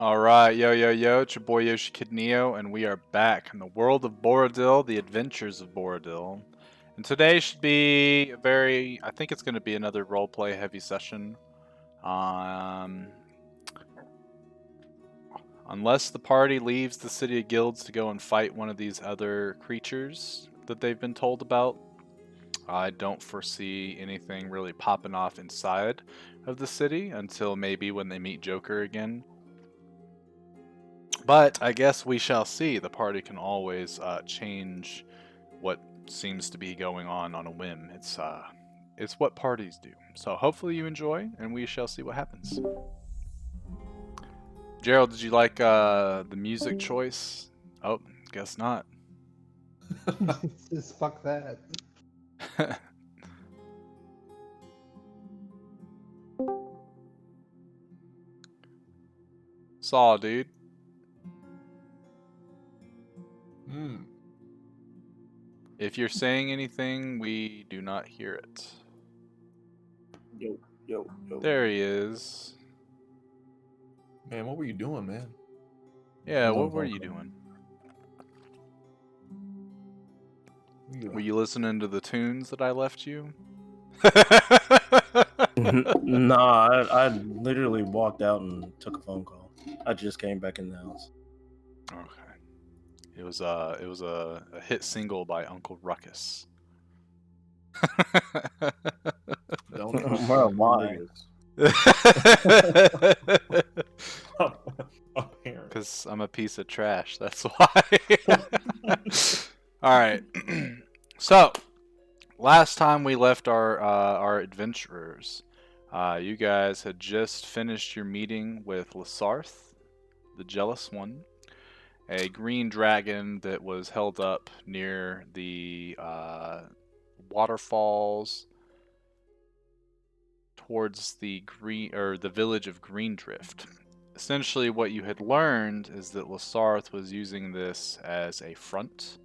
Alright, yo, it's your boy Yoshikidneo, and we are back in the World of Boridil, the Adventures of Boridil. And today should be I think it's going to be another roleplay heavy session. Unless the party leaves the City of Guilds to go and fight one of these other creatures that they've been told about, I don't foresee anything really popping off inside of the city until maybe when they meet Joker again. But I guess we shall see. The party can always change what seems to be going on a whim. It's what parties do. So hopefully you enjoy, and we shall see what happens. Gerald, did you like the music choice? Oh, guess not. Just fuck that. Saw, dude. If you're saying anything, we do not hear it. Yo. There he is. Man, what were you doing, man? Yeah, what were you doing? Were you listening to the tunes that I left you? Nah, I literally walked out and took a phone call. I just came back in the house. Okay. It was a hit single by Uncle Ruckus. Don't Well, why? Because I'm a piece of trash. That's why. All right. So, last time we left our adventurers, you guys had just finished your meeting with Lasarth, the Jealous One, a green dragon that was held up near the waterfalls towards the village of Greendrift. Essentially, what you had learned is that Lasarth was using this as a front.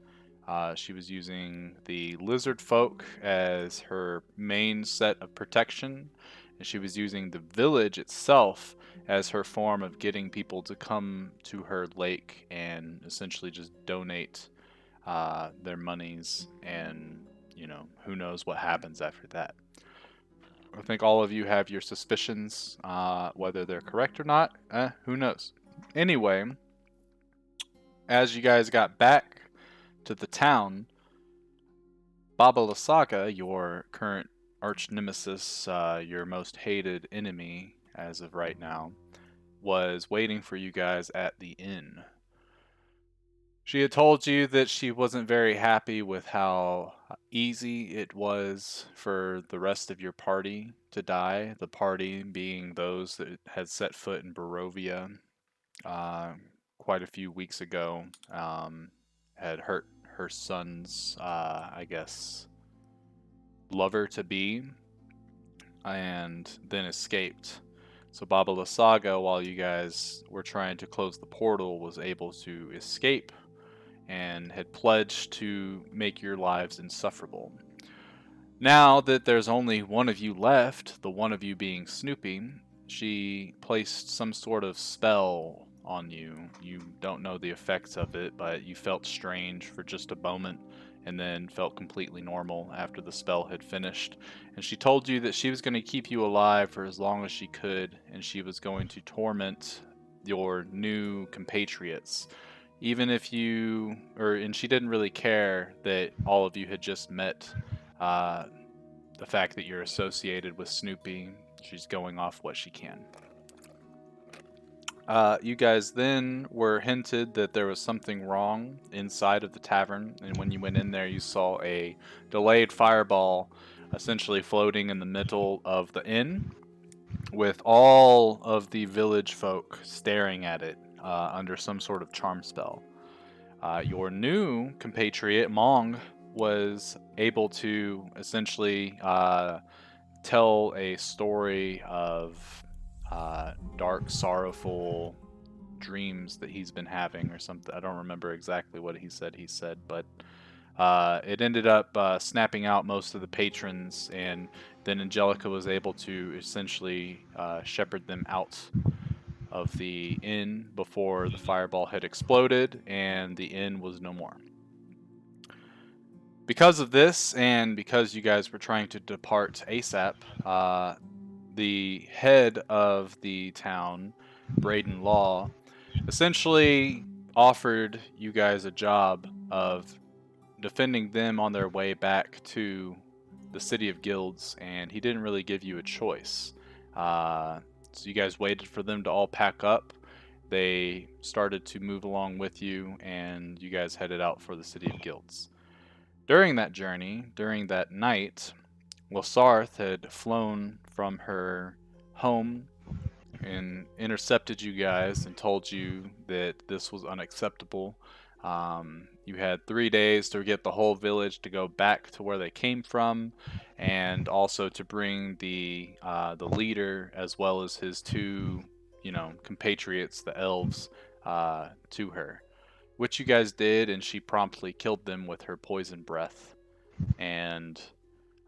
She was using the lizard folk as her main set of protection, and she was using the village itself as her form of getting people to come to her lake and essentially just donate their monies, and who knows what happens after that. I think all of you have your suspicions, whether they're correct or not. Who knows? Anyway, as you guys got back to the town, Baba Lasaka, your current arch nemesis, your most hated enemy as of right now, was waiting for you guys at the inn. She had told you that she wasn't very happy with how easy it was for the rest of your party to die. The party being those that had set foot in Barovia quite a few weeks ago, had hurt her son's, I guess, lover-to-be, and then escaped. So Baba Lasaga, while you guys were trying to close the portal, was able to escape and had pledged to make your lives insufferable. Now that there's only one of you left, the one of you being Snoopy, she placed some sort of spell on you. You don't know the effects of it, but you felt strange for just a moment and then felt completely normal after the spell had finished. And she told you that she was going to keep you alive for as long as she could, and she was going to torment your new compatriots. Even if and she didn't really care that all of you had just met the fact that you're associated with Snoopy. She's going off what she can. You guys then were hinted that there was something wrong inside of the tavern, and when you went in there, you saw a delayed fireball essentially floating in the middle of the inn, with all of the village folk staring at it under some sort of charm spell. Your new compatriot, Mong, was able to essentially tell a story of dark, sorrowful dreams that he's been having or something. I don't remember exactly what he said, but it ended up snapping out most of the patrons, and then Angelica was able to essentially shepherd them out of the inn before the fireball had exploded and the inn was no more. Because of this, and because you guys were trying to depart ASAP, the head of the town, Braden Law, essentially offered you guys a job of defending them on their way back to the City of Guilds, and he didn't really give you a choice. So you guys waited for them to all pack up. They started to move along with you, and you guys headed out for the City of Guilds. During that journey, during that night, Losarth had flown from her home and intercepted you guys and told you that this was unacceptable. You had 3 days to get the whole village to go back to where they came from, and also to bring the leader as well as his two, compatriots, the elves, to her. Which you guys did, and she promptly killed them with her poison breath, and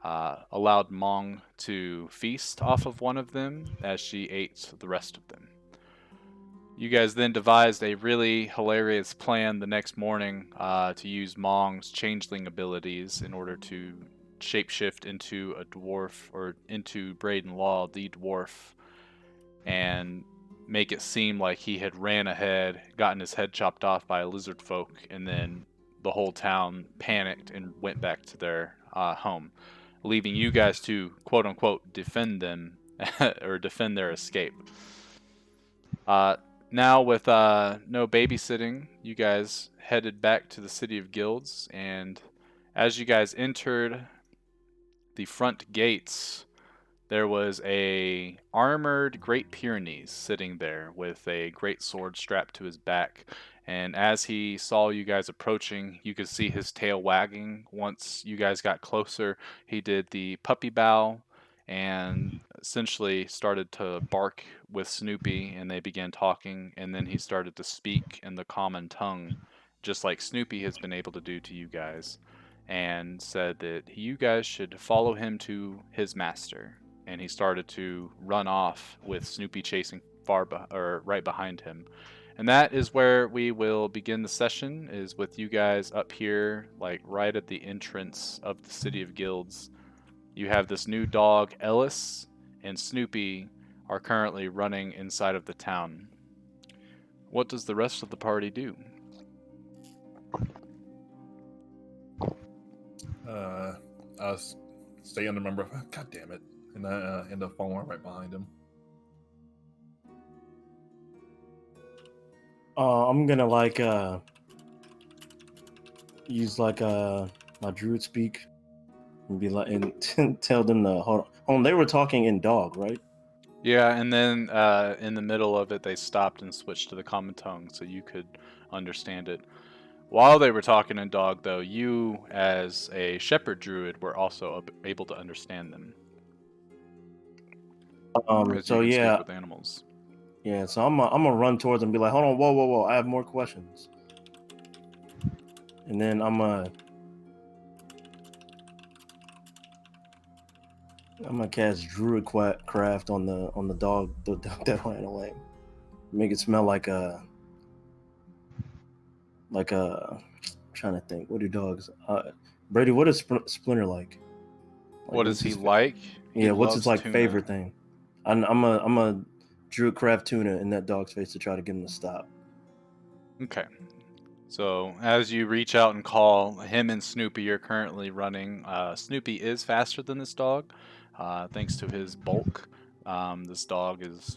allowed Mong to feast off of one of them as she ate the rest of them. You guys then devised a really hilarious plan the next morning to use Mong's changeling abilities in order to shapeshift into a dwarf, or into Braden Law, the dwarf, and make it seem like he had ran ahead, gotten his head chopped off by a lizard folk, and then the whole town panicked and went back to their home, leaving you guys to quote-unquote defend them or defend their escape. Now with no babysitting, you guys headed back to the City of Guilds, and as you guys entered the front gates, there was a armored Great Pyrenees sitting there with a great sword strapped to his back. And as he saw you guys approaching, you could see his tail wagging. Once you guys got closer, he did the puppy bow and essentially started to bark with Snoopy, and they began talking, and then he started to speak in the common tongue, just like Snoopy has been able to do to you guys, and said that you guys should follow him to his master. And he started to run off with Snoopy chasing right behind him. And that is where we will begin the session, is with you guys up here, like right at the entrance of the City of Guilds. You have this new dog, Ellis, and Snoopy are currently running inside of the town. What does the rest of the party do? I'll stay under my breath. God damn it. And I end up following right behind him. I'm gonna use my druid speak and be like, and tell them to hold on. They were talking in dog, right? Yeah, and then in the middle of it, they stopped and switched to the common tongue so you could understand it. While they were talking in dog, though, you, as a shepherd druid, were also able to understand them. As So you can yeah, speak with animals. yeah. So I'm gonna run towards them and be like, hold on, whoa! I have more questions. And then I'm gonna cast Druid Craft on the dog that ran away. Make it smell like a I'm trying to think. What do dogs? Brady, what is Splinter like? What is what's he his like? Yeah, what's his loves tuna. favorite thing? I'm a Druid Craft tuna in that dog's face to try to get him to stop. Okay. So as you reach out and call, him and Snoopy are currently running. Snoopy is faster than this dog, thanks to his bulk. This dog is,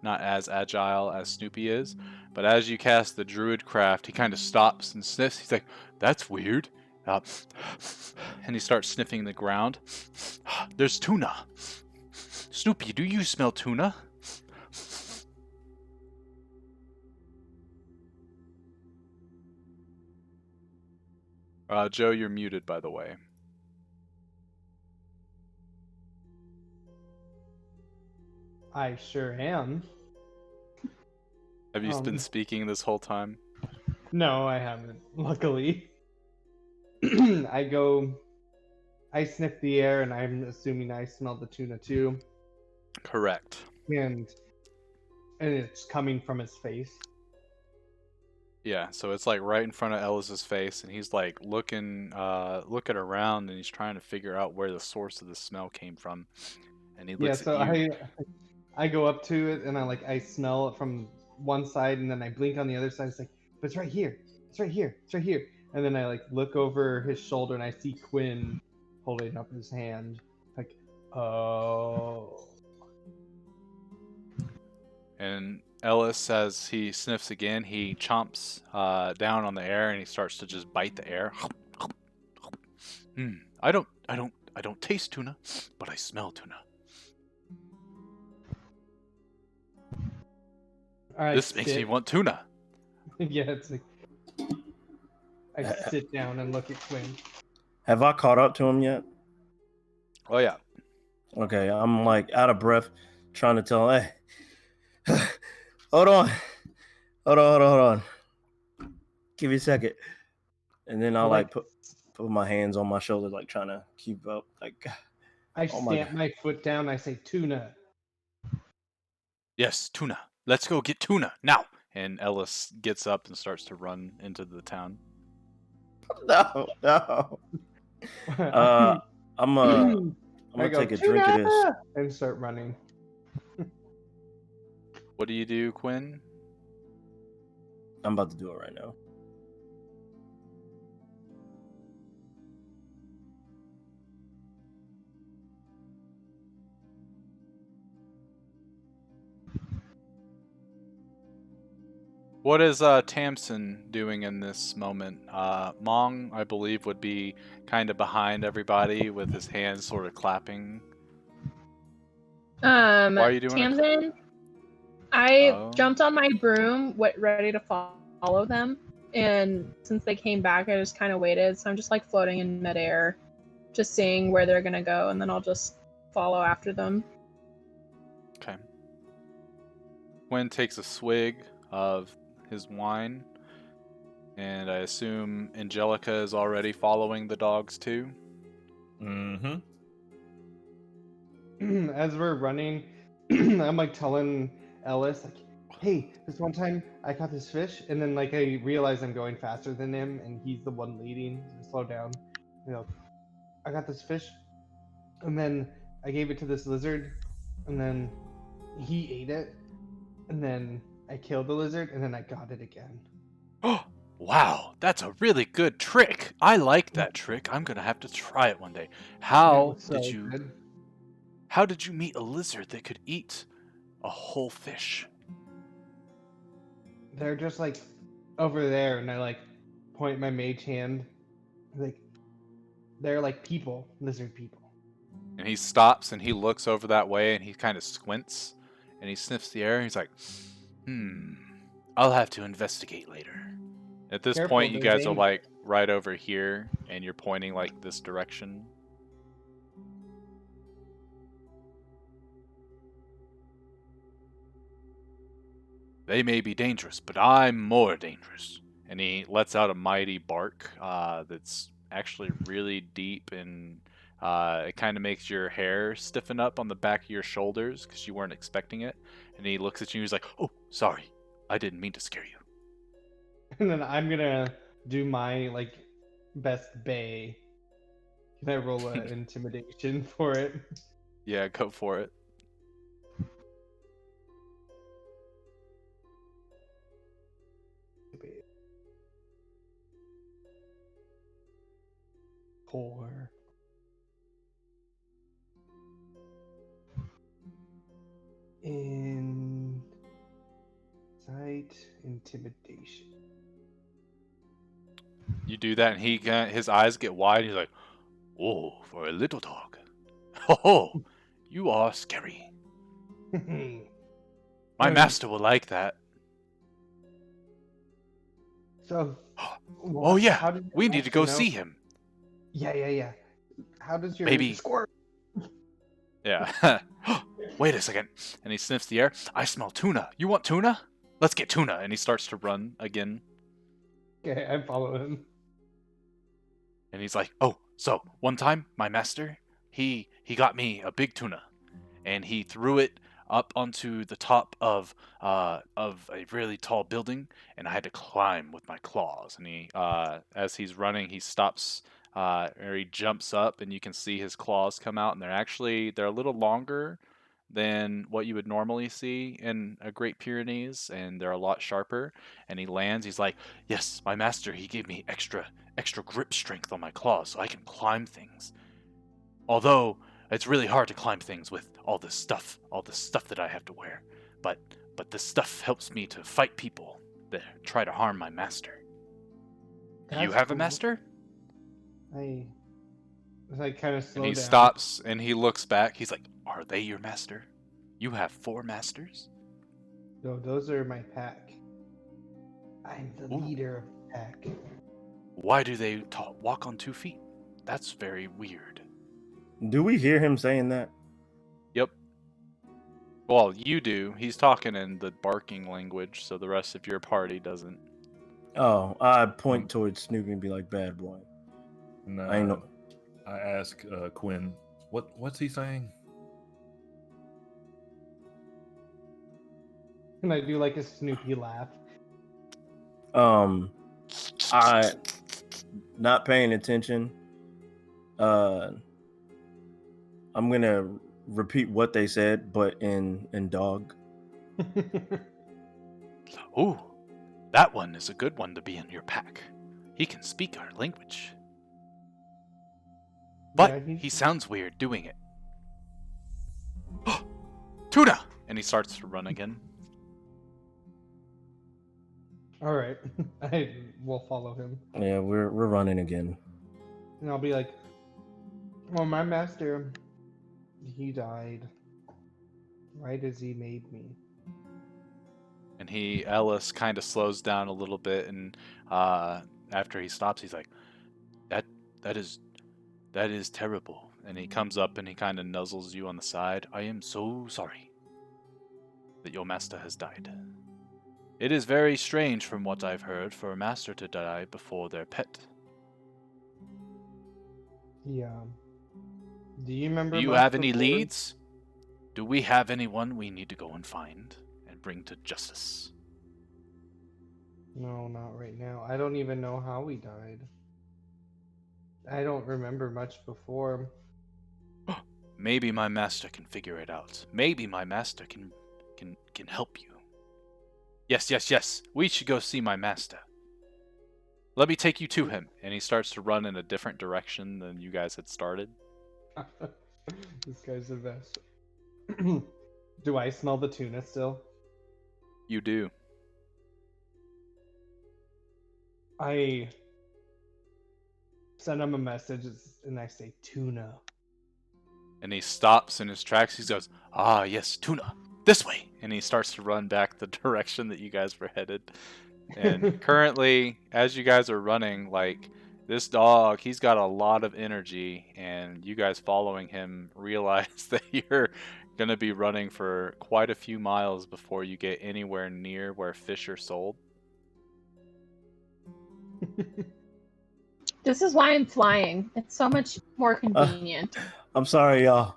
not as agile as Snoopy is. But as you cast the Druid Craft, he kind of stops and sniffs. He's like, "That's weird." And he starts sniffing the ground. "There's tuna. Snoopy, do you smell tuna?" Joe, you're muted, by the way. I sure am. Have you been speaking this whole time? No, I haven't, luckily. I sniff the air, and I'm assuming I smell the tuna too. Correct. And and it's coming from his face. Yeah, so it's like right in front of Ellis's face, and he's like looking around, and he's trying to figure out where the source of the smell came from. And he Yeah, looks so at you. I go up to it and I smell it from one side and then I blink on the other side. It's like, but it's right here. It's right here. It's right here. And then I like look over his shoulder and I see Quinn holding up his hand. Like, oh. And Ellis, as he sniffs again, he chomps down on the air, and he starts to just bite the air. I don't taste tuna, but I smell tuna. This makes me want tuna. Yeah, it's like I sit down and look at Quinn. Have I caught up to him yet? Oh yeah. Okay, I'm like out of breath, trying to tell him, hey, hold on. Give me a second. And then I'll like put my hands on my shoulders, like trying to keep up. Like I stamp my foot down. I say, tuna. Yes, tuna. Let's go get tuna now. And Ellis gets up and starts to run into the town. No. I'm gonna take a drink of this and start running. What do you do, Quinn? I'm about to do it right now. What is Tamsin doing in this moment? Mong, I believe, would be kind of behind everybody with his hands sort of clapping. Why are you doing Tamsin, I jumped on my broom, ready to follow them. And since they came back, I just kind of waited. So I'm just like floating in midair, just seeing where they're going to go. And then I'll just follow after them. Okay. Quinn takes a swig of his wine, and I assume Angelica is already following the dogs too. Mm-hmm. As we're running, I'm like telling Ellis, like, hey, this one time I caught this fish, and then like I realize I'm going faster than him, and he's the one leading. So I slow down. You know, I got this fish, and then I gave it to this lizard, and then he ate it, and then I killed the lizard, and then I got it again. Oh, wow, that's a really good trick. I like that trick. I'm gonna have to try it one day. How did you meet a lizard that could eat a whole fish? They're just like over there, and I like point my mage hand. Like they're like people, lizard people. And he stops and he looks over that way and he kind of squints and he sniffs the air and he's like, I'll have to investigate later. At this point, you guys are like right over here and you're pointing like this direction. They may be dangerous, but I'm more dangerous. And he lets out a mighty bark that's actually really deep, and it kind of makes your hair stiffen up on the back of your shoulders because you weren't expecting it. And he looks at you and he's like, oh, sorry. I didn't mean to scare you. And then I'm going to do my like best bay. Can I roll an intimidation for it? Yeah, go for it. Four. Insight, intimidation. You do that, and his eyes get wide. He's like, "Oh, for a little dog, oh, you are scary. My master will like that." So, oh yeah, we need to go see him. Yeah. How does your baby squirt? Yeah. Wait a second. And he sniffs the air. I smell tuna. You want tuna? Let's get tuna. And he starts to run again. Okay, I follow him. And he's like, oh, so one time my master, he got me a big tuna, and he threw it up onto the top of a really tall building, and I had to climb with my claws. And he, as he's running, he stops, or he jumps up, and you can see his claws come out, and they're a little longer than what you would normally see in a Great Pyrenees, and they're a lot sharper. And he lands. He's like, "Yes, my master. He gave me extra grip strength on my claws, so I can climb things. Although it's really hard to climb things with all this stuff that I have to wear. But this stuff helps me to fight people that try to harm my master. Do you That's have a cool. master?" I kind of slow And he down. stops and he looks back. He's like, "Are they your master? You have 4 masters?" No, those are my pack. I'm the Ooh. leader of the pack. Why do they walk on 2 feet? That's very weird. Do we hear him saying that? Yep. Well, you do. He's talking in the barking language, so the rest of your party doesn't. Oh, I point towards Snoopy and be like, "Bad boy." And, I ain't know. I ask Quinn, what's he saying? And I do like a Snoopy laugh. I not paying attention. I'm gonna repeat what they said, but in dog. Ooh, that one is a good one to be in your pack. He can speak our language. But Yeah, he sounds weird doing it. Tuna! And he starts to run again. All right, I will follow him, Yeah, we're running again. and I'll be like, "Well, my master, he died right as he made me." And Ellis kind of slows down a little bit, and after he stops, he's like, that is terrible. And he comes up and he kind of nuzzles you on the side. "I am so sorry that your master has died. It is very strange from what I've heard for a master to die before their pet. Yeah. Do you remember? Do you much have any before- leads? Do we have anyone we need to go and find and bring to justice?" No, not right now. I don't even know how he died. I don't remember much before. Maybe my master can figure it out. Maybe my master can help you. Yes. We should go see my master. Let me take you to him. And he starts to run in a different direction than you guys had started. This guy's the best. Do I smell the tuna still? You do. I send him a message and I say tuna. And he stops in his tracks. He goes, "Ah, yes, tuna. This way." And he starts to run back the direction that you guys were headed. And currently, as you guys are running, like, this dog, he's got a lot of energy, and you guys following him realize that you're going to be running for quite a few miles before you get anywhere near where fish are sold. This is why I'm flying. It's so much more convenient. I'm sorry, y'all.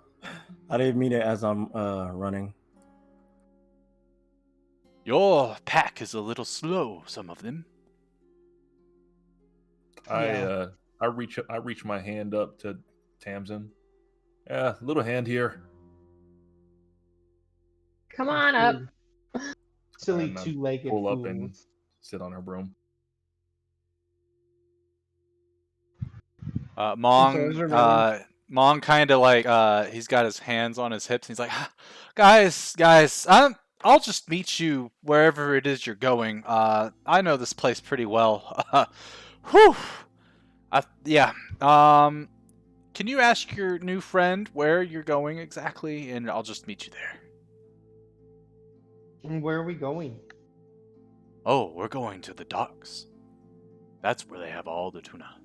I didn't mean it as I'm running. Your pack is a little slow, some of them. Yeah. I reach my hand up to Tamsin. Yeah, little hand here. Come on up. Silly And I two-legged pull up fools. and sit on her broom. Mong kind of like he's got his hands on his hips and he's like, guys, I'll just meet you wherever it is you're going. I know this place pretty well. Whew. Yeah. Can you ask your new friend where you're going exactly, and I'll just meet you there. And where are we going? Oh, we're going to the docks. That's where they have all the tuna.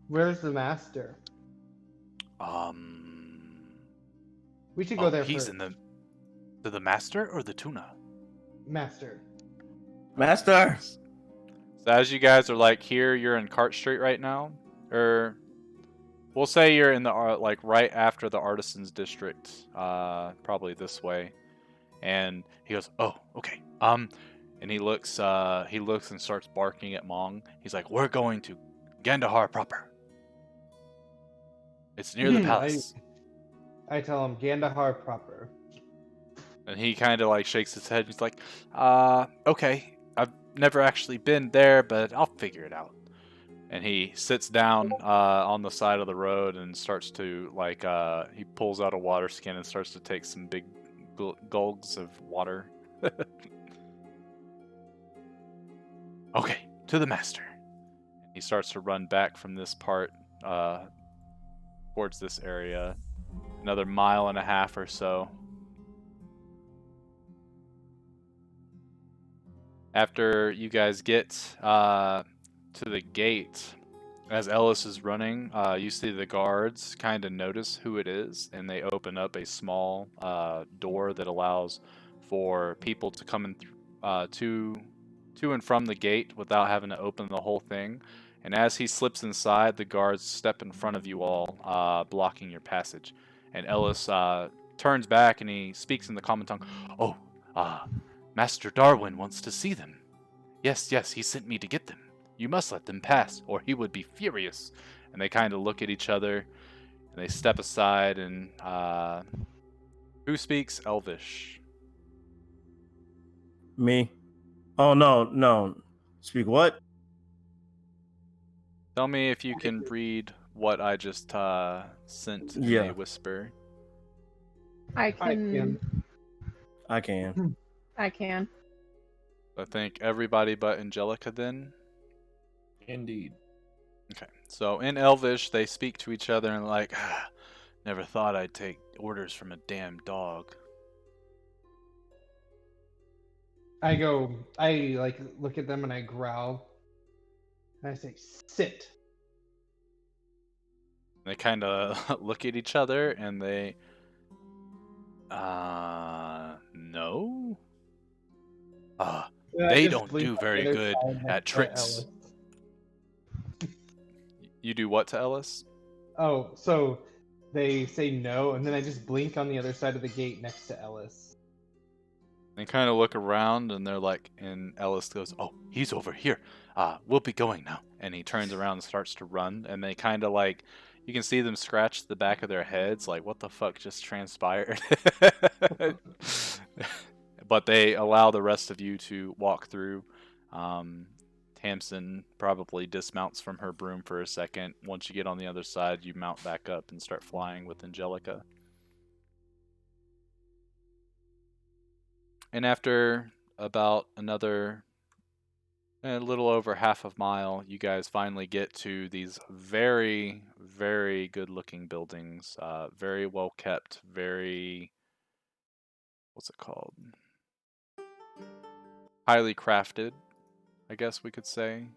Where's the master? We should go there He's first. in the master or the tuna? Master. Master! So as you guys are like here, you're in Cart Street right now, or We'll say you're in the like right after the artisans district, probably this way. And he goes, "Oh, okay." And he looks and starts barking at Mong. He's like, "We're going to Gandahar proper. It's near the palace." I tell him Gandahar proper. And he kind of like shakes his head. He's like, okay. I've never actually been there, but I'll figure it out." And he sits down on the side of the road and starts to like he pulls out a water skin and starts to take some big gulgs of water. "Okay, to the master." He starts to run back from this part towards this area, another mile and a half or so. After you guys get to the gate, as Ellis is running, you see the guards kind of notice who it is, and they open up a small door that allows for people to come in to and from the gate without having to open the whole thing. And as he slips inside, the guards step in front of you all, blocking your passage. And Ellis turns back and he speaks in the common tongue. "Oh, Master Darwin wants to see them. Yes, yes, he sent me to get them. You must let them pass, or he would be furious." And they kind of look at each other, and they step aside, and who speaks Elvish? Me. Oh no. Speak what? Tell me if you can read what I just sent in a whisper. I can. I can. I can. I think everybody but Angelica then. Indeed. Okay, so in Elvish, they speak to each other and like, "Never thought I'd take orders from a damn dog." I like look at them and I growl. And I say, "Sit." They kind of look at each other and they, no. And I They just don't blink do on the very other good side next at to tricks. Ellis. You do what to Ellis? Oh, so they say no, and then I just blink on the other side of the gate next to Ellis. They kind of look around and they're like, and Ellis goes, "Oh, he's over here. We'll be going now." And he turns around and starts to run, and they kind of like, you can see them scratch the back of their heads, like, what the fuck just transpired? But they allow the rest of you to walk through. Tamsin probably dismounts from her broom for a second. Once you get on the other side, you mount back up and start flying with Angelica. And after about a little over half a mile, you guys finally get to these very, very good looking buildings. Very well kept, very, what's it called? Highly crafted, I guess we could say.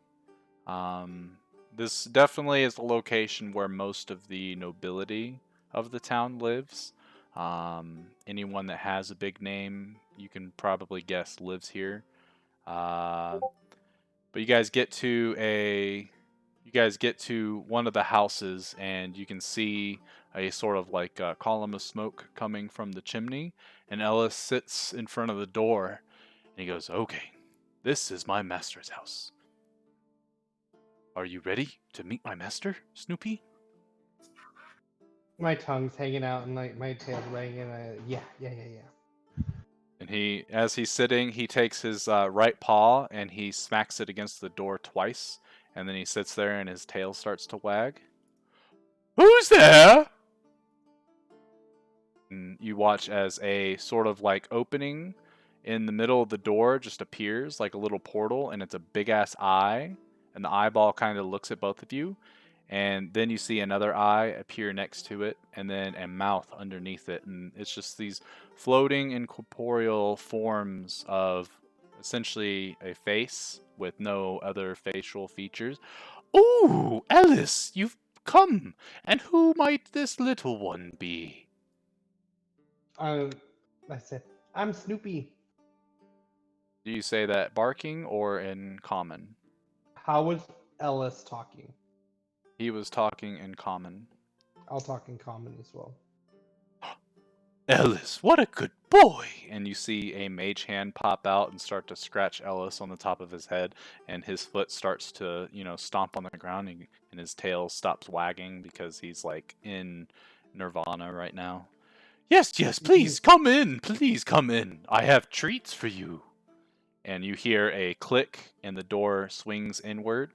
This definitely is a location where most of the nobility of the town lives. Anyone that has a big name, you can probably guess, lives here. But you guys get to one of the houses, and you can see a sort of like a column of smoke coming from the chimney. And Ellis sits in front of the door, and he goes, "Okay, this is my master's house. Are you ready to meet my master, Snoopy?" My tongue's hanging out and like my tail's wagging. And yeah. And as he's sitting, he takes his right paw and he smacks it against the door twice, and then he sits there and his tail starts to wag. "Who's there?" And you watch as a sort of like opening in the middle of the door just appears, like a little portal, and it's a big ass eye, and the eyeball kind of looks at both of you. And then you see another eye appear next to it, and then a mouth underneath it. And it's just these floating incorporeal forms of essentially a face with no other facial features. "Ooh, Alice, you've come! And who might this little one be?" I said, "I'm Snoopy." Do you say that barking or in common? How was Ellis talking? He was talking in common. I'll talk in common as well. Ellis, what a good boy! And you see a mage hand pop out and start to scratch Ellis on the top of his head, and his foot starts to, stomp on the ground, and his tail stops wagging because he's like in nirvana right now. Yes, yes, please come in, please come in. I have treats for you. And you hear a click, and the door swings inward.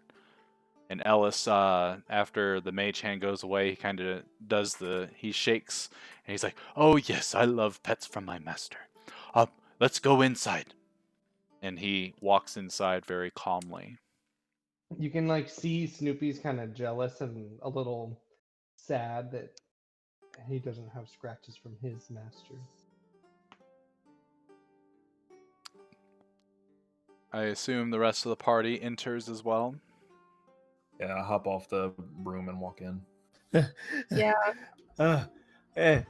And Ellis, after the mage hand goes away, he kind of he shakes, and he's like, "Oh yes, I love pets from my master. Let's go inside." And he walks inside very calmly. You can like see Snoopy's kind of jealous and a little sad that he doesn't have scratches from his master. I assume the rest of the party enters as well. Yeah, I hop off the broom and walk in. Yeah. Hey.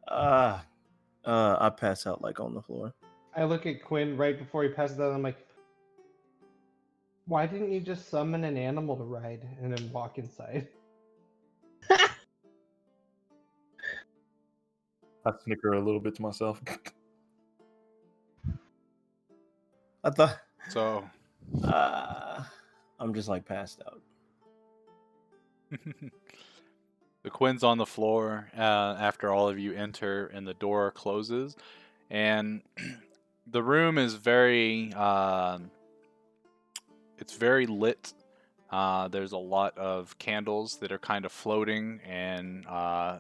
I pass out like on the floor. I look at Quinn right before he passes out. I'm like, why didn't you just summon an animal to ride and then walk inside? I snicker a little bit to myself. I thought. So, I'm just like passed out. the Quinn's on the floor after all of you enter, and the door closes, and the room is very it's very lit. There's a lot of candles that are kind of floating, and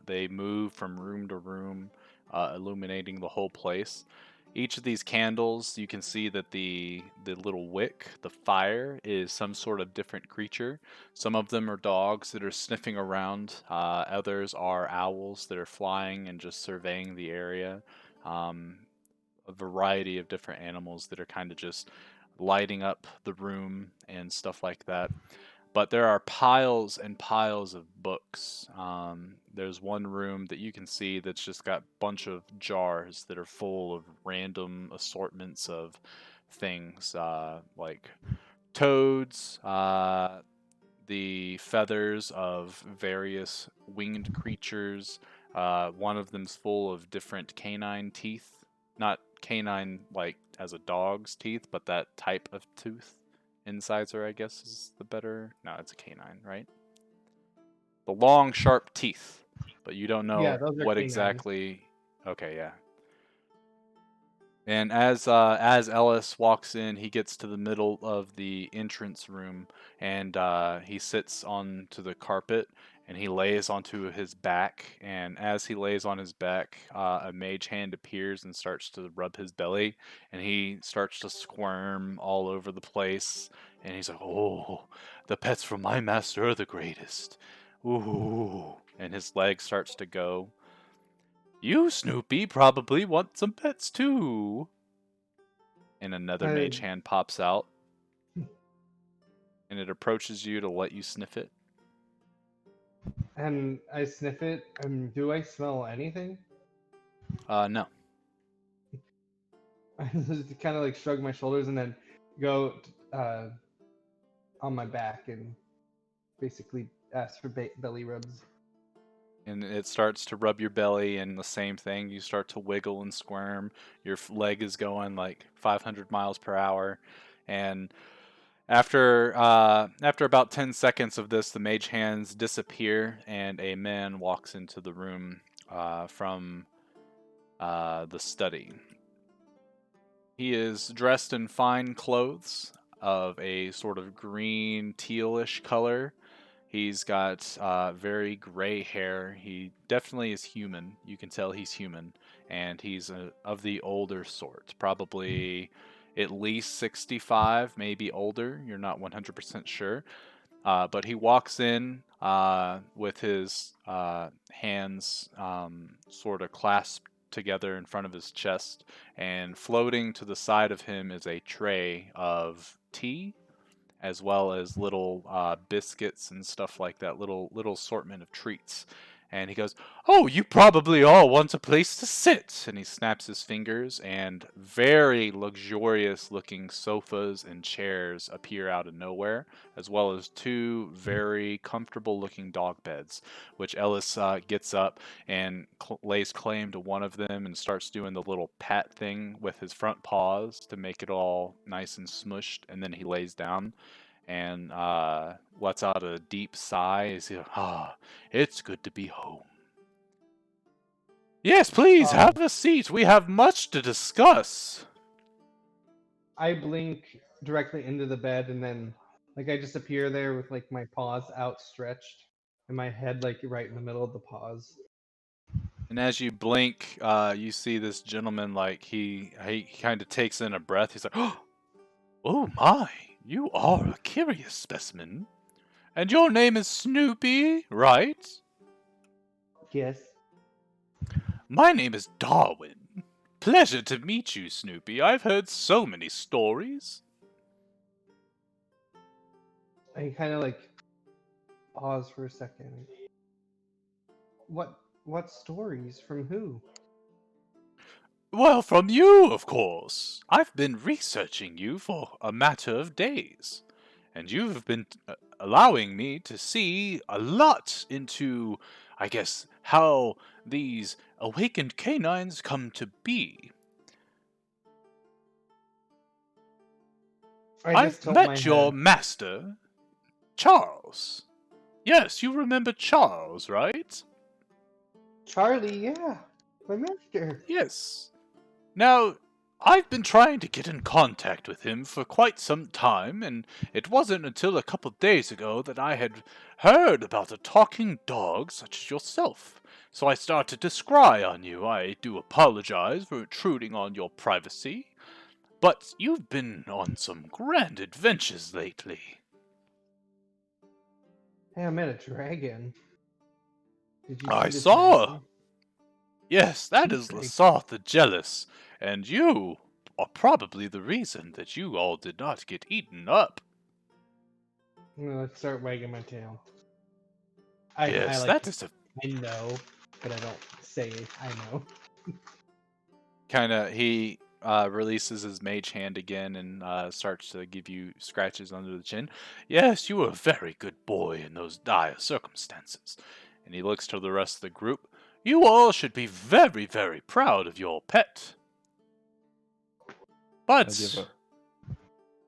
they move from room to room, illuminating the whole place. Each of these candles, you can see that the little wick, the fire, is some sort of different creature. Some of them are dogs that are sniffing around. Others are owls that are flying and just surveying the area. A variety of different animals that are kind of just lighting up the room and stuff like that. But there are piles and piles of books. There's one room that you can see that's just got a bunch of jars that are full of random assortments of things, like toads, the feathers of various winged creatures. One of them's full of different canine teeth. Not canine like as a dog's teeth, but that type of tooth. Incisor, I guess, is the better. No, it's a canine, right? The long, sharp teeth, but you don't know Yeah, those are what canines. exactly. Okay, yeah. And as Ellis walks in, he gets to the middle of the entrance room, and he sits onto the carpet, and he lays onto his back. And as he lays on his back, a mage hand appears and starts to rub his belly, and he starts to squirm all over the place. And he's like, "Oh, the pets from my master are the greatest." Ooh, and his leg starts to go. "You, Snoopy, probably want some pets too." And another mage hand pops out, and it approaches you to let you sniff it. And I sniff it. Do I smell anything? No. I just kind of like shrug my shoulders and then go on my back and basically ask for belly rubs. And it starts to rub your belly, and the same thing. You start to wiggle and squirm. Your leg is going like 500 miles per hour. And after about 10 seconds of this, the mage hands disappear, and a man walks into the room from the study. He is dressed in fine clothes of a sort of green, tealish color. He's got very gray hair. He definitely is human. You can tell he's human. And he's of the older sort. Probably at least 65, maybe older. You're not 100% sure. But he walks in with his hands sort of clasped together in front of his chest. And floating to the side of him is a tray of tea, as well as little biscuits and stuff like that, little assortment of treats. And he goes, "Oh, you probably all want a place to sit." And he snaps his fingers, and very luxurious looking sofas and chairs appear out of nowhere, as well as two very comfortable looking dog beds, which Ellis gets up and lays claim to one of them and starts doing the little pat thing with his front paws to make it all nice and smushed, and then he lays down and lets out a deep sigh as he, it's good to be home. Yes, please, have a seat. We have much to discuss. I blink directly into the bed, and then like I just appear there with like my paws outstretched and my head like right in the middle of the paws. And as you blink, you see this gentleman, like, he kind of takes in a breath. He's like, "Oh my, you are a curious specimen. And your name is Snoopy, right?" Yes. "My name is Darwin. Pleasure to meet you, Snoopy. I've heard so many stories." I kind of like pause for a second. What stories from who? "Well, from you, of course. I've been researching you for a matter of days, and you've been allowing me to see a lot into, I guess, how these awakened canines come to be. I just I've tilt my met your head. master, Charles. Yes, you remember Charles, right?" Charlie, yeah, my master. "Yes. Now, I've been trying to get in contact with him for quite some time, and it wasn't until a couple days ago that I had heard about a talking dog such as yourself. So I started to scry on you. I do apologize for intruding on your privacy, but you've been on some grand adventures lately." Hey, I met a dragon. Did you "I see the saw. dragon? Yes, that is Great. Lasarth the Jealous, and you are probably the reason that you all did not get eaten up." I'm gonna start wagging my tail. I "Yes, like that is a I know, but I don't say I know. he releases his mage hand again and starts to give you scratches under the chin. "Yes, you were a very good boy in those dire circumstances." And he looks to the rest of the group. "You all should be very, very proud of your pet." "But,"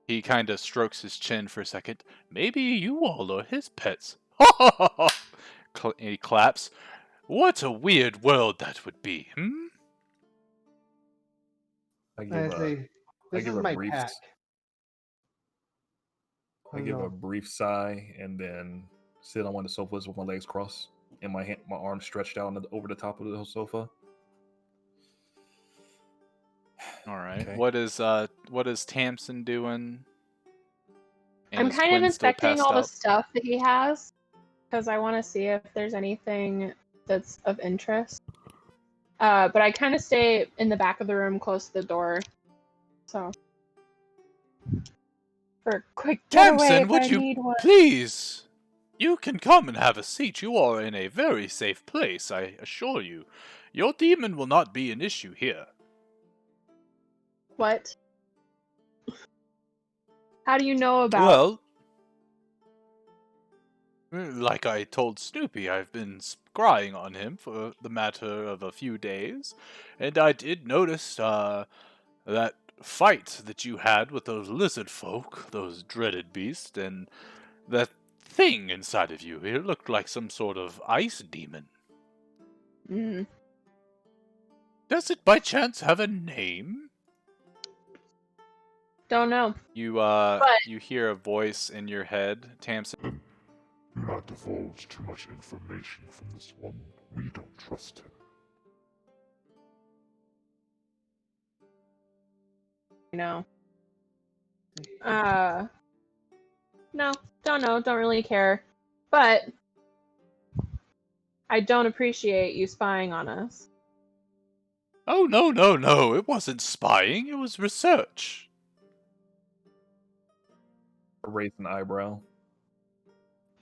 he kind of strokes his chin for a second, "maybe you all are his pets." He claps. "What a weird world that would be, hmm?" I I give a, say, I this give is a my brief, pack. I give a brief sigh, and then sit on one of the sofas with my legs crossed and my arms stretched out over the top of the sofa. All right. Okay. What is Tamsin doing? And I'm is kind of Quinn still inspecting passed all the out? stuff that he has because I want to see if there's anything that's of interest. But I kind of stay in the back of the room close to the door. So for a quick getaway Tamsin, if would I you need one. please? You can come and have a seat. You are in a very safe place, I assure you. Your demon will not be an issue here. What? How do you know about? Well, like I told Snoopy, I've been scrying on him for the matter of a few days, and I did notice that fight that you had with those lizard folk, those dreaded beasts, and that thing inside of you. It looked like some sort of ice demon. Mm. Does it by chance have a name? Don't know. You hear a voice in your head, Tamsin. "Do not divulge too much information from this one. We don't trust him." No. No, don't know. Don't really care. But I don't appreciate you spying on us. "Oh, no, no, no. It wasn't spying. It was research." Raise an eyebrow.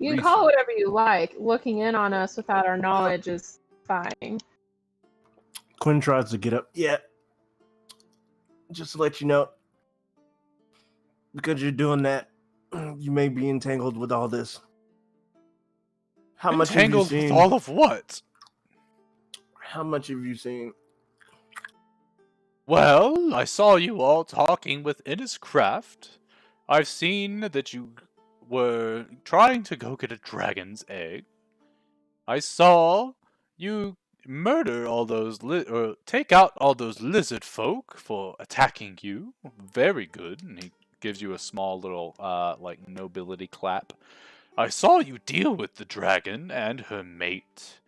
You can call it whatever you like. Looking in on us without our knowledge is fine. Quinn tries to get up. Yeah. Just to let you know, because you're doing that, you may be entangled with all this. How much have you Entangled seen? with all of what? How much have you seen? Well, I saw you all talking with Inniscraft. I've seen that you were trying to go get a dragon's egg. I saw you murder all those or take out all those lizard folk for attacking you. Very good. And he gives you a small little like nobility clap. I saw you deal with the dragon and her mate.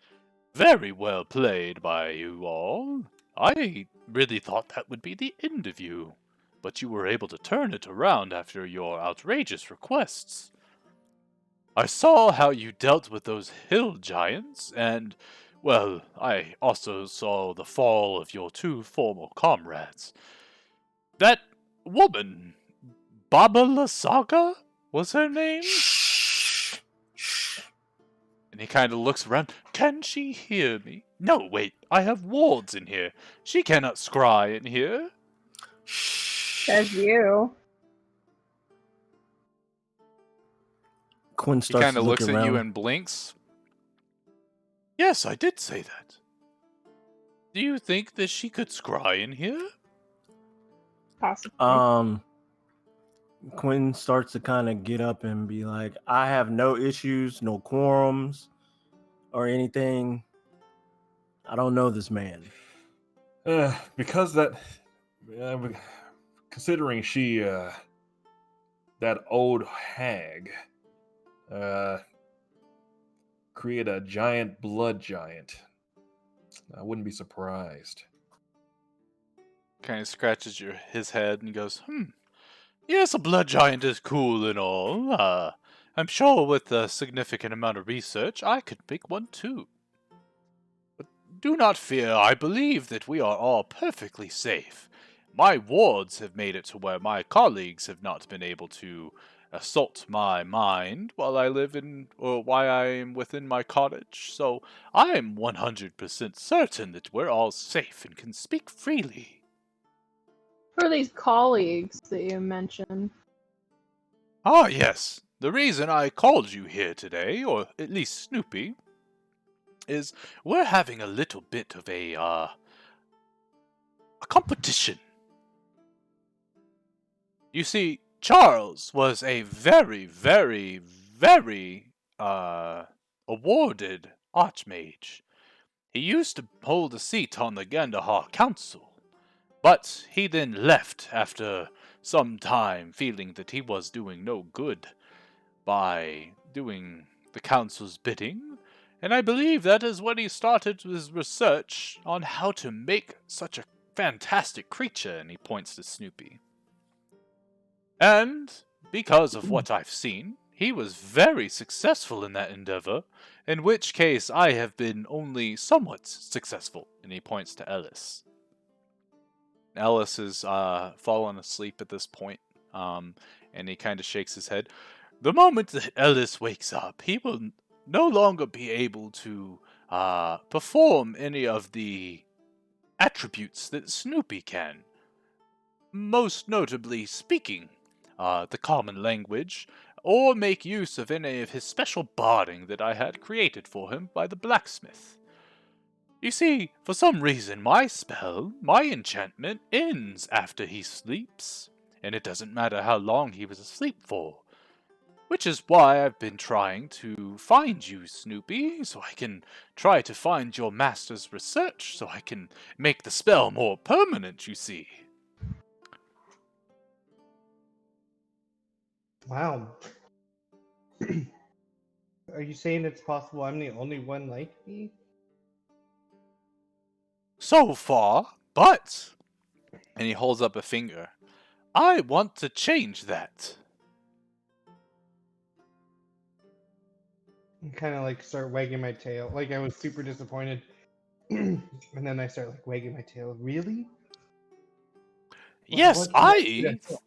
Very well played by you all. I really thought that would be the end of you, but you were able to turn it around after your outrageous requests. I saw how you dealt with those hill giants, and, well, I also saw the fall of your two former comrades. That woman, Baba Lasaga, was her name? And he kind of looks around. Can she hear me? No, wait, I have wards in here. She cannot scry in here. Says you. Quinn He starts kind to of look looks around. at you and blinks. Yes, I did say that. Do you think that she could scry in here? Possibly. Quinn starts to kind of get up and be like, I have no issues, no quorums or anything. I don't know this man. Because that, considering she, that old hag, create a giant blood giant, I wouldn't be surprised. Kind of scratches his head and goes, Yes, a blood giant is cool and all. I'm sure with a significant amount of research, I could make one too. But do not fear, I believe that we are all perfectly safe. My wards have made it to where my colleagues have not been able to assault my mind while I live in, or while I am within my cottage, so I am 100% certain that we're all safe and can speak freely. Who are these colleagues that you mentioned? Ah, yes. The reason I called you here today, or at least Snoopy, is we're having a little bit of a competition. You see, Charles was a very, very, very, awarded archmage. He used to hold a seat on the Gandahar Council, but he then left after some time feeling that he was doing no good by doing the council's bidding, and I believe that is when he started his research on how to make such a fantastic creature, and he points to Snoopy. And because of what I've seen, he was very successful in that endeavor, in which case I have been only somewhat successful, and he points to Ellis. Ellis is fallen asleep at this point, and he kind of shakes his head. The moment that Ellis wakes up, he will no longer be able to perform any of the attributes that Snoopy can. Most notably speaking the common language, or make use of any of his special barding that I had created for him by the blacksmith. You see, for some reason my spell, my enchantment, ends after he sleeps, and it doesn't matter how long he was asleep for. Which is why I've been trying to find you, Snoopy, so I can try to find your master's research, so I can make the spell more permanent, you see. Wow. Are you saying it's possible I'm the only one like me? So far, but... And he holds up a finger. I want to change that. I kind of like start wagging my tail. Like I was super disappointed. And then I start like wagging my tail. Really? Yes, What can I do that's-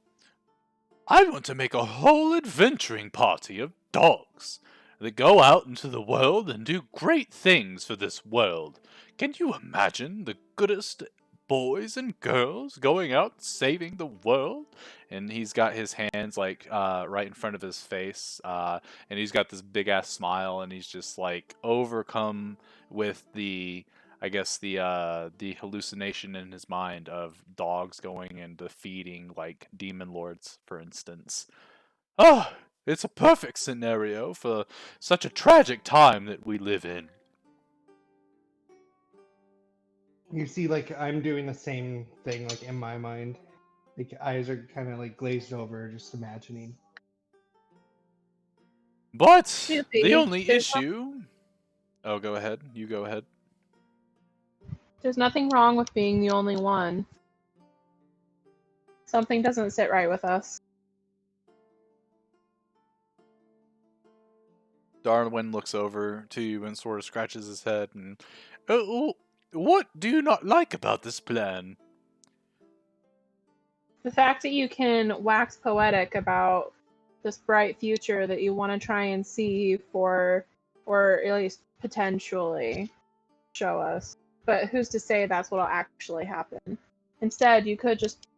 I want to make a whole adventuring party of dogs. that go out into the world and do great things for this world. Can you imagine the goodest boys and girls going out saving the world? And he's got his hands like right in front of his face, and he's got this big ass smile, and he's just like overcome with the hallucination in his mind of dogs going and defeating like demon lords, for instance. Oh, it's a perfect scenario for such a tragic time that we live in. You see, like, I'm doing the same thing, like, in my mind. Like, eyes are kind of, like, glazed over, just imagining. But the Snoopy, only issue... Oh, go ahead. You go ahead. there's nothing wrong with being the only one. Something doesn't sit right with us. Darwin looks over to you and sort of scratches his head and... what do you not like about this plan? The fact that you can wax poetic about this bright future that you want to try and see for, or at least potentially show us. But who's to say that's what'll actually happen? Instead, you could just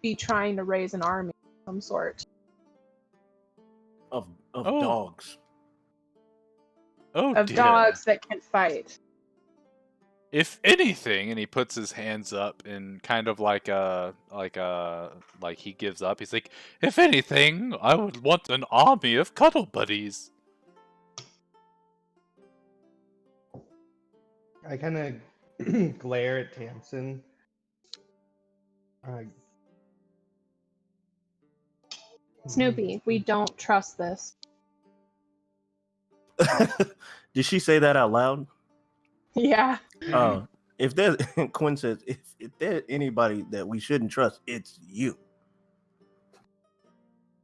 be trying to raise an army of some sort. Of Oh. dogs. Oh, Of dear. dogs that can fight. If anything, and he puts his hands up in kind of like he gives up. He's like, if anything, I would want an army of cuddle buddies. I kind of glare at Tamsin. Snoopy, we don't trust this. Did she say that out loud? Yeah. If there's Quinn says, if there's anybody that we shouldn't trust, it's you.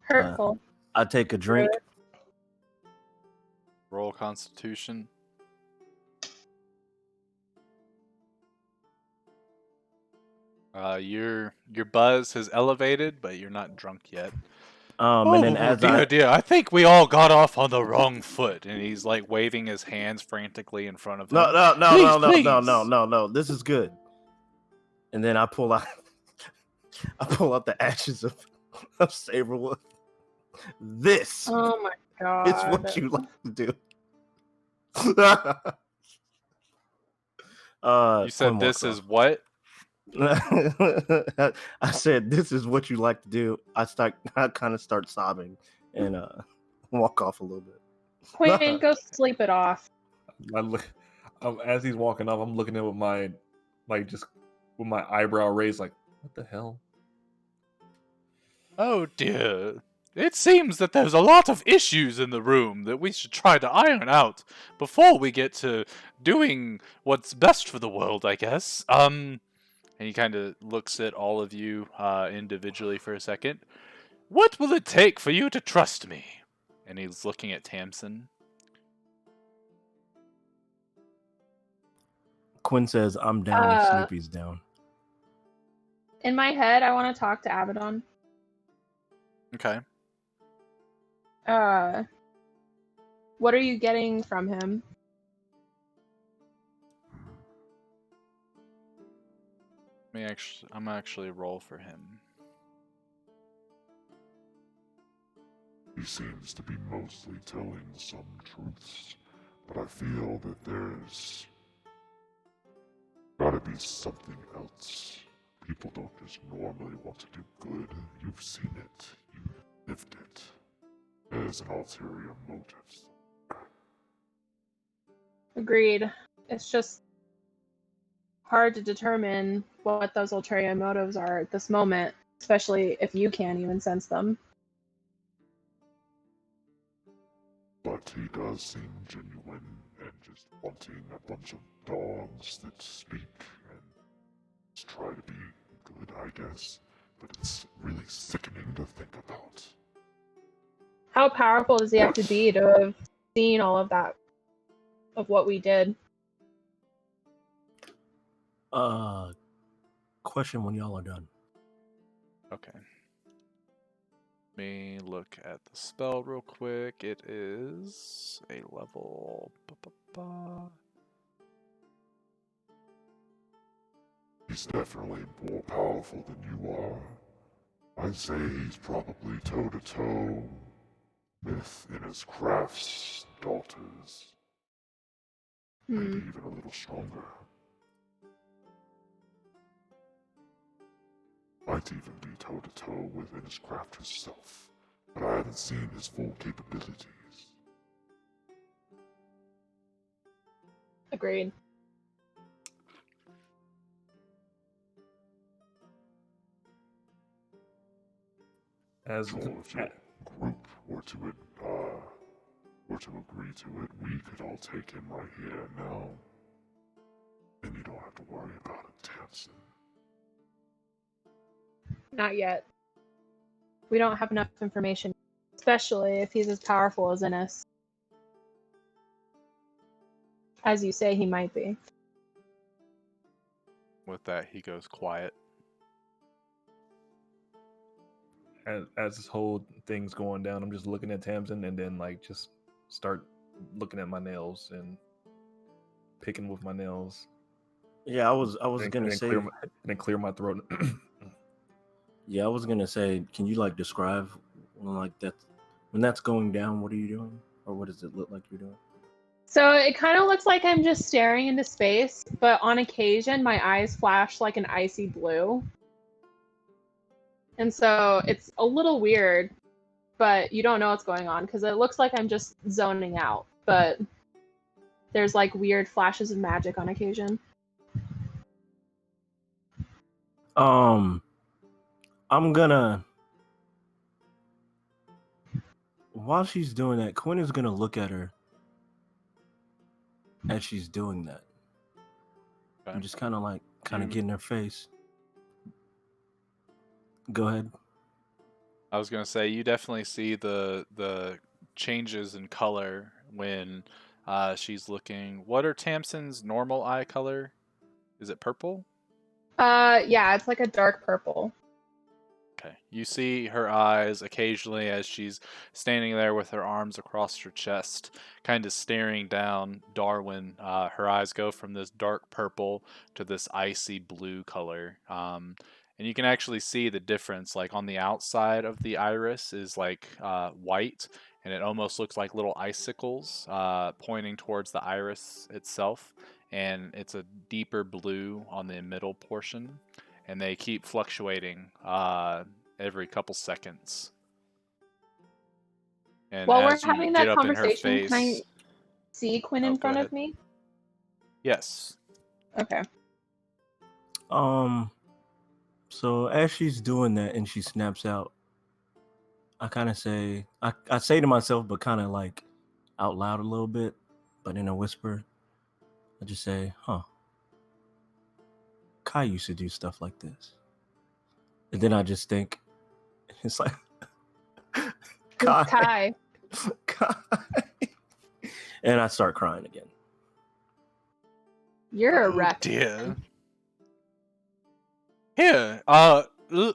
Hurtful. I take a drink. Roll Constitution. Your buzz has elevated, but you're not drunk yet. And then as dear, I think we all got off on the wrong foot. And he's like waving his hands frantically in front of him. No. This is good. And then I pull out the ashes of Saberwood. This Oh my god. is what you like to do. You said this is what? I said this is what you like to do. I kind of start sobbing and walk off a little bit. Quinn, go sleep it off. As he's walking off, I'm looking at it with my with my eyebrow raised, like, what the hell? Oh dear. It seems that there's a lot of issues in the room that we should try to iron out before we get to doing what's best for the world, I guess. And he kind of looks at all of you individually for a second. What will it take for you to trust me? And he's looking at Tamsin. Quinn says, I'm down, Snoopy's down. In my head, I want to talk to Abaddon. Okay. What are you getting from him? I'm actually roll for him. He seems to be mostly telling some truths, but I feel that there's gotta be something else. People don't just normally want to do good. You've seen it. You've lived it. There's an ulterior motive. Agreed. It's just hard to determine what those ulterior motives are at this moment, especially if you can't even sense them. But he does seem genuine and just wanting a bunch of dogs that speak and just try to be good, I guess. But it's really sickening to think about. How powerful does he have to be to have seen all of that, of what we did? Question when y'all are done. Okay. me look at the spell real quick. It is a level. He's definitely more powerful than you are. I'd say he's probably toe-to-toe with Inna's Craft's daughters. Maybe even a little stronger. Might even be toe-to-toe with Inna's Craft herself, but I haven't seen his full capabilities. Agreed. As So if your group were to agree to it, we could all take him right here and now. Then you don't have to worry about it, Tamsin. Not yet. We don't have enough information, especially if he's as powerful as Innes. As you say, he might be. With that, he goes quiet. as this whole thing's going down, I'm just looking at Tamsin and then like just start looking at my nails and picking with my nails. Yeah, I was gonna say, then clear my throat. yeah, I was gonna say, can you like describe when that's going down? What are you doing, or what does it look like you're doing? So it kind of looks like I'm just staring into space, but on occasion my eyes flash like an icy blue. And so it's a little weird, but you don't know what's going on because it looks like I'm just zoning out, but there's like weird flashes of magic on occasion. I'm gonna, while she's doing that, Quinn is gonna look at her as she's doing that. Okay. And just kind of get in her face. Go ahead. I was gonna say you definitely see the changes in color when she's looking. What are Tamsin's normal eye color? Is it purple? Yeah, it's like a dark purple. Okay. You see her eyes occasionally as she's standing there with her arms across her chest, kind of staring down Darwin. Her eyes go from this dark purple to this icy blue color. And you can actually see the difference. Like on the outside of the iris is like white, and it almost looks like little icicles pointing towards the iris itself. And it's a deeper blue on the middle portion. And they keep fluctuating every couple seconds. And While we're as you having get that up in her conversation, face, can I see Quinn Oh, in go front ahead. of me? Yes. Okay. So as she's doing that and she snaps out, I kind of say, I say to myself, but kind of like out loud a little bit, but in a whisper. I just say, huh. Kai used to do stuff like this. And then I just think, it's like, Who's Kai? Kai. And I start crying again. You're a wreck. Dear. Here,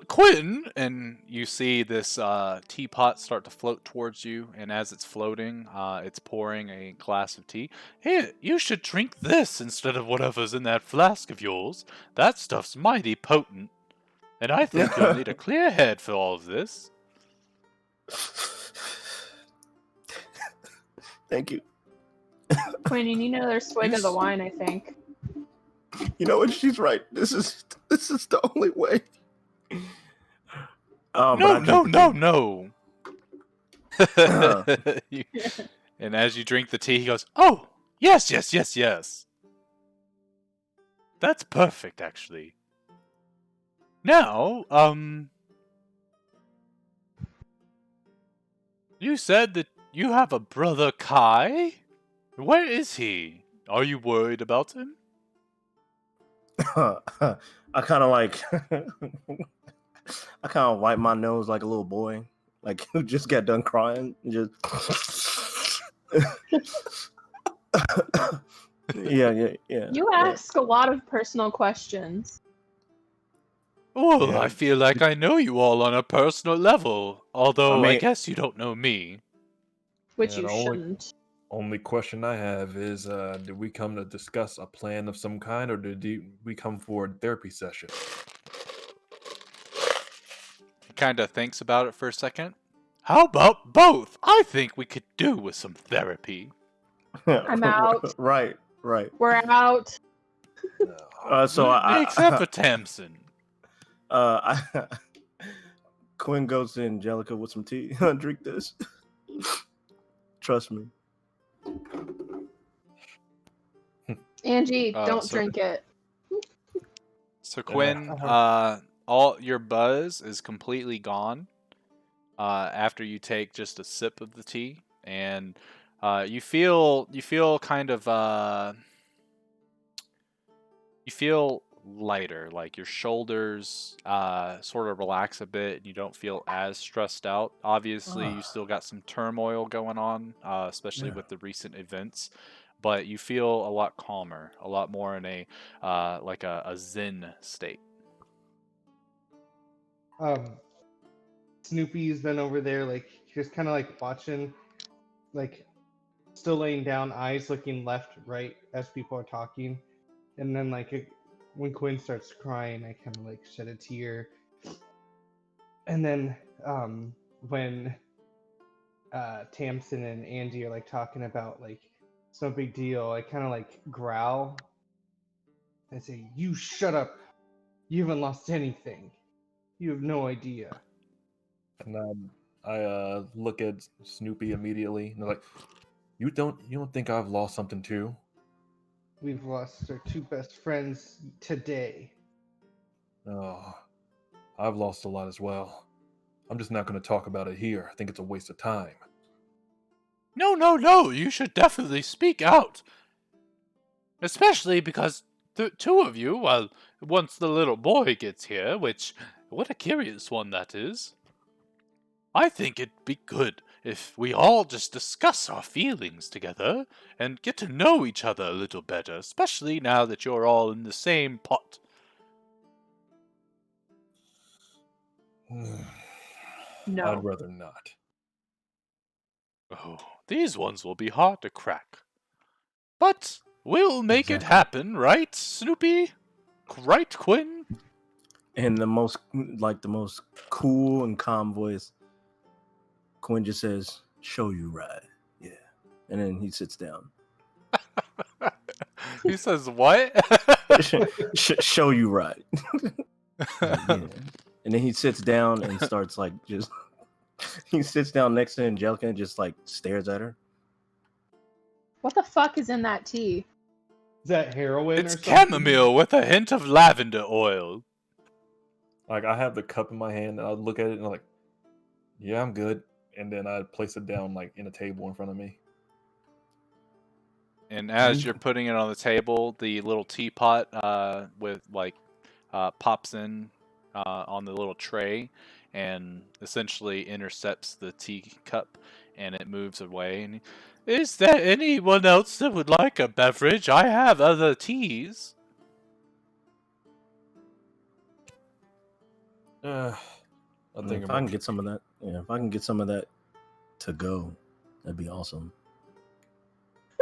Quinn, and you see this teapot start to float towards you, and as it's floating, it's pouring a glass of tea. Here, you should drink this instead of whatever's in that flask of yours. That stuff's mighty potent, and I think you'll need a clear head for all of this. Thank you. Quinn, you need another swig of the wine, I think. You know what? She's right. This is the only way. No. And as you drink the tea, he goes, "Oh, yes. That's perfect, actually. Now, you said that you have a brother Kai? Where is he? Are you worried about him?" I kind of wipe my nose like a little boy, like who just got done crying. Just yeah. You ask a lot of personal questions. Oh, yeah. I feel like I know you all on a personal level. Although I mean- guess you don't know me. Which Yeah, you the only- shouldn't. Only question I have is, did we come to discuss a plan of some kind, or we come for a therapy session? He kind of thinks about it for a second. How about both? I think we could do with some therapy. I'm out. Right. We're out. So Except for Tamsin. Quinn goes to Angelica with some tea. Drink this. Trust me. Angie, don't so- drink it. So Quinn, Uh-huh. all your buzz is completely gone after you take just a sip of the tea, and you feel kind of you feel lighter, like your shoulders sort of relax a bit, and you don't feel as stressed out. Obviously, you still got some turmoil going on, especially Yeah. with the recent events, but you feel a lot calmer, a lot more in a like a zen state. Snoopy's been over there, like just kind of like watching, like still laying down, eyes looking left, right as people are talking, and then when Quinn starts crying, I kind of like shed a tear, and then when Tamsin and Angie are like talking about like it's no big deal, I kind of like growl. I say, "You shut up! You haven't lost anything. You have no idea." And I look at Snoopy immediately, and they're like, "You don't think I've lost something too?" We've lost our two best friends today. Oh, I've lost a lot as well. I'm just not going to talk about it here. I think it's a waste of time. No, you should definitely speak out. Especially because the two of you, well, once the little boy gets here, which, what a curious one that is, I think it'd be good if we all just discuss our feelings together and get to know each other a little better, especially now that you're all in the same pot. No. I'd rather not. Oh, these ones will be hard to crack. But we'll make it Exactly. happen, right, Snoopy? Right, Quinn? And the most cool and calm voice, Quinn just says, "Show you right." Yeah. And then he sits down. He says what? Show you right. Yeah. And then he sits down and starts like just he sits down next to Angelica and just like stares at her. What the fuck is in that tea? Is that heroin It's or something? chamomile with a hint of lavender oil. Like, I have the cup in my hand, and I look at it, and I'm like, "Yeah, I'm good." And then I place it down like in a table in front of me. And as you're putting it on the table, the little teapot with pops in on the little tray and essentially intercepts the teacup, and it moves away. And is there anyone else that would like a beverage? I have other teas. I think If I'm I can okay. get some of that, if I can get some of that to go, that'd be awesome.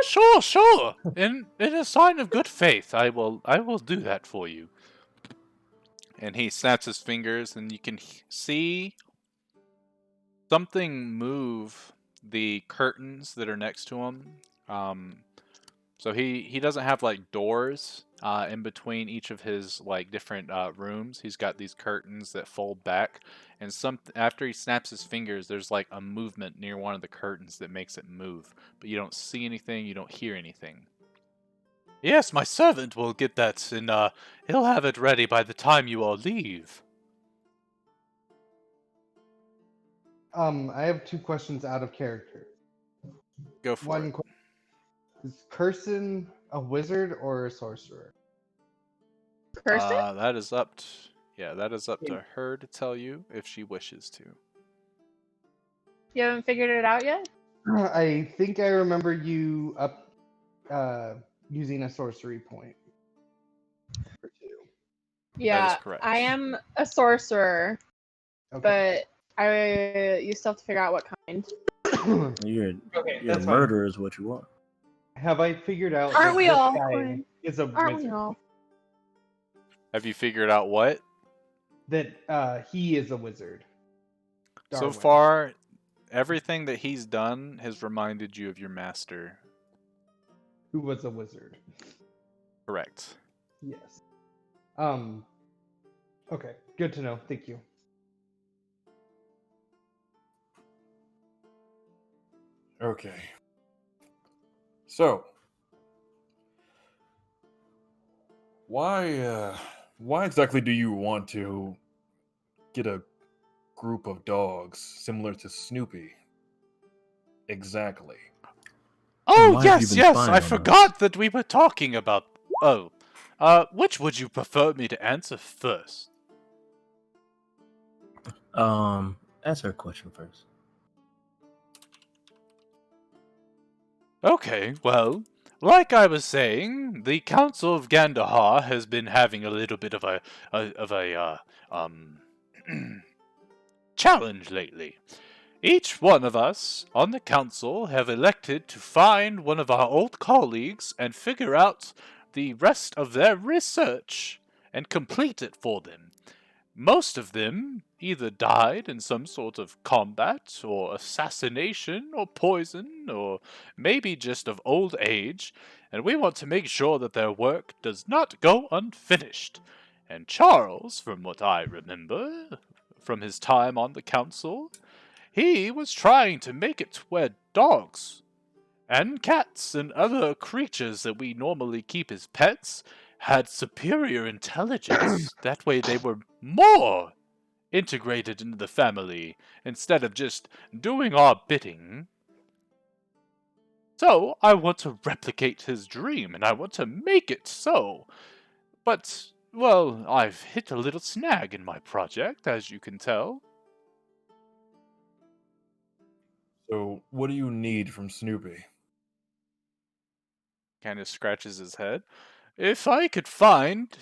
Sure. In a sign of good faith, I will do that for you. And he snaps his fingers, and you can see something move the curtains that are next to him. So he doesn't have like doors in between each of his like different rooms. He's got these curtains that fold back, and after he snaps his fingers, there's like a movement near one of the curtains that makes it move. But you don't see anything, you don't hear anything. Yes, my servant will get that, and he'll have it ready by the time you all leave. I have two questions out of character. Go for One it. question: is Kirsten a wizard or a sorcerer? Kirsten? That is up to her to tell you if she wishes to. You haven't figured it out yet? I think I remember you using a sorcery point. Or two. Yeah, correct. I am a sorcerer, Okay. but You still have to figure out what kind. You're Okay, you're a that's fine. murderer is what you are. Have I figured out Aren't that we this all, guy Quinn? is a Aren't we wizard? all? Have you figured out what? That he is a wizard. So Darwin. far, everything that he's done has reminded you of your master. Who was a wizard. Correct. Yes. Okay, good to know. Thank you. Okay. So, why exactly do you want to get a group of dogs similar to Snoopy? Exactly. Oh, why have you yes, been yes, spying I on us? forgot that we were talking about... Oh. Which would you prefer me to answer first? Answer a question first. Okay, well, like I was saying, the Council of Gandahar has been having a little bit of a challenge lately. Each one of us on the council have elected to find one of our old colleagues and figure out the rest of their research and complete it for them. Most of them either died in some sort of combat, or assassination, or poison, or maybe just of old age, and we want to make sure that their work does not go unfinished. And Charles, from what I remember, from his time on the council, he was trying to make it where dogs and cats and other creatures that we normally keep as pets had superior intelligence. That way they were more integrated into the family instead of just doing our bidding. So I want to replicate his dream and I want to make it so. But, well, I've hit a little snag in my project, as you can tell. So, what do you need from Snoopy? Kind of scratches his head. If I could find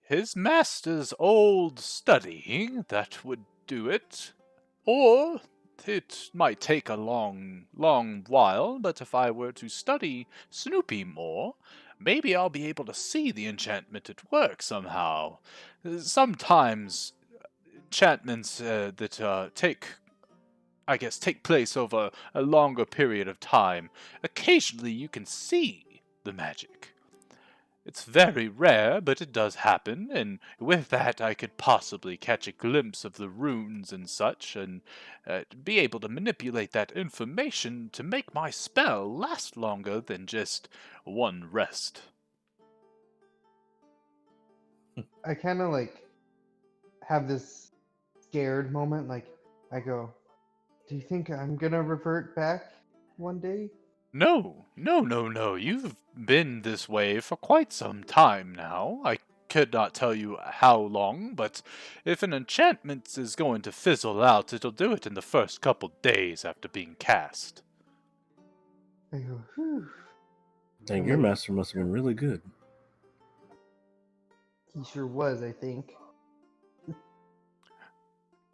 his master's old study, that would do it. Or it might take a long, long while, but if I were to study Snoopy more, maybe I'll be able to see the enchantment at work somehow. Sometimes enchantments that take place over a longer period of time. Occasionally you can see the magic. It's very rare, but it does happen, and with that I could possibly catch a glimpse of the runes and such, and be able to manipulate that information to make my spell last longer than just one rest. I kind of like have this scared moment. Like, I go, do you think I'm gonna revert back one day? No, no, no, no, you've been this way for quite some time now. I could not tell you how long, but if an enchantment is going to fizzle out, it'll do it in the first couple days after being cast. I go, whew. Dang, your master must have been really good. He sure was, I think.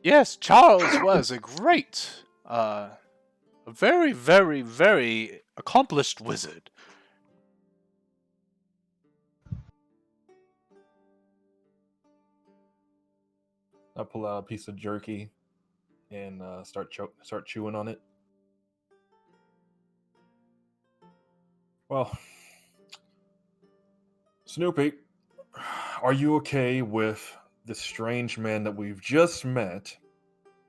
Yes, Charles was a very, very, very accomplished wizard. I pull out a piece of jerky and start chewing on it. Well, Snoopy, are you okay with this strange man that we've just met?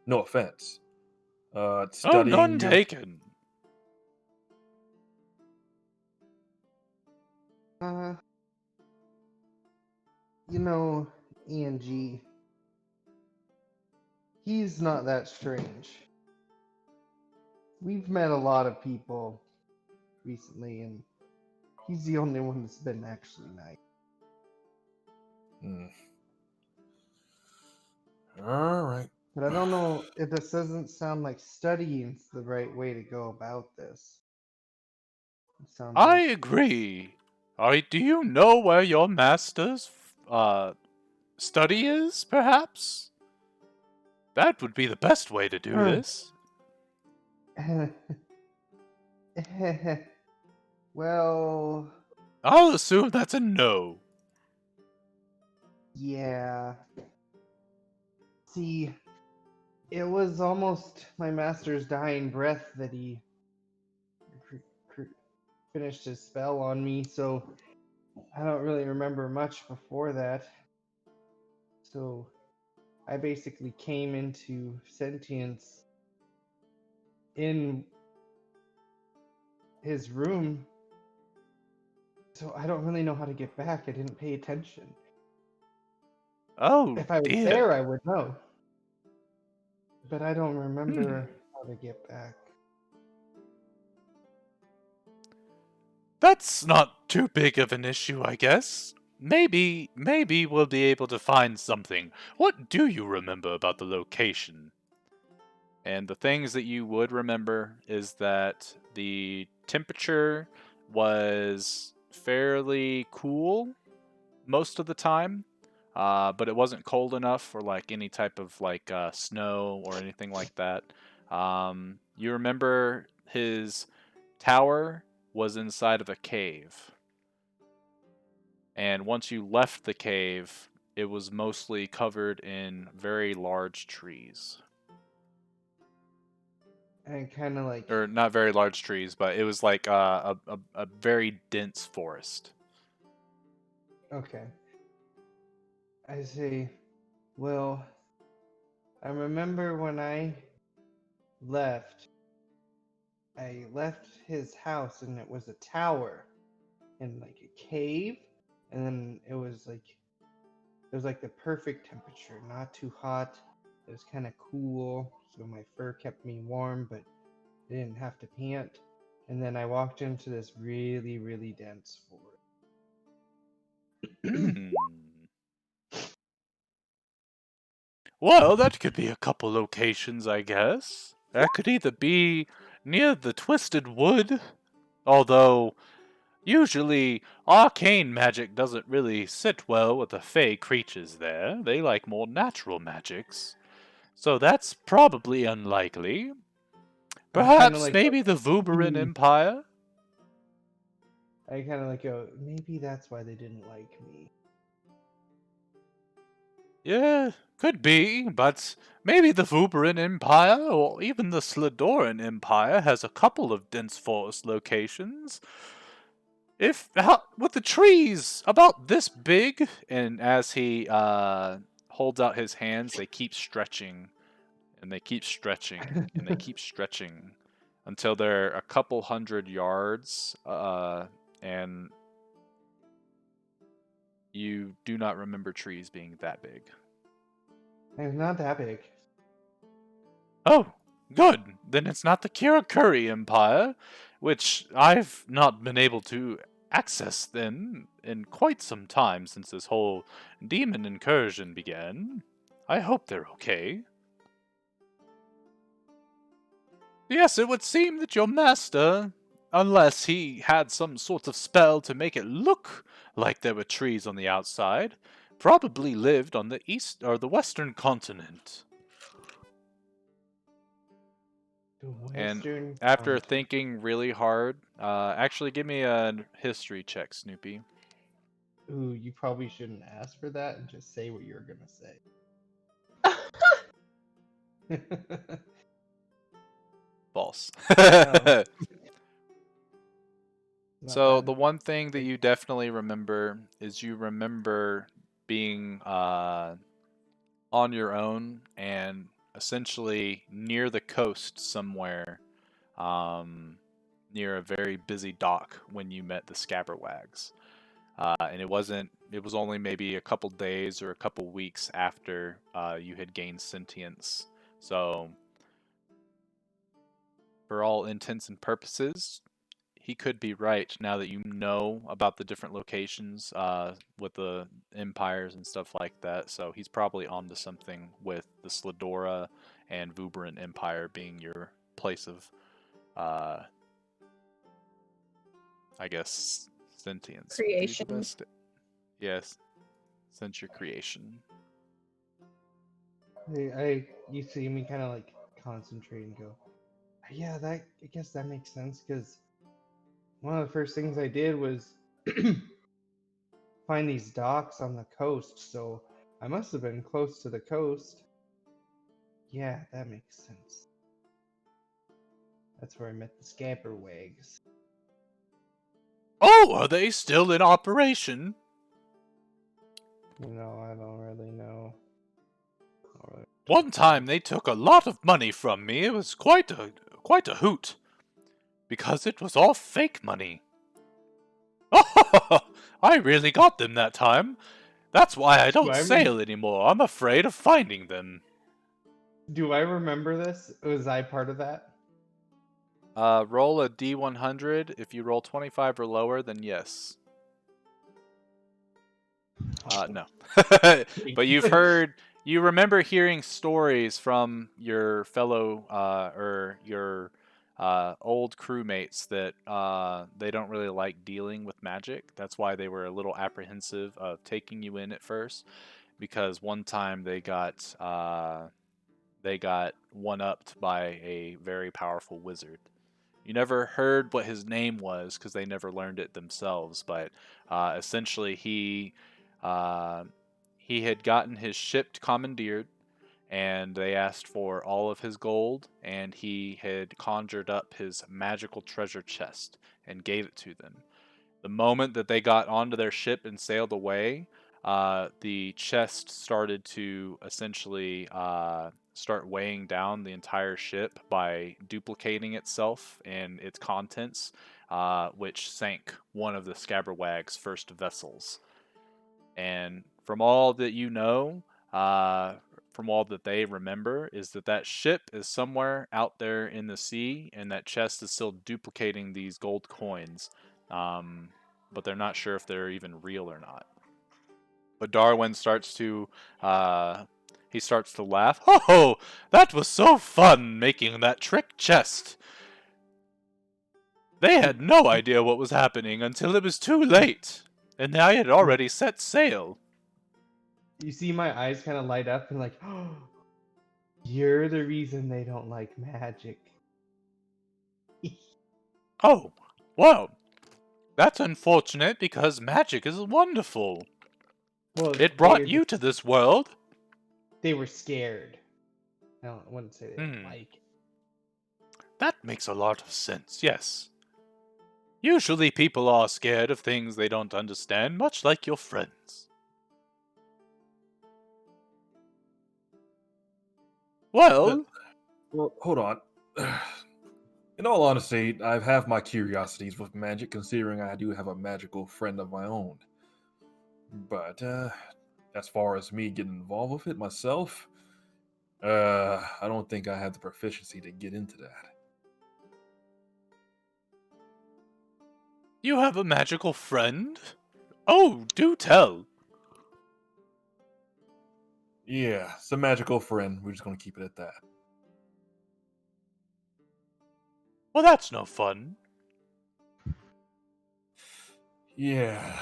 No offense. Oh, Studying none your... taken. You know, ENG, he's not that strange. We've met a lot of people recently, and he's the only one that's been actually nice. All right. But I don't know if this doesn't sound like studying's the right way to go about this. It sounds I like agree. Do you know where your master's study is, perhaps? That would be the best way to do this. Well, I'll assume that's a no. yeah. See, it was almost my master's dying breath that he cr- cr- finished his spell on me, so I don't really remember much before that. So I basically came into sentience in his room. So I don't really know how to get back. I didn't pay attention. Oh, If I was dear. there, I would know. But I don't remember how to get back. That's not too big of an issue, I guess. Maybe we'll be able to find something. What do you remember about the location? And the things that you would remember is that the temperature was fairly cool most of the time, but it wasn't cold enough for like any type of like snow or anything like that. You remember his tower was inside of a cave, and once you left the cave, it was mostly covered in very large trees. And kind of like, Or not very large trees, but it was like a very dense forest. okay. I say, well, I remember when left, I left his house and it was a tower in like a cave, and then it was like the perfect temperature, not too hot. It was kind of cool, so my fur kept me warm, but I didn't have to pant. And then I walked into this really, really dense forest. Hmm. Well, that could be a couple locations, I guess. That could either be near the Twisted Wood, although usually arcane magic doesn't really sit well with the fey creatures there. They like more natural magics. So that's probably unlikely. I kind of Perhaps like, maybe the Vuberin Empire? I kind of like go, maybe that's why they didn't like me. Yeah, could be, but maybe the Vuberin Empire or even the Slidoran Empire has a couple of dense forest locations. With the trees about this big, and as he holds out his hands, they keep stretching, and they keep stretching, and they keep stretching until they're a couple hundred yards, and you do not remember trees being that big. And it's not that big. Oh, good. Then it's not the Kirakuri Empire, which I've not been able to access then in quite some time since this whole demon incursion began. I hope they're okay. Yes, it would seem that your master, unless he had some sort of spell to make it look like there were trees on the outside, probably lived on the east or the western continent. The And Western after Continent. thinking really hard, actually give me a history check, Snoopy. Ooh, you probably shouldn't ask for that and just say what you're gonna say. False. Oh, not So the bad. one thing that you definitely remember is you remember being on your own and essentially near the coast somewhere, um, near a very busy dock when you met the Scabberwags. And it was only maybe a couple days or a couple weeks after you had gained sentience. So, for all intents and purposes, he could be right now that you know about the different locations with the empires and stuff like that. So, he's probably onto something with the Slidora and Vuberan Empire being your place of, uh, I guess, sentience would be the Creation. best. Yes, since your creation. You see me kind of like concentrate and go, yeah, that I guess that makes sense because one of the first things I did was find these docks on the coast, so I must have been close to the coast. Yeah, that makes sense. That's where I met the scamperwags. Oh, are they still in operation? No, I don't really know. Alright. One time they took a lot of money from me. It was quite a hoot. Because it was all fake money. Oh, I really got them that time. That's why I don't sail anymore. I'm afraid of finding them. Do I remember this? Was I part of that? Roll a D100. If you roll 25 or lower, then yes. No. But you remember hearing stories from your fellow, or your old crewmates that they don't really like dealing with magic. That's why they were a little apprehensive of taking you in at first, because one time they got one-upped by a very powerful wizard. You never heard what his name was because they never learned it themselves, but essentially uh, he had gotten his ship commandeered, and they asked for all of his gold, and he had conjured up his magical treasure chest and gave it to them. The moment that they got onto their ship and sailed away, the chest started to essentially start weighing down the entire ship by duplicating itself and its contents, which sank one of the Scabberwag's first vessels. And from all that you know, from all that they remember, is that that ship is somewhere out there in the sea, and that chest is still duplicating these gold coins. But they're not sure if they're even real or not. But Darwin starts to he starts to laugh. Oh, that was so fun making that trick chest. They had no idea what was happening until it was too late, and I had already set sail. You see my eyes kind of light up and like, oh, you're the reason they don't like magic. Oh, well, that's unfortunate because magic is wonderful. Well, It brought you to this world. They were scared. I wouldn't say they didn't like it. That makes a lot of sense, yes. Usually people are scared of things they don't understand, much like your friends. Well, hold on. In all honesty, I have my curiosities with magic, considering I do have a magical friend of my own. But as far as me getting involved with it myself, I don't think I have the proficiency to get into that. You have a magical friend? Oh, do tell. Yeah, it's a magical friend. We're just gonna keep it at that. Well, that's no fun. Yeah.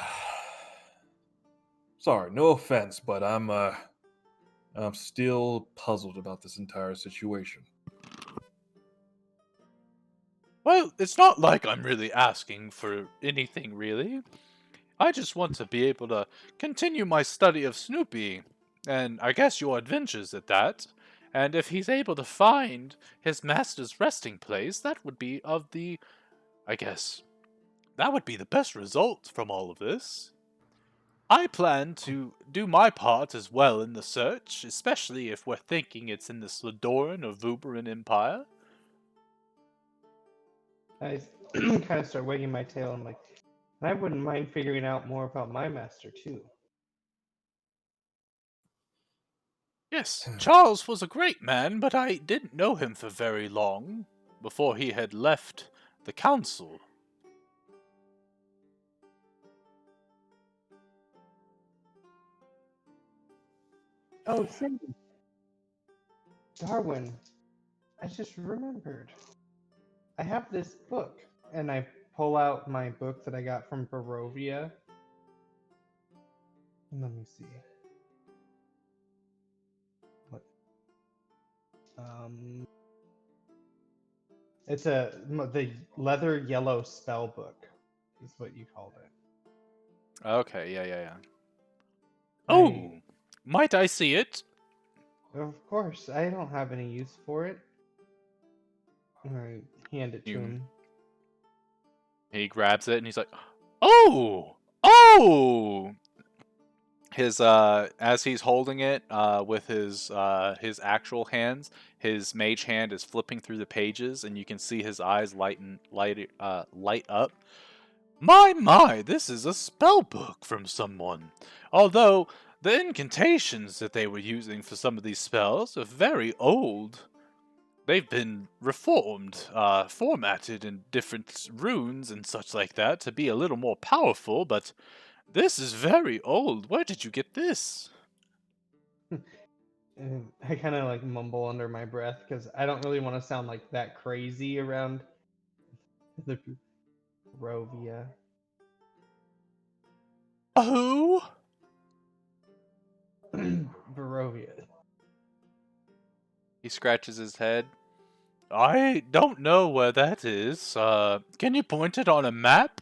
Sorry, no offense, but I'm still puzzled about this entire situation. Well, it's not like I'm really asking for anything, really. I just want to be able to continue my study of Snoopy, and I guess your adventures at that. And if he's able to find his master's resting place, that would be I guess, that would be the best result from all of this. I plan to do my part as well in the search, especially if we're thinking it's in the Sladoran or Vuberan Empire. I kind of start wagging my tail. I'm like, I wouldn't mind figuring out more about my master too. Yes, Charles was a great man, but I didn't know him for very long before he had left the council. Oh, Cindy. Darwin, I just remembered. I have this book, and I pull out my book that I got from Barovia. Let me see. What? It's the leather yellow spell book, is what you called it. Okay, yeah. I- Oh, might I see it? Of course, I don't have any use for it. I hand it to You- him. He grabs it and he's like, "Oh, oh!" His as he's holding it with his actual hands, his mage hand is flipping through the pages, and you can see his eyes light up. My, this is a spell book from someone. Although the incantations that they were using for some of these spells are very old. They've been reformed, formatted in different runes and such like that to be a little more powerful, but this is very old. Where did you get this? And I kind of like mumble under my breath because I don't really want to sound like that crazy around the Barovia. Who? Barovia. He scratches his head. I don't know where that is. Can you point it on a map?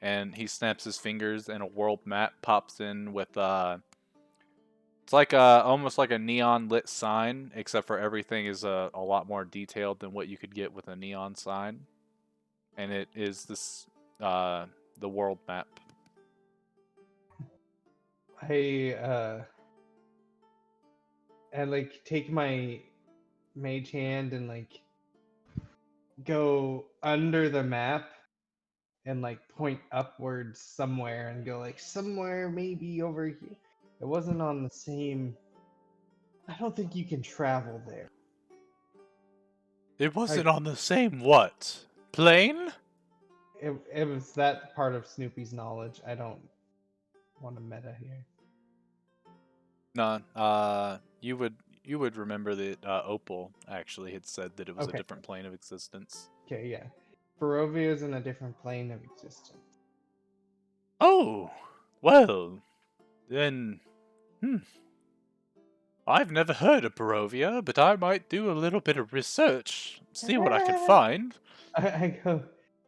And he snaps his fingers and a world map pops in with, it's like almost like a neon lit sign, except for everything is a lot more detailed than what you could get with a neon sign. And it is this, the world map. I like take my mage hand and like go under the map and like point upwards somewhere and go like somewhere maybe over here. It wasn't on the same. I don't think you can travel there. It wasn't on the same what? Plane? It was that part of Snoopy's knowledge. I don't want to meta here. No, you would remember that Opal actually had said that it was a Okay. different plane of existence. Okay, yeah. Barovia is in a different plane of existence. Oh, well, then, I've never heard of Barovia, but I might do a little bit of research, see what I can find. I go,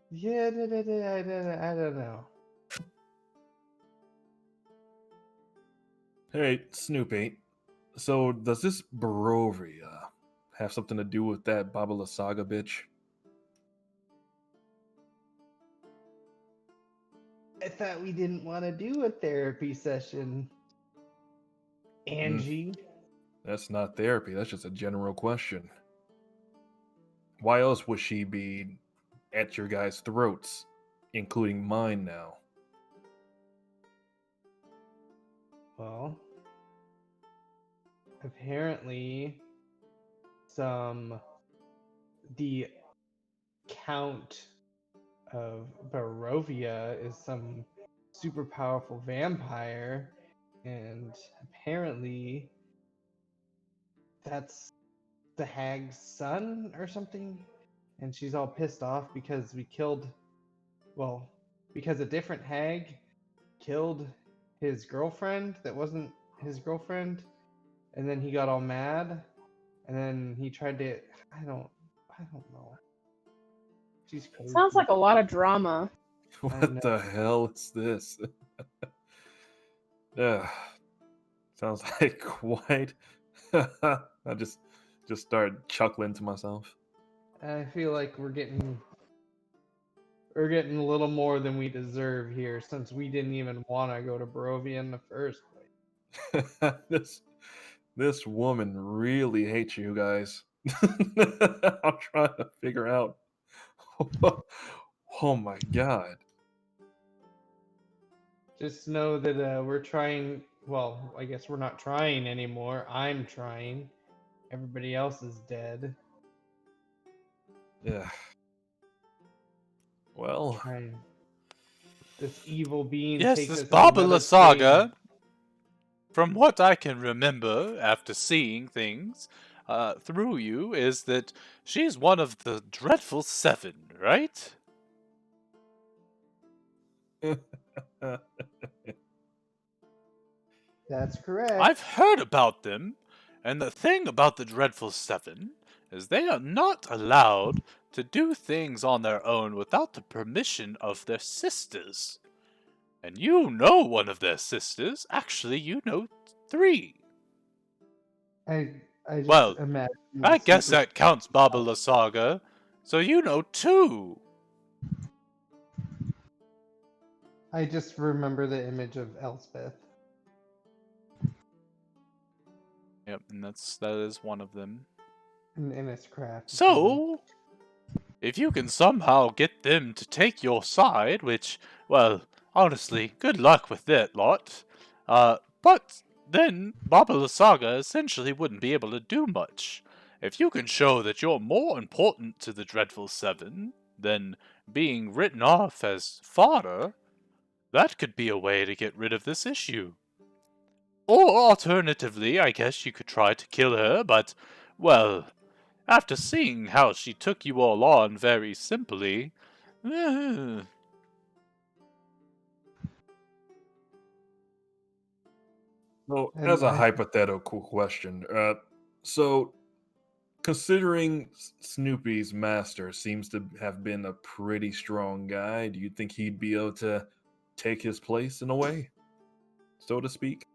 yeah, I don't know. Hey, Snoopy. So does this Barovia have something to do with that Baba Lysaga bitch? I thought we didn't want to do a therapy session. Angie. That's not therapy. That's just a general question. Why else would she be at your guys' throats, including mine now? Well, apparently, the Count of Barovia is some super powerful vampire, and apparently that's the hag's son or something, and she's all pissed off because because a different hag killed his girlfriend that wasn't his girlfriend, and then he got all mad, and then he tried to I don't know. She's crazy. Sounds like a lot of drama. What the hell is this? Yeah, sounds like quite. I just started chuckling to myself. I feel like we're getting a little more than we deserve here, since we didn't even want to go to Barovia in the first place. This woman really hates you guys. I'm trying to figure out. Oh my god. Just know that we're trying. Well, I guess we're not trying anymore. I'm trying. Everybody else is dead. Yeah. Well, Trying. This evil being Yes, takes this us to Baba another Lysaga, plane. from what I can remember after seeing things through you, is that she's one of the Dreadful Seven, right? That's correct. I've heard about them, and the thing about the Dreadful Seven is they are not allowed to do things on their own without the permission of their sisters. And you know one of their sisters. Actually, you know 3. I I just Well, imagine I like guess super. that counts, Baba Lysaga. So you know 2. I just remember the image of Elspeth. Yep, and that is one of them. And it's craft. So, if you can somehow get them to take your side, which, well, honestly, good luck with that lot. But then Baba Lysaga essentially wouldn't be able to do much. If you can show that you're more important to the Dreadful Seven than being written off as fodder, that could be a way to get rid of this issue. Or alternatively, I guess you could try to kill her, but, well, after seeing how she took you all on very simply, eh, So, as And a I hypothetical question, so considering Snoopy's master seems to have been a pretty strong guy, do you think he'd be able to take his place in a way, so to speak?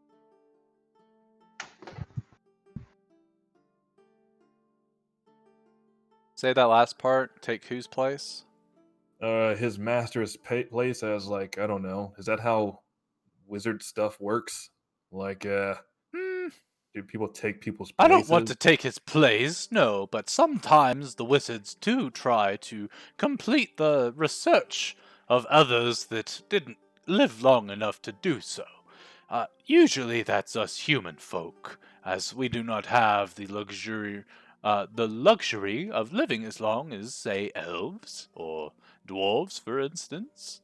say that last part, take whose place? His master's place as, like, I don't know, is that how wizard stuff works? Like, Hmm, do people take people's I don't want places? to take his place, no, but sometimes the wizards do try to complete the research of others that didn't live long enough to do so. Usually that's us human folk, as we do not have the luxury of living as long as, say, elves or dwarves, for instance.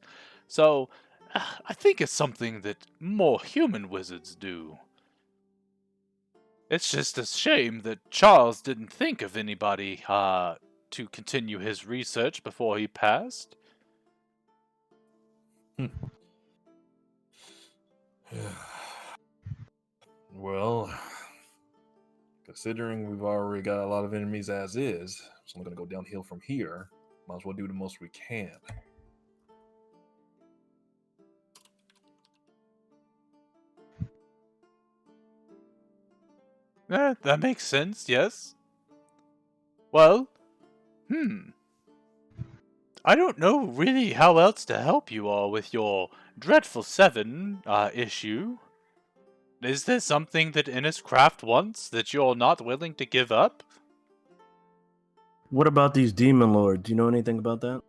So, I think it's something that more human wizards do. It's just a shame that Charles didn't think of anybody to continue his research before he passed. Hmm. Well, considering we've already got a lot of enemies as is, so I'm gonna go downhill from here. Might as well do the most we can. That makes sense, yes. Well, hmm. I don't know really how else to help you all with your Dreadful Seven issue. Is there something that Inniscraft wants that you're not willing to give up? What about these demon lords? Do you know anything about that?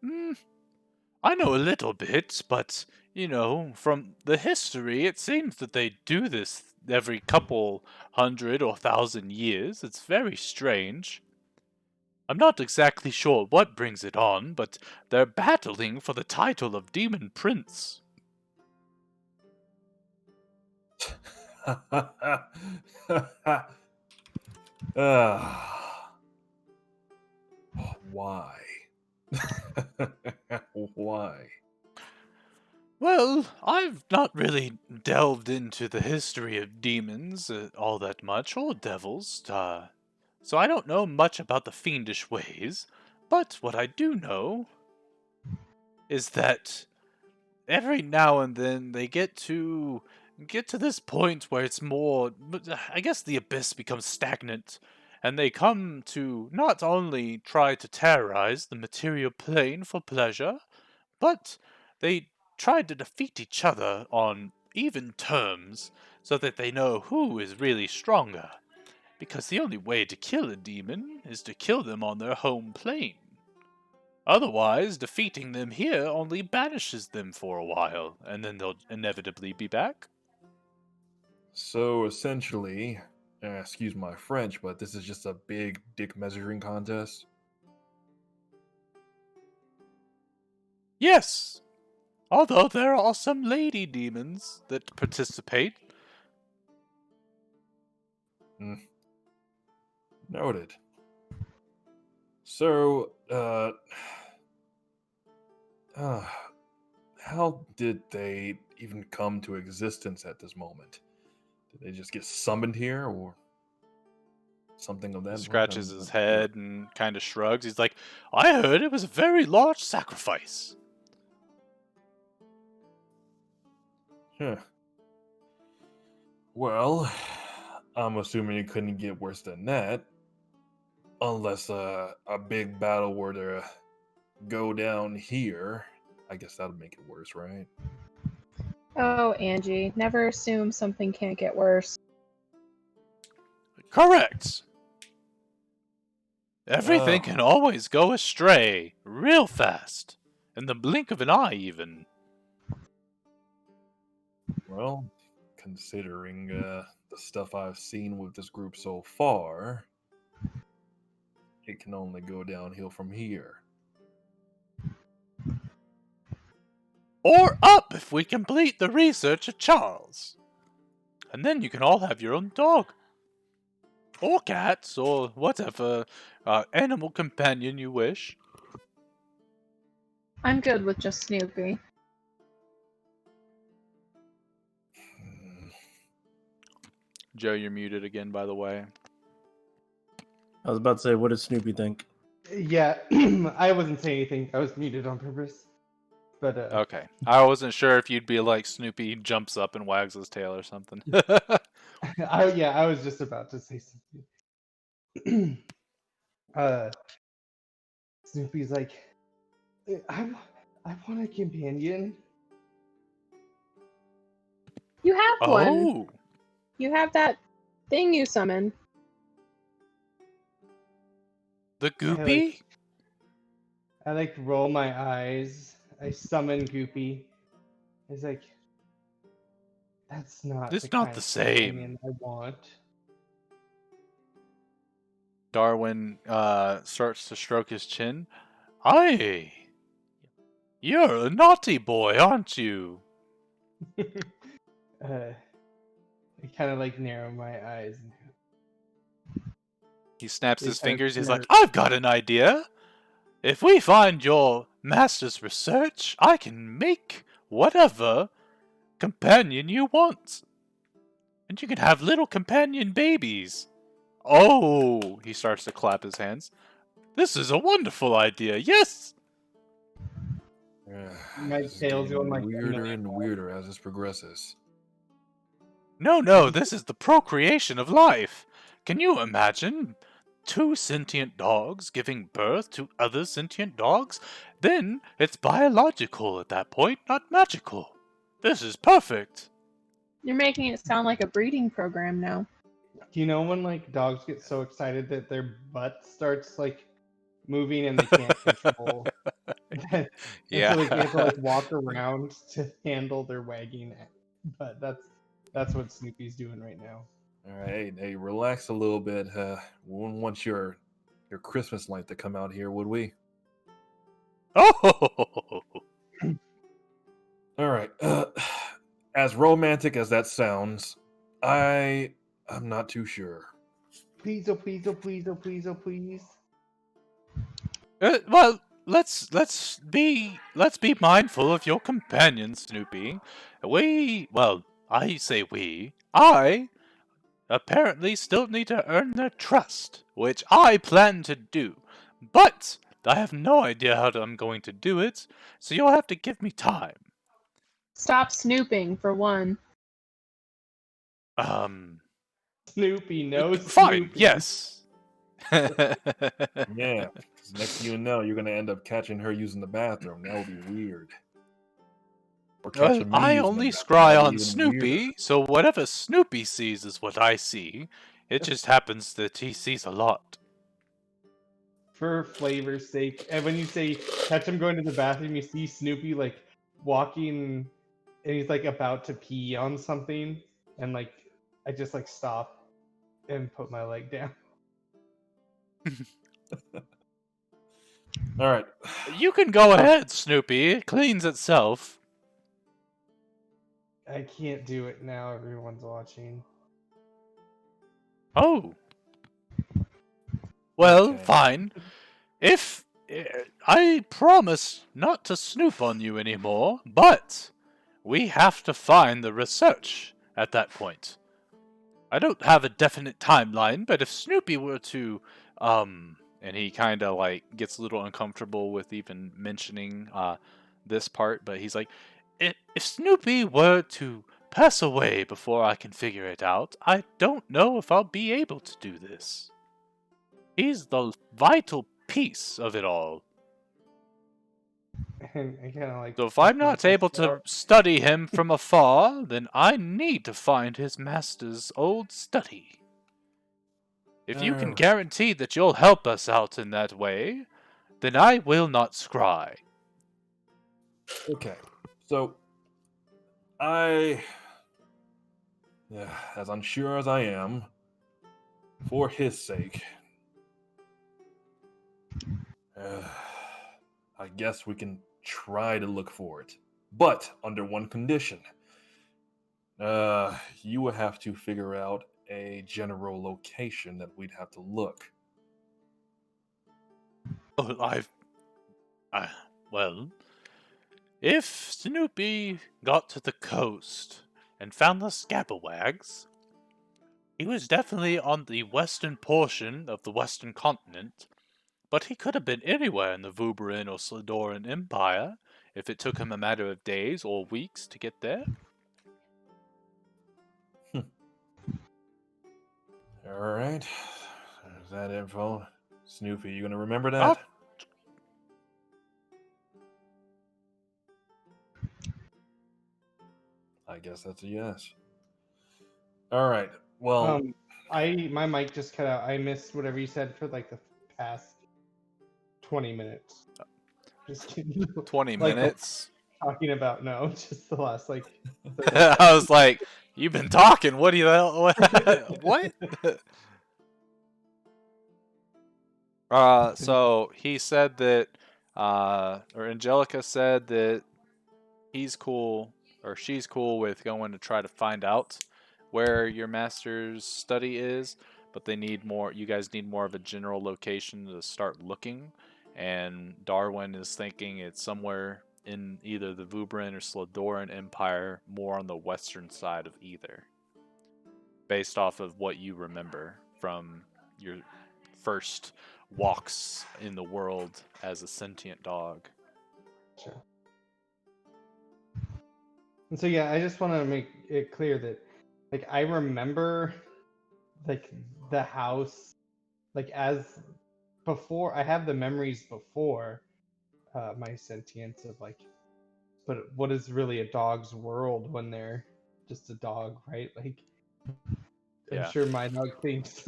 Hmm, I know a little bit, but, from the history, it seems that they do this every couple 100 or 1,000 years. It's very strange. I'm not exactly sure what brings it on, but they're battling for the title of Demon Prince. Ah, why? Why? Well, I've not really delved into the history of demons all that much, or devils, so I don't know much about the fiendish ways, but what I do know is that every now and then they get to this point where it's more, I guess the abyss becomes stagnant, and they come to not only try to terrorize the material plane for pleasure, but they try to defeat each other on even terms so that they know who is really stronger, because the only way to kill a demon is to kill them on their home plane. Otherwise, defeating them here only banishes them for a while, and then they'll inevitably be back. So essentially, excuse my French, but this is just a big dick measuring contest. Yes, although there are some lady demons that participate. Hmm, noted. So, uh, how did they even come to existence at this moment? Did they just get summoned here, or? something of that. He ilk, scratches I'm his not sure. head and kind of shrugs. He's like, I heard it was a very large sacrifice. Huh. Well, I'm assuming it couldn't get worse than that, unless a big battle were to go down here. I guess that would make it worse, right? Oh, Angie, never assume something can't get worse. Correct. Everything Oh. can always go astray real fast. In the blink of an eye, even. Well, considering the stuff I've seen with this group so far, it can only go downhill from here. Or up if we complete the research of Charles. And then you can all have your own dog. Or cats, or whatever animal companion you wish. I'm good with just Snoopy. Hmm. Joe, you're muted again, by the way. I was about to say, what does Snoopy think? Yeah, I wasn't saying anything. I was muted on purpose. But Okay. I wasn't sure if you'd be like Snoopy jumps up and wags his tail or something. I was just about to say something. Snoopy's like, I want a companion. You have one. Oh! You have that thing you summoned. The Goopy? I like roll my eyes. I summon Goopy. It's like, that's not It's the not kind the of same. companion I want. Darwin starts to stroke his chin. Aye! You're a naughty boy, aren't you? I kind of like narrow my eyes. He snaps They his kind of fingers. He's like, smirk. I've got an idea. If we find your master's research, I can make whatever companion you want. And you can have little companion babies. Oh, he starts to clap his hands. This is a wonderful idea, yes! My This is tail's going getting like a weirder million and weirder as this progresses. No, this is the procreation of life. Can you imagine 2 sentient dogs giving birth to other sentient dogs? Then it's biological at that point, not magical. This is perfect. You're making it sound like a breeding program now. Do you know when like dogs get so excited that their butt starts like moving and they can't control? And Yeah. so like they have to like walk around to handle their wagging. But that's what Snoopy's doing right now. All right, hey, relax a little bit. We wouldn't want your Christmas light to come out here, would we? Oh! All right. As romantic as that sounds, I'm not too sure. Please, oh please, oh please, oh please, oh please. Well, let's be mindful of your companion, Snoopy. I say I apparently still need to earn their trust, which I plan to do. But I have no idea how I'm going to do it, so you'll have to give me time. Stop snooping, for one. Snoopy, no Fine, Snoopy. yes. Yeah, 'cause next thing you know, you're gonna end up catching her using the bathroom. That would be weird. Or Well, catching me I using the only bathroom. scry That'd be on even Snoopy, weirder. so whatever Snoopy sees is what I see. It just happens that he sees a lot. For flavor's sake. And when you say catch him going to the bathroom, you see Snoopy like walking and he's like about to pee on something, and like I just like stop and put my leg down. All right. You can go ahead, Snoopy. It cleans itself. I can't do it now, everyone's watching. Oh. Well, Okay. fine. If I promise not to snoop on you anymore, but we have to find the research at that point. I don't have a definite timeline, but if Snoopy were to, and he kind of like gets a little uncomfortable with even mentioning this part, but he's like, if Snoopy were to pass away before I can figure it out, I don't know if I'll be able to do this. He's the vital piece of it all. And I kind of like So if I'm look at not my able to study him from afar, then I need to find his master's old study. If you can Alright. guarantee that you'll help us out in that way, then I will not scry. Okay. So, I, as unsure as I am, for his sake, I guess we can try to look for it. But under one condition. You would have to figure out a general location that we'd have to look. Oh, well, if Snoopy got to the coast and found the scalawags, he was definitely on the western portion of the western continent, but he could have been anywhere in the Vuberin or Sladoran Empire if it took him a matter of days or weeks to get there. Alright. There's that info. Snoopy, you gonna remember that? I guess that's a yes. Alright. Well, my mic just cut out. I missed whatever you said for like the past 20 minutes. Just kidding. 20 Like, minutes. talking about just the last like. I was like, you've been talking. What do you? What? So he said that, or Angelica said that he's cool, or she's cool with going to try to find out where your master's study is, but they need more. You guys need more of a general location to start looking. And Darwin is thinking it's somewhere in either the Vuberin or Sladoran Empire, more on the western side of either, based off of what you remember from your first walks in the world as a sentient dog. Sure. And so yeah, I just want to make it clear that like I remember like the house like as before. I have the memories before my sentience of like, but what is really a dog's world when they're just a dog, right? Like I'm Yeah, sure my dog thinks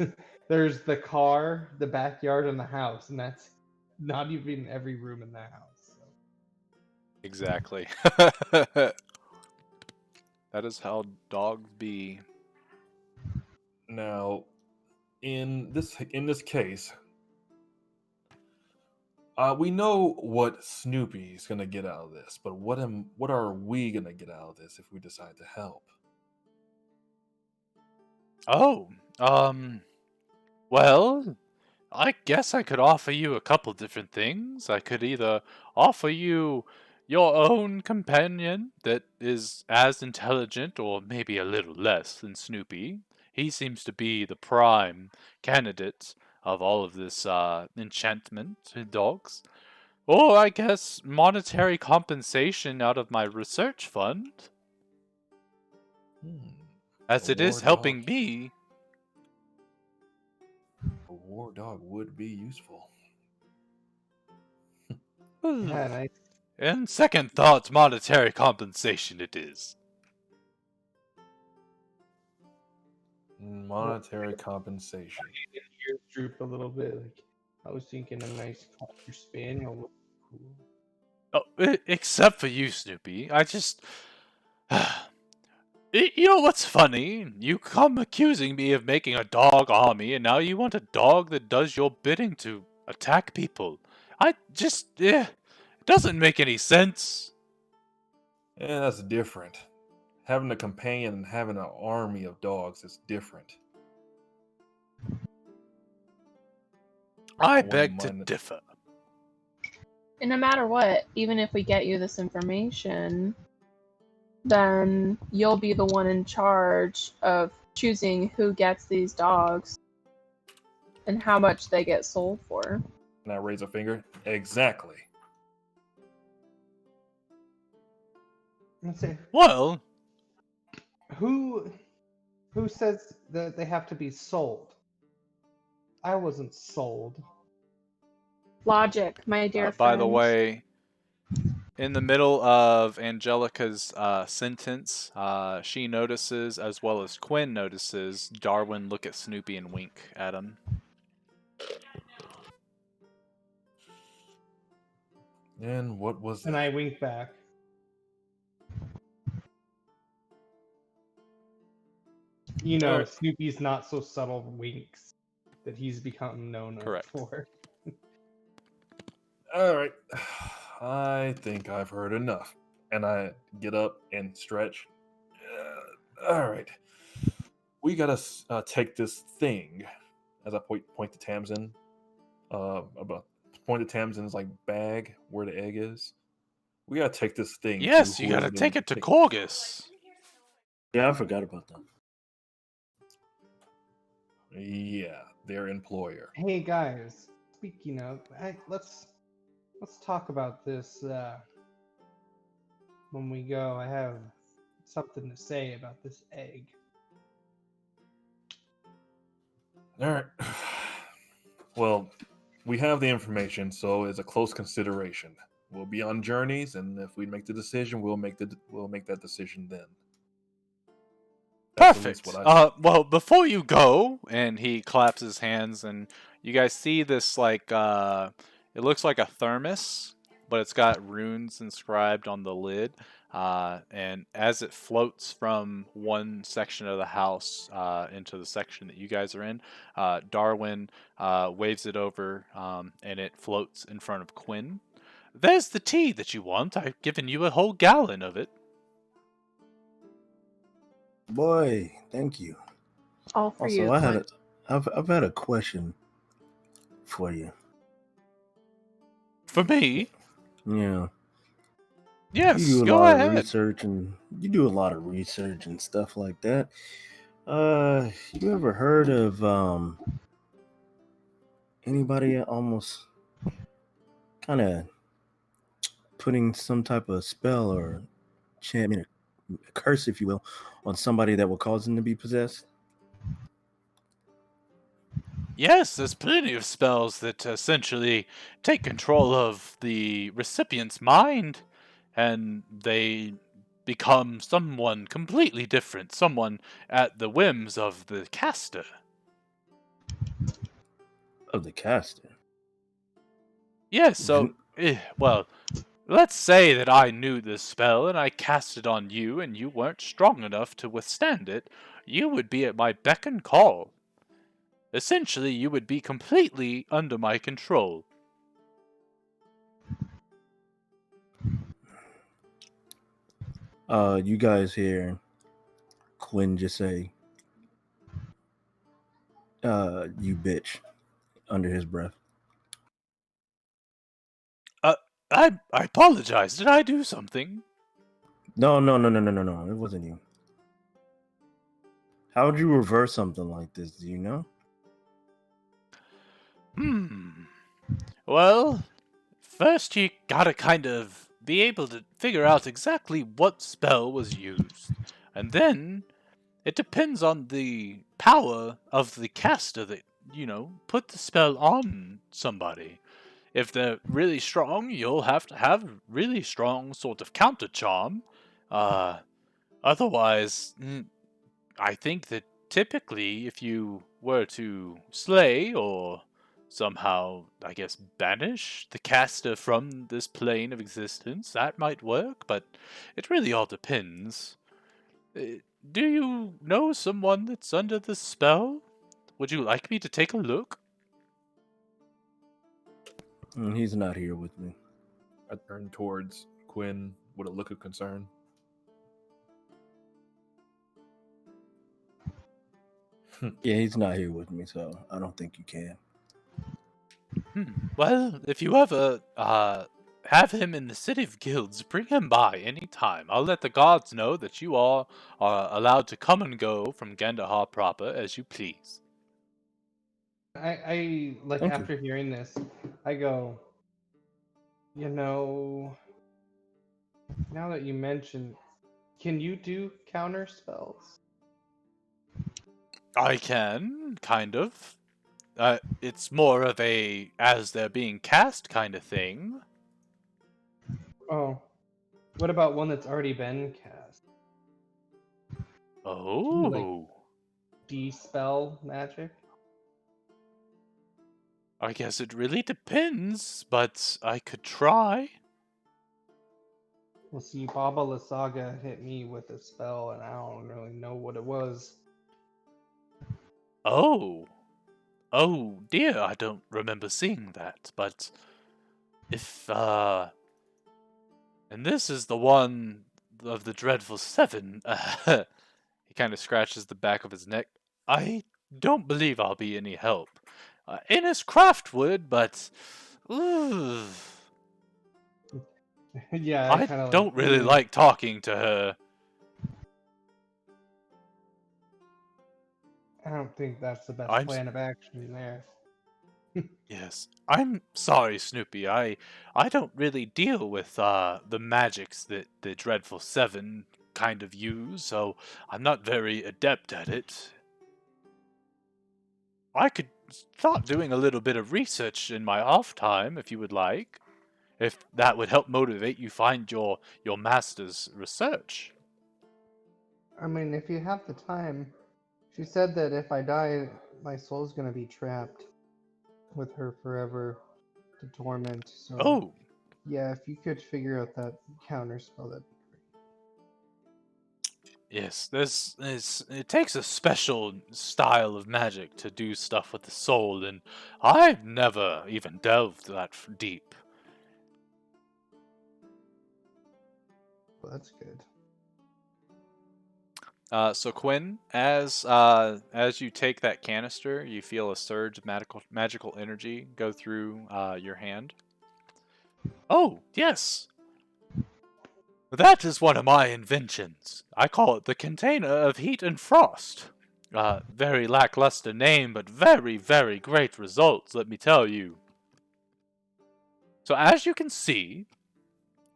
there's the car, the backyard, and the house, and that's not even every room in the house. So. exactly. That is how dogs be. now in this case, we know what Snoopy's gonna get out of this, but what are we gonna get out of this if we decide to help? Oh, well, I guess I could offer you a couple different things. I could either offer you your own companion that is as intelligent or maybe a little less than Snoopy. He seems to be the prime candidate of all of this enchantment in dogs. Or I guess monetary compensation out of my research fund, as A it is war dog. helping me. A war dog would be useful. Yeah, and In second thoughts, monetary compensation it is. Monetary compensation. ears droop a little bit. Like I was thinking a nice cocker spaniel would be cool. Oh, except for you, Snoopy. I just. You know what's funny? You come accusing me of making a dog army, and now you want a dog that does your bidding to attack people. I just. It doesn't make any sense. Yeah, that's different. Having a companion and having an army of dogs is different. I wouldn't beg to mind it. differ. And no matter what, even if we get you this information, then you'll be the one in charge of choosing who gets these dogs and how much they get sold for. And I raise a finger. Exactly. Let's see. Well, Who says that they have to be sold? I wasn't sold. Logic, my dear by the friend. way, in the middle of Angelica's sentence, she notices, as well as Quinn notices, Darwin look at Snoopy and wink at him. And what was And that? I wink back. You know, Snoopy's not so subtle winks that he's become known Correct. for. All right. I think I've heard enough. And I get up and stretch. All right. We gotta take this thing, as I point to Tamsin. About point to Tamsin's like bag where the egg is. We gotta take this thing. Yes, to you gotta whoever take it to take- Corgus. Yeah, I forgot about that. Yeah, their employer. Hey guys, speaking of, let's talk about this when we go. I have something to say about this egg. All right. Well, we have the information, so it's a close consideration. We'll be on journeys, and if we make the decision, we'll make that decision then. That's at least Perfect. what I Well, before you go, and he claps his hands, and you guys see this like it looks like a thermos, but it's got runes inscribed on the lid. And as it floats from one section of the house into the section that you guys are in, Darwin waves it over, and it floats in front of Quinn. There's the tea that you want. I've given you a whole gallon of it. Boy, thank you. All for Also, you. I've had a question for you. For me? Yeah. Yes, You do a go lot ahead. of research and stuff like that. You ever heard of anybody almost kind of putting some type of spell or enchantment, a curse, if you will, on somebody that will cause them to be possessed? Yes, there's plenty of spells that essentially take control of the recipient's mind, and they become someone completely different, someone at the whims of the caster. Of the caster. Yes, so, well, let's say that I knew this spell and I cast it on you and you weren't strong enough to withstand it, you would be at my beck and call. Essentially, you would be completely under my control. You guys hear Quinn just say, you bitch, under his breath. I apologize. Did I do something? No. It wasn't you. How would you reverse something like this? Do you know? Well, first you gotta kind of be able to figure out exactly what spell was used. And then, it depends on the power of the caster that, put the spell on somebody. If they're really strong, you'll have to have really strong sort of counter charm. Otherwise, I think that typically if you were to slay or somehow, I guess, banish the caster from this plane of existence, that might work, but it really all depends. Do you know someone that's under the spell? Would you like me to take a look? He's not here with me. I turn towards Quinn with a look of concern. Yeah, he's not here with me, so I don't think you can. Well, if you ever have him in the City of Guilds. Bring him by any time. I'll let the guards know that you all are allowed to come and go from Gandahar proper as you please. I like Thank you. after hearing this, I go, you know, now that you mention, can you do counter spells? I can, kind of. It's more of a as they're being cast kind of thing. Oh, what about one that's already been cast? Can you like Oh, de-spell magic? I guess it really depends, but I could try. Well, see, Baba Lysaga hit me with a spell, and I don't really know what it was. Oh. Oh dear, I don't remember seeing that, but if, and this is the one of the Dreadful Seven, he kind of scratches the back of his neck. I don't believe I'll be any help. Innis Craft would, but, ooh, Yeah, I I kind of don't like. really like talking to her. I don't think that's the best I'm plan of action there. Yes, I'm sorry, Snoopy. I don't really deal with the magics that the Dreadful Seven kind of use, so I'm not very adept at it. I could start doing a little bit of research in my off time if you would like, if that would help motivate you find your master's research. I mean, if you have the time, she said that if I die, my soul's gonna be trapped with her forever to torment. So, Oh, yeah, if you could figure out that counter spell, that'd be yes, it takes a special style of magic to do stuff with the soul, and I've never even delved that deep. well, that's good. So Quinn, as you take that canister, you feel a surge of magical energy go through your hand. Oh, yes, that is one of my inventions. I call it the container of heat and frost. Very lackluster name, but very, very great results, let me tell you. So as you can see,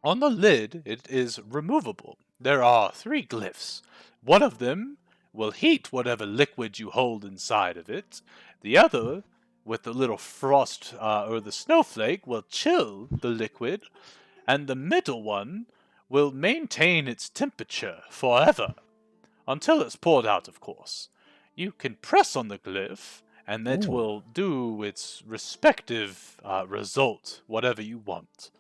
on the lid, it is removable. There are 3 glyphs. One of them will heat whatever liquid you hold inside of it. The other, with the little frost or the snowflake, will chill the liquid. And the middle one will maintain its temperature forever. Until it's poured out, of course. You can press on the glyph, and it Ooh. will do its respective result, whatever you want.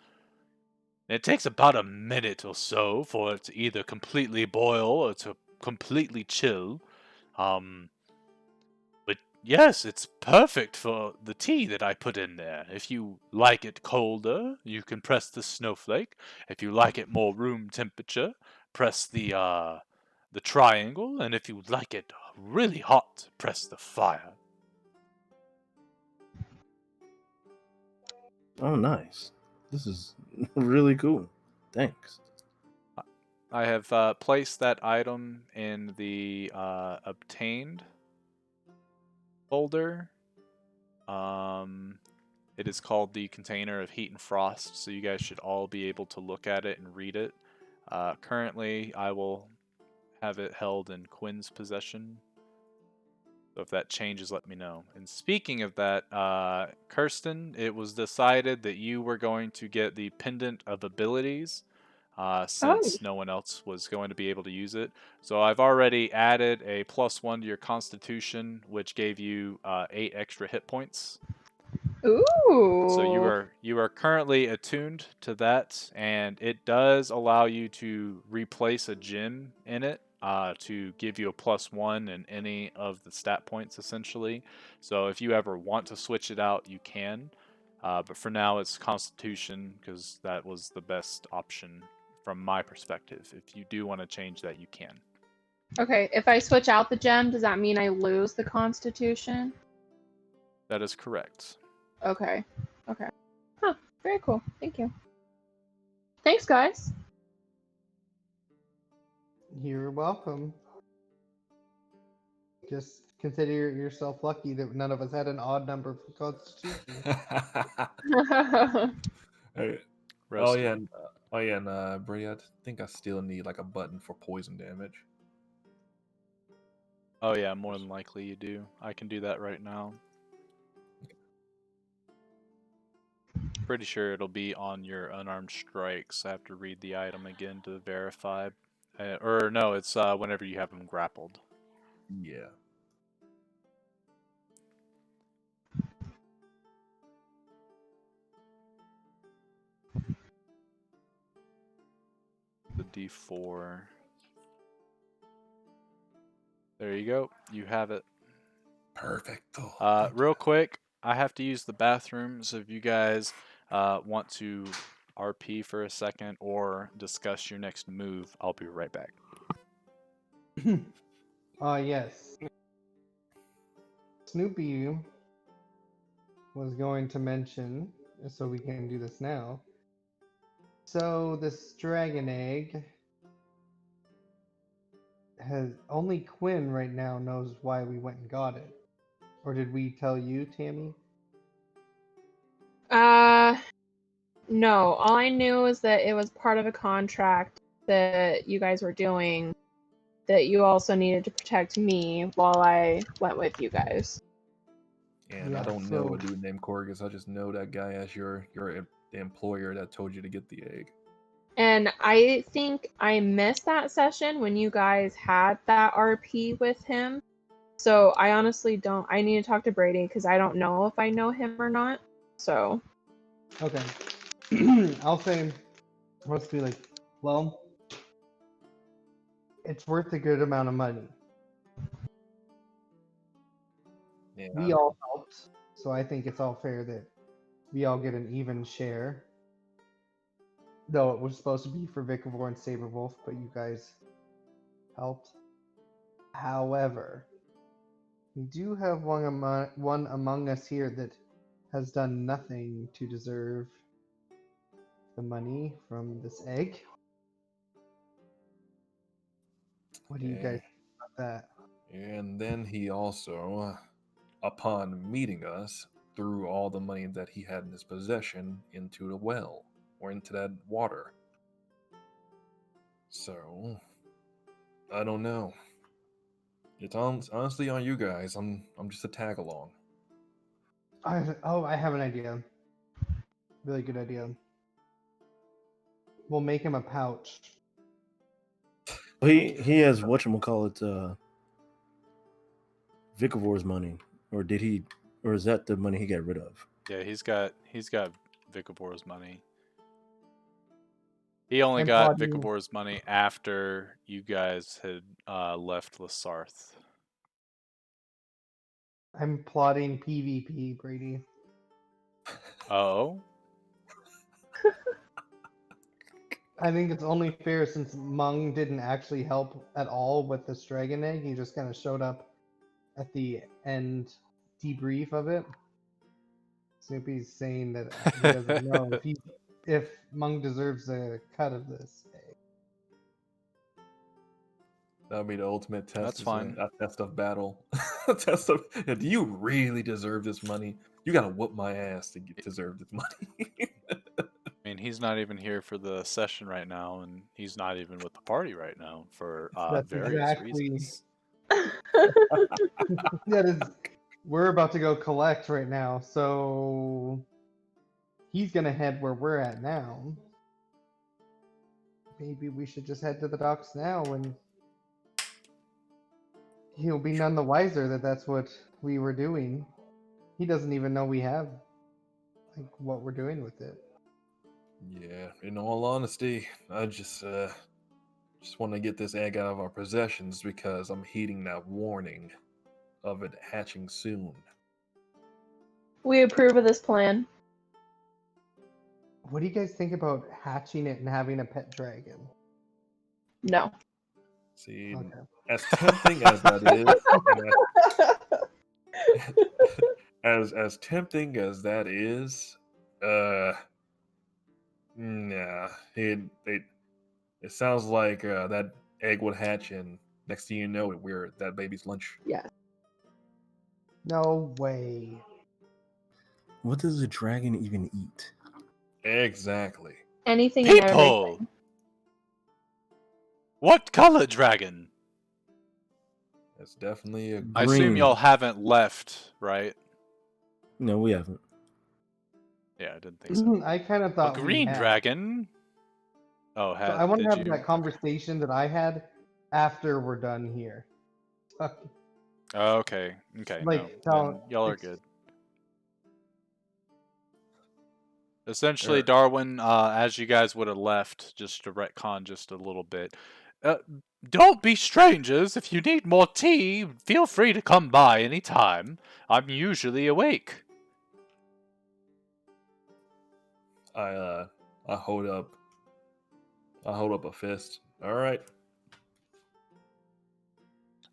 It takes about a minute or so for it to either completely boil or to completely chill. But yes, it's perfect for the tea that I put in there. If you like it colder, you can press the snowflake. If you like it more room temperature, press the triangle. And if you like it really hot, press the fire. Oh, nice. This is really cool. Thanks. I have placed that item in the obtained folder. It is called the Container of Heat and Frost, so you guys should all be able to look at it and read it. Currently, I will have it held in Quinn's possession. So if that changes, let me know. And speaking of that, Kirsten, it was decided that you were going to get the Pendant of Abilities, since no one else was going to be able to use it. So I've already added a +1 to your Constitution, which gave you 8 extra hit points. Ooh. So you are currently attuned to that, and it does allow you to replace a gem in it to give you a +1 in any of the stat points, essentially. So if you ever want to switch it out, you can. But for now, it's Constitution, because that was the best option from my perspective. If you do want to change that, you can. Okay, if I switch out the gem, does that mean I lose the Constitution? That is correct. Okay. Okay. Huh. Very cool. Thank you. Thanks, guys. You're welcome. Just consider yourself lucky that none of us had an odd number for Constitution. Hey, oh Roasted. yeah, and Brady, I think I still need like a button for poison damage. Oh yeah, more than likely you do. I can do that right now. Pretty sure it'll be on your unarmed strikes. I have to read the item again to verify. Or no, it's whenever you have them grappled. Yeah. The D4. There you go. You have it. Perfect. Real quick, I have to use the bathroom, so if you guys want to RP for a second or discuss your next move, I'll be right back. Yes. Snoopy was going to mention, so we can do this now. So this dragon egg has only Quinn right now knows why we went and got it. Or did we tell you, Tammy? No. All I knew was that it was part of a contract that you guys were doing, that you also needed to protect me while I went with you guys. And I don't know a dude named Corgus. I just know that guy as the employer that told you to get the egg. And I think I missed that session when you guys had that RP with him. So I honestly don't. I need to talk to Brady because I don't know if I know him or not. So. Okay. I'll say, let's be like, well, it's worth a good amount of money. Yeah. We all helped, so I think it's all fair that we all get an even share. Though it was supposed to be for Vikavor and Saberwolf, but you guys helped. However, we do have one among us here that has done nothing to deserve the money from this egg. What do you guys think about that? And then he also, upon meeting us, threw all the money that he had in his possession into the well or into that water. So, I don't know. It's honestly on you guys. I'm just a tag along. I have an idea. Really good idea. We'll make him a pouch. He has whatchamacallit, Vicavor's money, or did he, or is that the money he got rid of? Yeah, he's got Vicavor's money. He only I'm got plotting- Vicavor's money after you guys had left Lasarth. I'm plotting PvP, Brady. Oh? I think it's only fair since Mung didn't actually help at all with this dragon egg. He just kind of showed up at the end debrief of it. Snoopy's saying that he doesn't know if Mung deserves a cut of this egg. That would be the ultimate test. That's fine. A test of battle. Test of, do you really deserve this money? You gotta whoop my ass to deserve this money. I mean, he's not even here for the session right now, and he's not even with the party right now for That's various exactly- reasons. That is, we're about to go collect right now, so he's gonna head where we're at now. Maybe we should just head to the docks now, and he'll be none the wiser that that's what we were doing. He doesn't even know we have like what we're doing with it. Yeah, in all honesty, I just want to get this egg out of our possessions because I'm heeding that warning of it hatching soon. We approve of this plan. What do you guys think about hatching it and having a pet dragon? No. See, Okay. as tempting as that is, as tempting as that is, Nah, it sounds like that egg would hatch, and next thing you know, we're at that baby's lunch. Yes. No way. What does a dragon even eat? Exactly. Anything and People! everything. What color dragon? That's definitely a I assume Green. y'all haven't left, right? No, we haven't. Yeah, I didn't think so. I kind of A thought we green had. dragon? Oh, So I want to did have you? that conversation that I had after we're done here. Oh, okay. Okay, no. Like, tell Then y'all are ex- good. Essentially, Er, Darwin, as you guys would have left, just to retcon just a little bit. Don't be strangers. If you need more tea, feel free to come by any time. I'm usually awake. I hold up a fist. All right.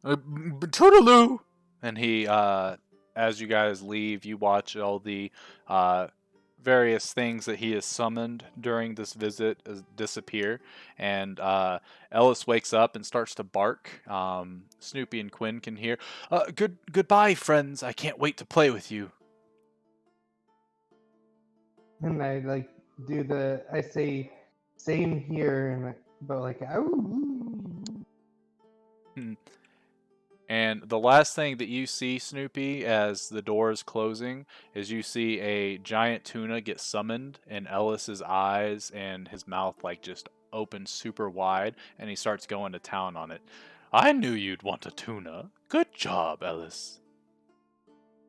Toodaloo! And he, as you guys leave, you watch all the various things that he has summoned during this visit disappear. And Ellis wakes up and starts to bark. Snoopy and Quinn can hear, goodbye, friends. I can't wait to play with you. and I like I say same here, but like, oh. And the last thing that you see, Snoopy, as the door is closing, is you see a giant tuna get summoned in Ellis's eyes, and his mouth like just opens super wide, and he starts going to town on it. I knew you'd want a tuna. Good job, Ellis.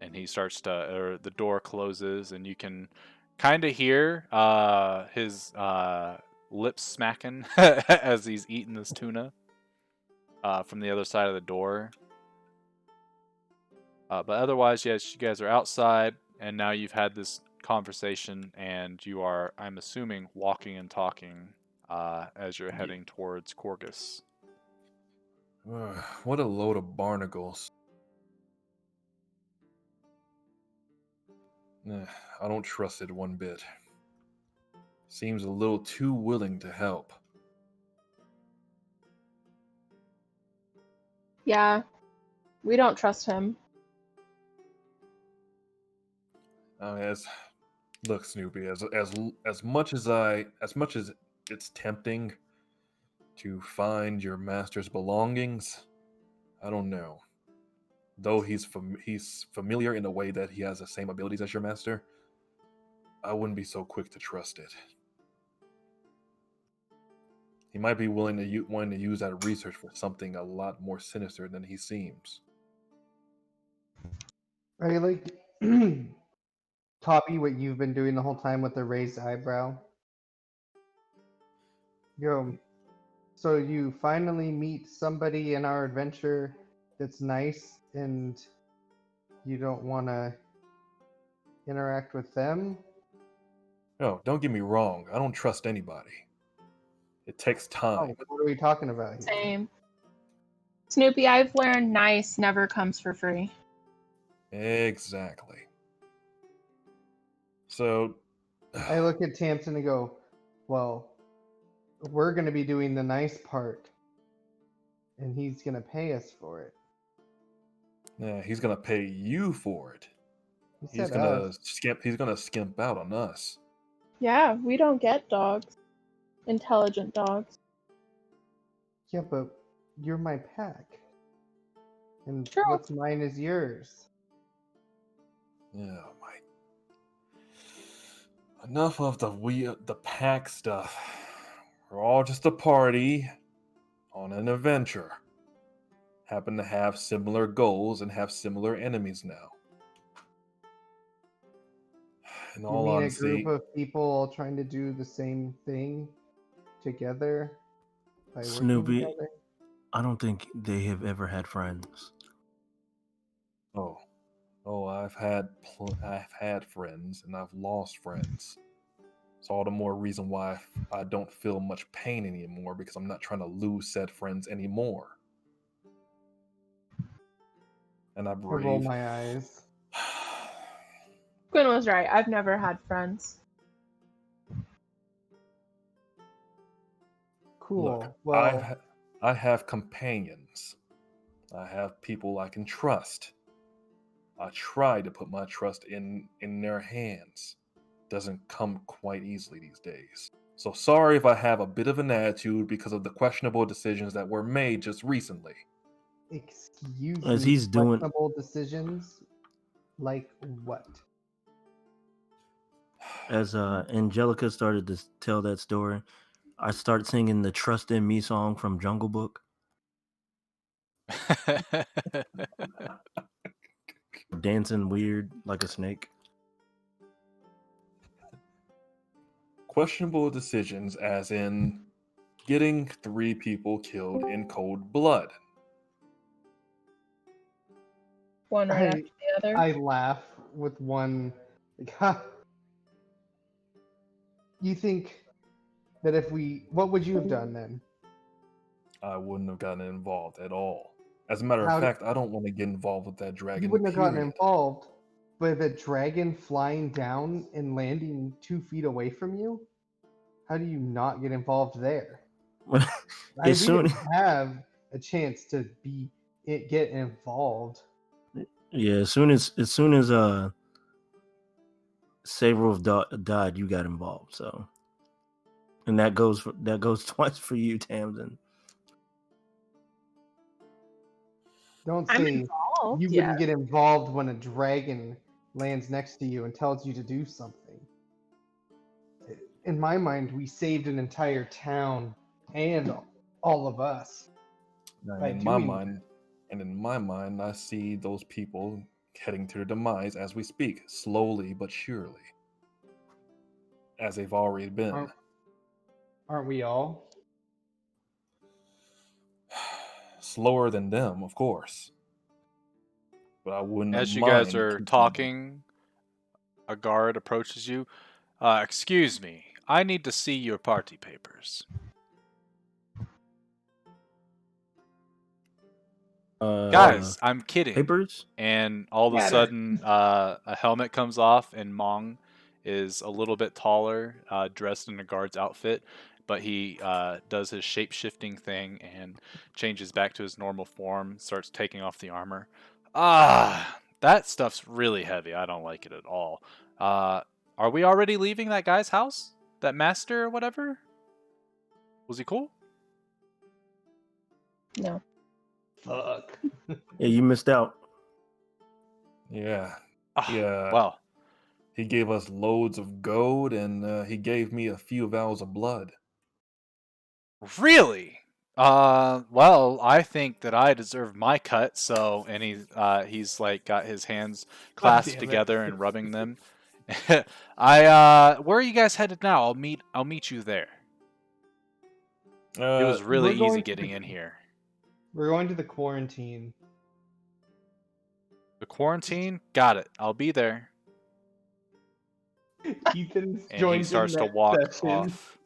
And he starts to, or the door closes, and you can kind of hear his lips smacking as he's eating this tuna from the other side of the door. But otherwise, yes, you guys are outside, and now you've had this conversation, and you are, I'm assuming, walking and talking as you're heading towards Corgus. What a load of barnacles. I don't trust it one bit. Seems a little too willing to help. Yeah. We don't trust him. Look, Snoopy, as much as it's tempting to find your master's belongings, I don't know. Though he's familiar in a way that he has the same abilities as your master, I wouldn't be so quick to trust it. He might be wanting to use that research for something a lot more sinister than he seems. I like copy what you've been doing the whole time with the raised eyebrow. Yo, so you finally meet somebody in our adventure that's nice, and you don't want to interact with them? No, don't get me wrong. I don't trust anybody. It takes Oh, time. what are we talking about here? Same. Snoopy, I've learned nice never comes for free. Exactly. So, I look at Tamsin and go, well, we're going to be doing the nice part, and he's going to pay us for it. yeah, he's gonna pay you for it. He He's said gonna us. skimp out on us. Yeah, we don't get dogs. Intelligent dogs. Yeah, but you're my pack. And True. what's mine is yours. Yeah, my. Enough of the pack stuff. We're all just a party on an adventure. Happen to have similar goals and have similar enemies now. In You all mean honesty, a group of people all trying to do the same thing together by working Snoopy, together? I don't think they have ever had friends. I've had friends and I've lost friends. It's all the more reason why I don't feel much pain anymore, because I'm not trying to lose said friends anymore. And I I roll breathe. my eyes. Quinn was right. I've never had friends. Cool. Look, Well, I have companions. I have people I can trust. I try to put my trust in their hands. Doesn't come quite easily these days. So sorry if I have a bit of an attitude because of the questionable decisions that were made just recently. excuse As me, he's doing, questionable decisions? Like what? as Angelica started to tell that story, I start singing the "Trust in Me" song from Jungle Book, dancing weird like a snake. Questionable decisions, as in getting 3 people killed in cold blood. One right after the other. I laugh with one. Like, ha. You think that if we, what would you have done then? I wouldn't have gotten involved at all. As a matter of How fact, I don't want to get involved with that you dragon, wouldn't have gotten period. involved, but a dragon flying down and landing 2 feet away from you? How do you not get involved there? As We soon, didn't have a chance to get involved. yeah, as soon as Savrov died, you got involved. So, and that goes twice for you, Tamsin. Don't I'm say involved. you Yeah. wouldn't get involved when a dragon lands next to you and tells you to do something. In my mind, we saved an entire town and all of us And by in my doing mind, I see those people heading to their demise as we speak, slowly but surely, as they've already been. Aren't we all? Slower than them, of course. But I wouldn't As you guys mind are keeping- talking, a guard approaches you. Excuse me, I need to see your party papers. Guys, I'm kidding. Papers? And all of a Got it. sudden, a helmet comes off, and Mong is a little bit taller, dressed in a guard's outfit, but he does his shape-shifting thing and changes back to his normal form, starts taking off the armor. That stuff's really heavy. I don't like it at all. Are we already leaving that guy's house? That master or whatever? Was he cool? No. Fuck. Yeah, you missed out. Yeah. Ah, Yeah. Well, He gave us loads of gold, and he gave me a few vials of blood. really? Well, I think that I deserve my cut. So, and he's like got his hands clasped damn it. together and rubbing them. Where are you guys headed now? I'll meet you there. It was really we're going easy to getting the- in here. We're going to the quarantine. The quarantine? Got it. I'll be there. Ethan's And joined he starts in to that walk session. off.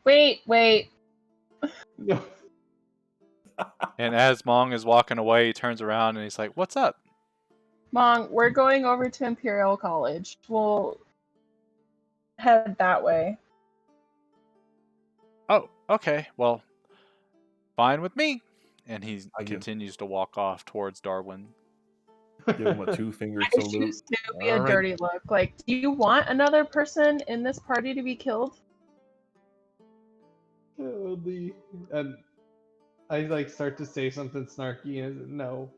Wait. No. And as Mong is walking away, he turns around and he's like, "What's up?" Mong, we're going over to Imperial College. We'll head that way. Oh, okay. Well, fine with me. And he I give- continues to walk off towards Darwin. Give him a 2-finger I shoot salute. Snoopy a Alright. dirty look. Like, do you want another person in this party to be killed? Holy. And I like start to say something snarky and no.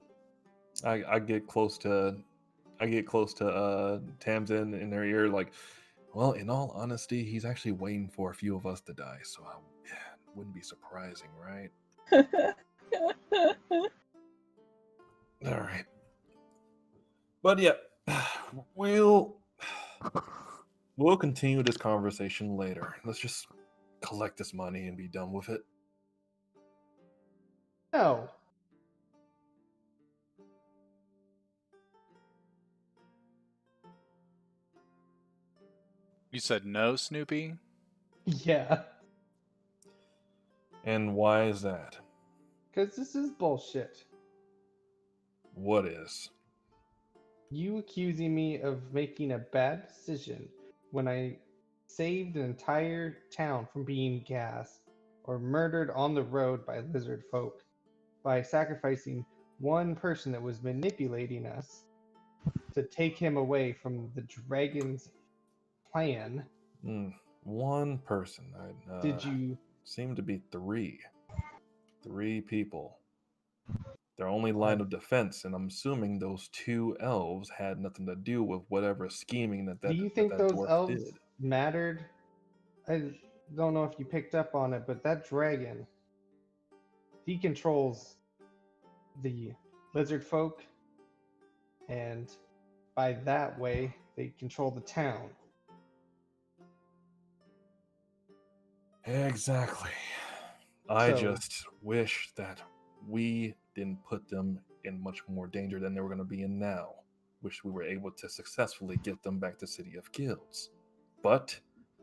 I get close to Tamsin in their ear, like, well, in all honesty, he's actually waiting for a few of us to die, so it wouldn't be surprising, right? All right. But yeah, we'll continue this conversation later. Let's just collect this money and be done with it. No. You said no, Snoopy? Yeah. And why is that? Because this is bullshit. What is? You accusing me of making a bad decision when I saved an entire town from being gassed or murdered on the road by lizard folk by sacrificing one person that was manipulating us to take him away from the dragon's plan. One person. Did you Seemed to be three. Three people. Their only uh, line of defense, and I'm assuming those two elves had nothing to do with whatever scheming that do you think that those dwarf elves did. mattered? I don't know if you picked up on it, but that dragon, he controls the lizard folk, and by that way, they control the town. Exactly. I So- just wish that we didn't put them in much more danger than they were going to be in now. Wish we were able to successfully get them back to City of Guilds. But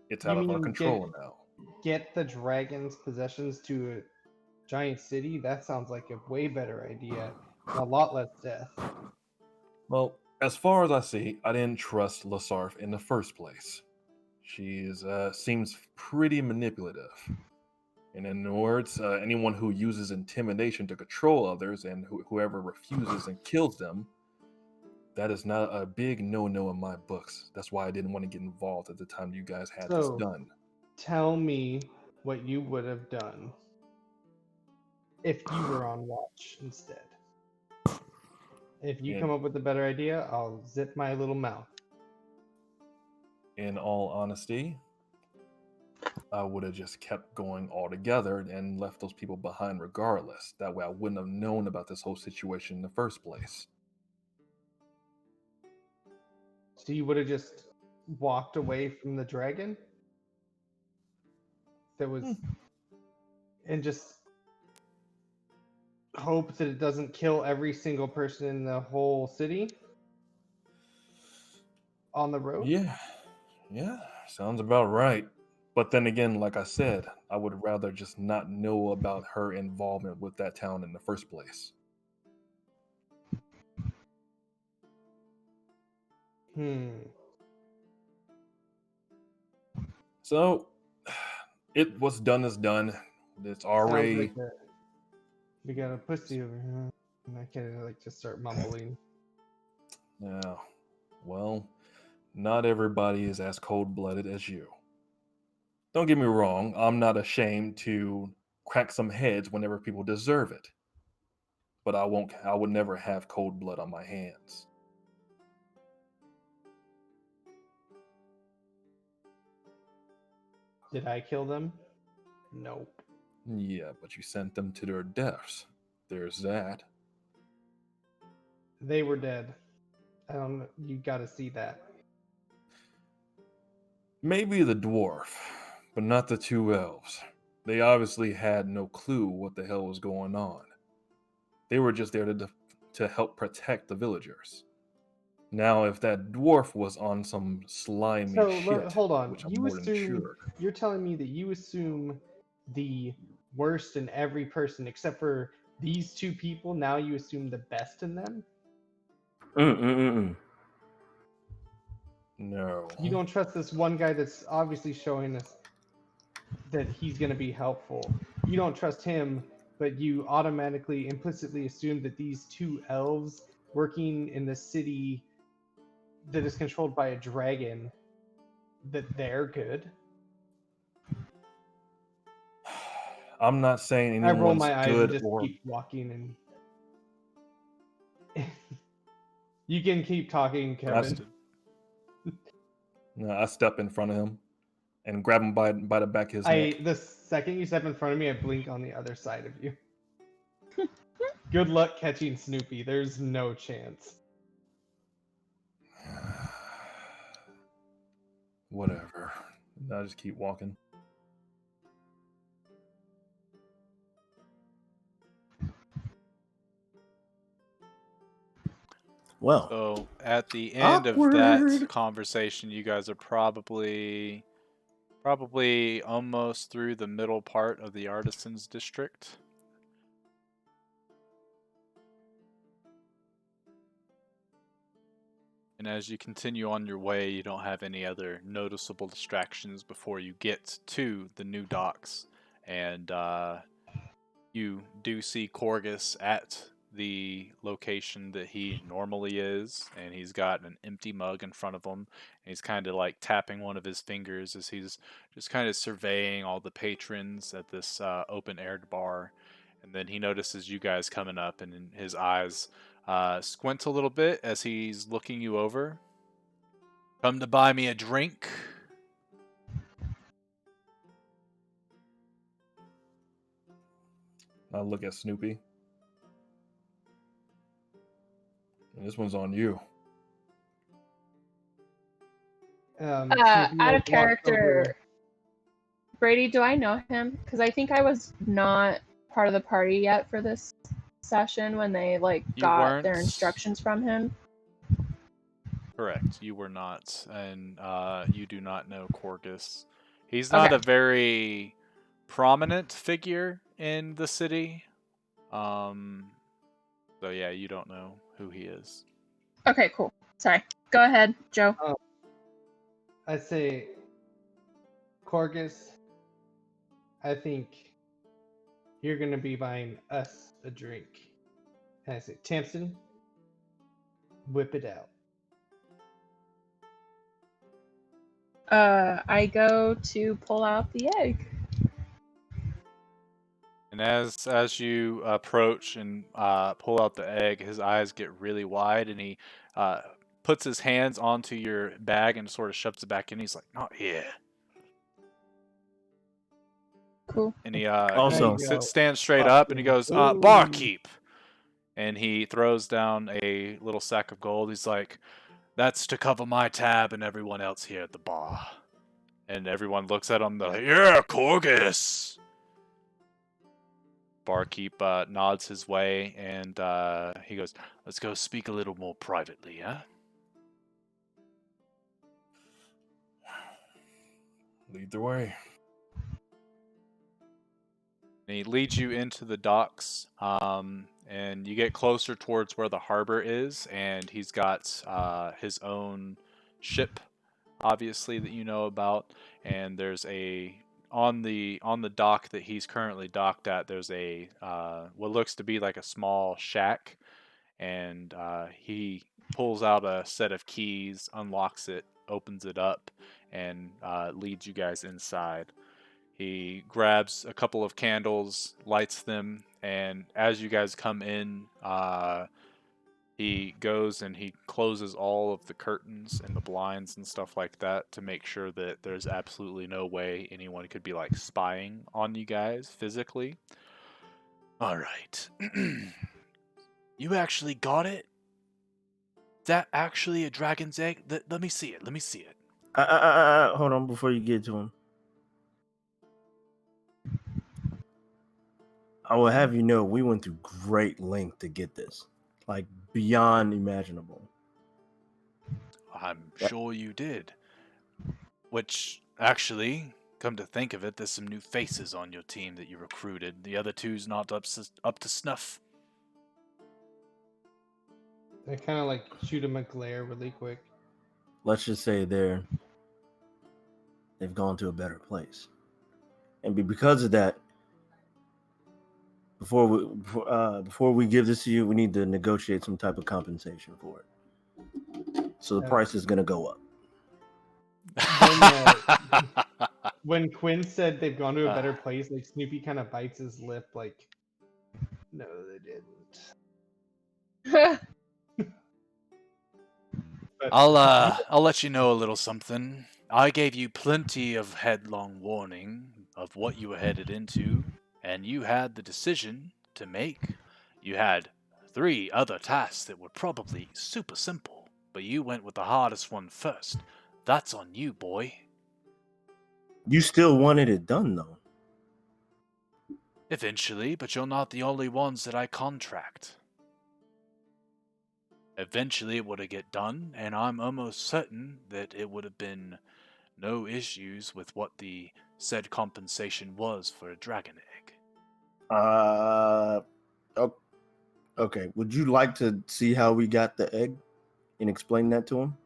it's You out of our mean control now. get the dragon's possessions to a giant city? That sounds like a way better idea and a lot less death. Well, as far as I see, I didn't trust Lasarf in the first place. She seems pretty manipulative. And in other words, anyone who uses intimidation to control others and whoever refuses and kills them, that is not a big no-no in my books. That's why I didn't want to get involved at the time you guys had this So, done. tell me what you would have done if you were on watch instead. If you come up with a better idea, I'll zip my little mouth. In all honesty, I would have just kept going altogether and left those people behind regardless. That way I wouldn't have known about this whole situation in the first place. So you would have just walked away from the dragon? That was... And just hope that it doesn't kill every single person in the whole city? On the road? Yeah, sounds about right. But then again, like I said, I would rather just not know about her involvement with that town in the first place. So, it what's done is done. It's already. Sounds like we got a pussy over here. And I can like just start mumbling. Yeah. Well, not everybody is as cold-blooded as you. Don't get me wrong, I'm not ashamed to crack some heads whenever people deserve it. But I would never have cold blood on my hands. Did I kill them? Nope. Yeah, but you sent them to their deaths. There's that. They were dead. I don't know. You gotta see that. Maybe the dwarf, but not the two elves. They obviously had no clue what the hell was going on. They were just there to help protect the villagers. Now, if that dwarf was on some slimy shit, hold on. which I'm You more than assume sure. you're telling me that you assume the worst in every person except for these two people. Now you assume the best in them. No. You don't trust this one guy that's obviously showing us that he's going to be helpful. You don't trust him, but you automatically, implicitly assume that these two elves working in the city that is controlled by a dragon, that they're good. I'm not saying I roll anyone's my eyes and good just or keep walking, and you can keep talking, Kevin. I step in front of him and grab him by the back of his neck. The second you step in front of me, I blink on the other side of you. Good luck catching Snoopy. There's no chance. Whatever. I just keep walking. Well, So at the end of that awkward. conversation, you guys are probably almost through the middle part of the Artisans District. And as you continue on your way, you don't have any other noticeable distractions before you get to the new docks. And you do see Corgus at the location that he normally is, and he's got an empty mug in front of him. And he's kind of like tapping one of his fingers as he's just kind of surveying all the patrons at this open-aired bar. And then he notices you guys coming up, and his eyes squint a little bit as he's looking you over. Come to buy me a drink? I look at Snoopy. And this one's on you. Snoopy, Out like, of walks character, over- Brady, do I know him? Because I think I was not part of the party yet for this session when they You got their weren't? instructions from him. Correct. You were not, and you do not know Corgus. He's not Okay. a very prominent figure in the city. So yeah, you don't know who he is. Okay, cool. Sorry. Go ahead, Joe. I say, Corgus, I think you're gonna be buying us a drink. And I say, Tamsin, whip it out. I go to pull out the egg. And as you approach and pull out the egg, his eyes get really wide, and he puts his hands onto your bag and sort of shoves it back in. He's like, "Not here." Cool. And he Also- stands straight Fuck up, and he yeah. goes, Ooh. "Barkeep." And he throws down a little sack of gold. He's like, "That's to cover my tab and everyone else here at the bar." And everyone looks at him. They're like, "Yeah, Corgus." Barkeep nods his way, and he goes, "Let's go speak a little more privately, huh?" Lead the way. And he leads you into the docks, and you get closer towards where the harbor is, and he's got his own ship, obviously, that you know about. And there's a on the dock that he's currently docked at. There's a what looks to be like a small shack, and he pulls out a set of keys, unlocks it, opens it up, and leads you guys inside. He grabs a couple of candles, lights them, and as you guys come in, he goes and he closes all of the curtains and the blinds and stuff like that to make sure that there's absolutely no way anyone could be like spying on you guys physically. All right. You actually got it? Is that actually a dragon's egg? Let me see it. Let me see it. Hold on before you get to him. I will have you know we went through great length to get this, like beyond imaginable. I'm sure you did. Which, actually, come to think of it, there's some new faces on your team that you recruited. The other two's not up to snuff. I kind of like shoot him a glare really quick. Let's just say they've gone to a better place, and because of that, before we give this to you, we need to negotiate some type of compensation for it. So the price is going to go up. When Quinn said they've gone to a better place, like Snoopy kind of bites his lip, like, no, they didn't. But I'll let you know a little something. I gave you plenty of headlong warning of what you were headed into, and you had the decision to make. You had 3 other tasks that were probably super simple, but you went with the hardest one first. That's on you, boy. You still wanted it done, though. Eventually, but you're not the only ones that I contract. Eventually it would have get done, and I'm almost certain that it would have been no issues with what the said compensation was for a dragon egg. Okay. Would you like to see how we got the egg and explain that to him?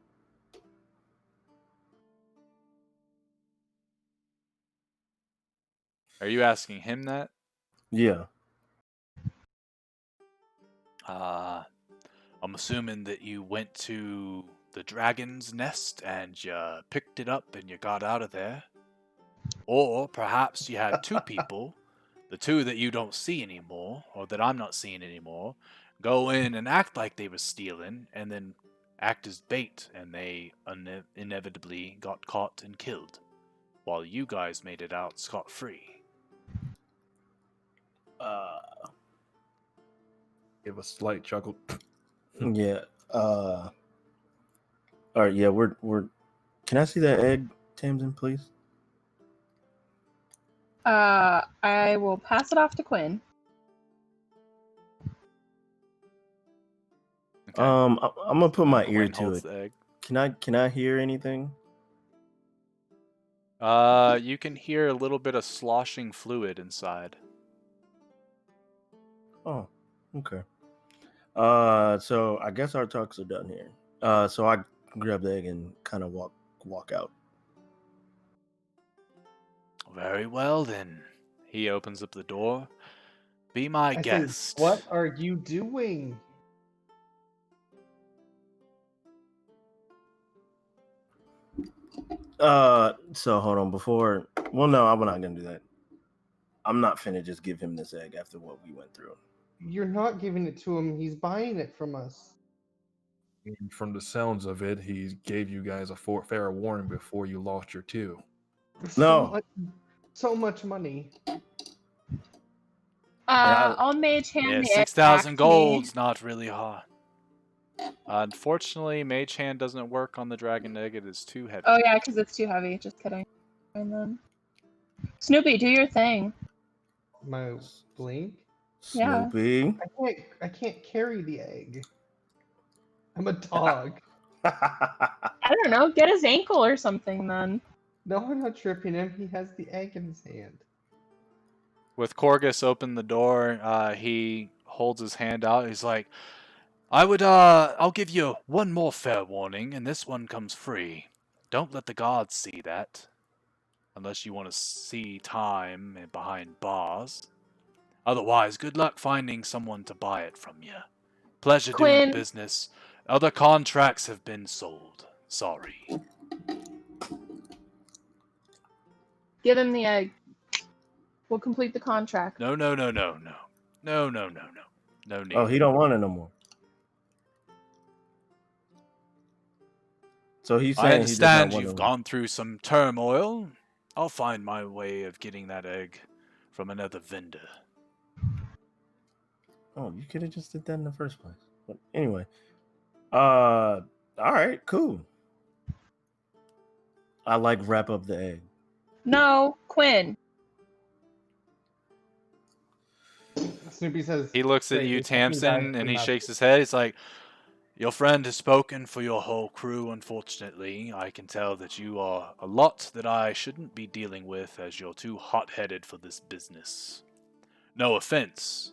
Are you asking him that? Yeah. I'm assuming that you went to the dragon's nest and you picked it up and you got out of there. Or perhaps you had two people, the two that you don't see anymore, or that I'm not seeing anymore, go in and act like they were stealing, and then act as bait, and they inevitably got caught and killed, while you guys made it out scot-free. Give a slight chuckle. Yeah. All right. Yeah. We're. Can I see that egg, Tamsin, please? I will pass it off to Quinn. Okay. I'm gonna put my ear Quinn to holds it. the egg. Can I hear anything? You can hear a little bit of sloshing fluid inside. Oh, okay. So I guess our talks are done here. So I grab the egg and kind of walk out. Very well, then. He opens up the door. Be my I say, guest. what are you doing? So hold on before. Well, no, I'm not gonna do that. I'm not finna just give him this egg after what we went through. You're not giving it to him. He's buying it from us. And from the sounds of it, he gave you guys a fair warning before you lost your two. No. So much money. I'll mage hand Yeah, the egg 6,000 back to me. gold's not really hard. Unfortunately, Mage Hand doesn't work on the dragon egg. It is too heavy. Oh yeah, because it's too heavy. Just kidding. And then Snoopy, do your thing. My blink? Yeah. Snoopy. I can't carry the egg. I'm a dog. I don't know. Get his ankle or something then. No, I'm not tripping him. He has the egg in his hand. With Corgus open the door, he holds his hand out. He's like, I'll give you one more fair warning, and this one comes free. Don't let the gods see that. Unless you want to see time behind bars. Otherwise, good luck finding someone to buy it from you. Pleasure Quinn. doing business. Other contracts have been sold. Sorry. Give him the egg. We'll complete the contract. No. No need. Oh, he don't want it no more. So he's saying I he does not understand want you've it. gone through some turmoil. I'll find my way of getting that egg from another vendor. Oh, you could have just did that in the first place. But anyway, all right, cool. I wrap up the egg. No, Quinn. Snoopy says. He looks at "Great, you, this fucking guy Tamsin, and came he out." shakes his head. He's like, your friend has spoken for your whole crew, unfortunately. I can tell that you are a lot that I shouldn't be dealing with, as you're too hot-headed for this business. No offense.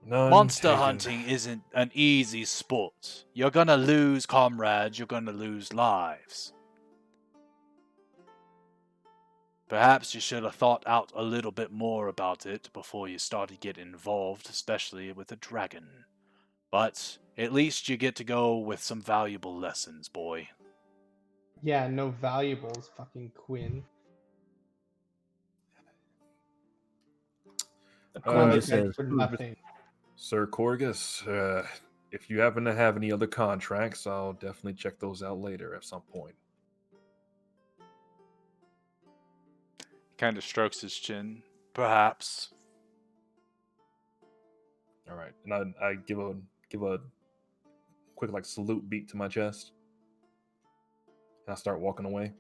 None Monster taken. hunting isn't an easy sport. You're gonna lose comrades, you're gonna lose lives. Perhaps you should have thought out a little bit more about it before you started getting involved, especially with a dragon. But at least you get to go with some valuable lessons, boy. Yeah, no valuables, fucking Quinn. Quinn Those just guys says, for nothing. Sir Corgus, if you happen to have any other contracts, I'll definitely check those out later at some point. Kind of strokes his chin. Perhaps. All right, and I give a quick salute beat to my chest, and I start walking away.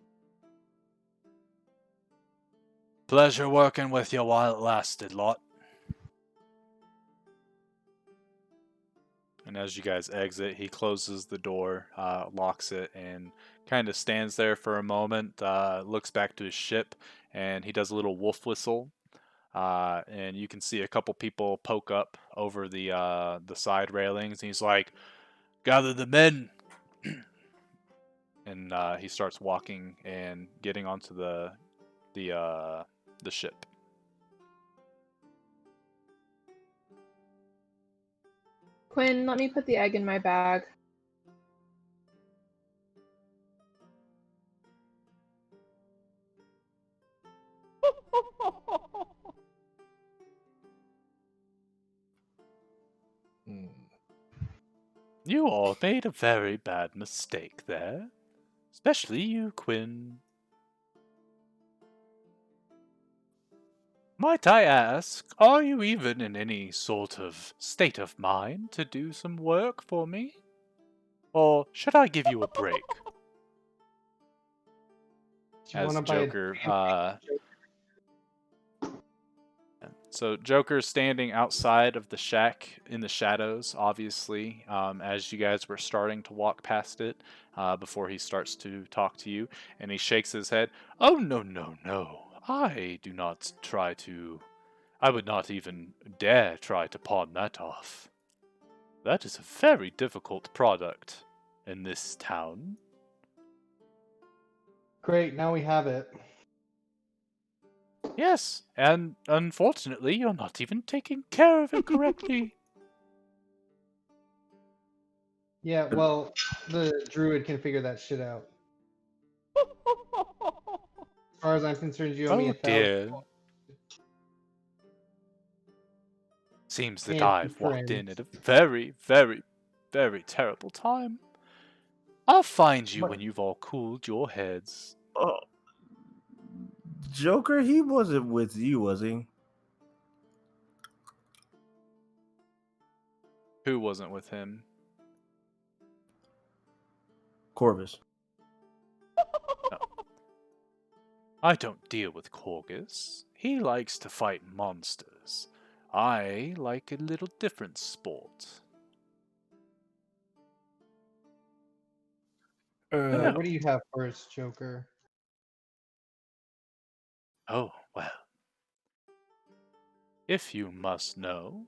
Pleasure working with you while it lasted, lot. And as you guys exit, he closes the door, locks it, and kind of stands there for a moment, looks back to his ship, and he does a little wolf whistle. And you can see a couple people poke up over the side railings, and he's like, "Gather the men." And he starts walking and getting onto the ship. Quinn, let me put the egg in my bag. Hmm. You all made a very bad mistake there. Especially you, Quinn. Might I ask, are you even in any sort of state of mind to do some work for me? Or should I give you a break? Do you want As to buy a Joker, drink? so Joker's standing outside of the shack in the shadows, obviously, as you guys were starting to walk past it, before he starts to talk to you, and he shakes his head. Oh, no, no, no. I would not even dare try to pawn that off. That is a very difficult product in this town. Great, now we have it. Yes, and unfortunately, you're not even taking care of it correctly. Yeah, well, the druid can figure that shit out. As far as I'm concerned, you owe me Oh 1,000 dear. Seems that and I've walked in friends. at a very, very, very terrible time. I'll find you But when you've all cooled your heads. Oh, Joker, he wasn't with you, was he? Who wasn't with him? Corvus. No. I don't deal with Corgus. He likes to fight monsters. I like a little different sport. yeah, No. what do you have first, Joker? Oh, well. If you must know,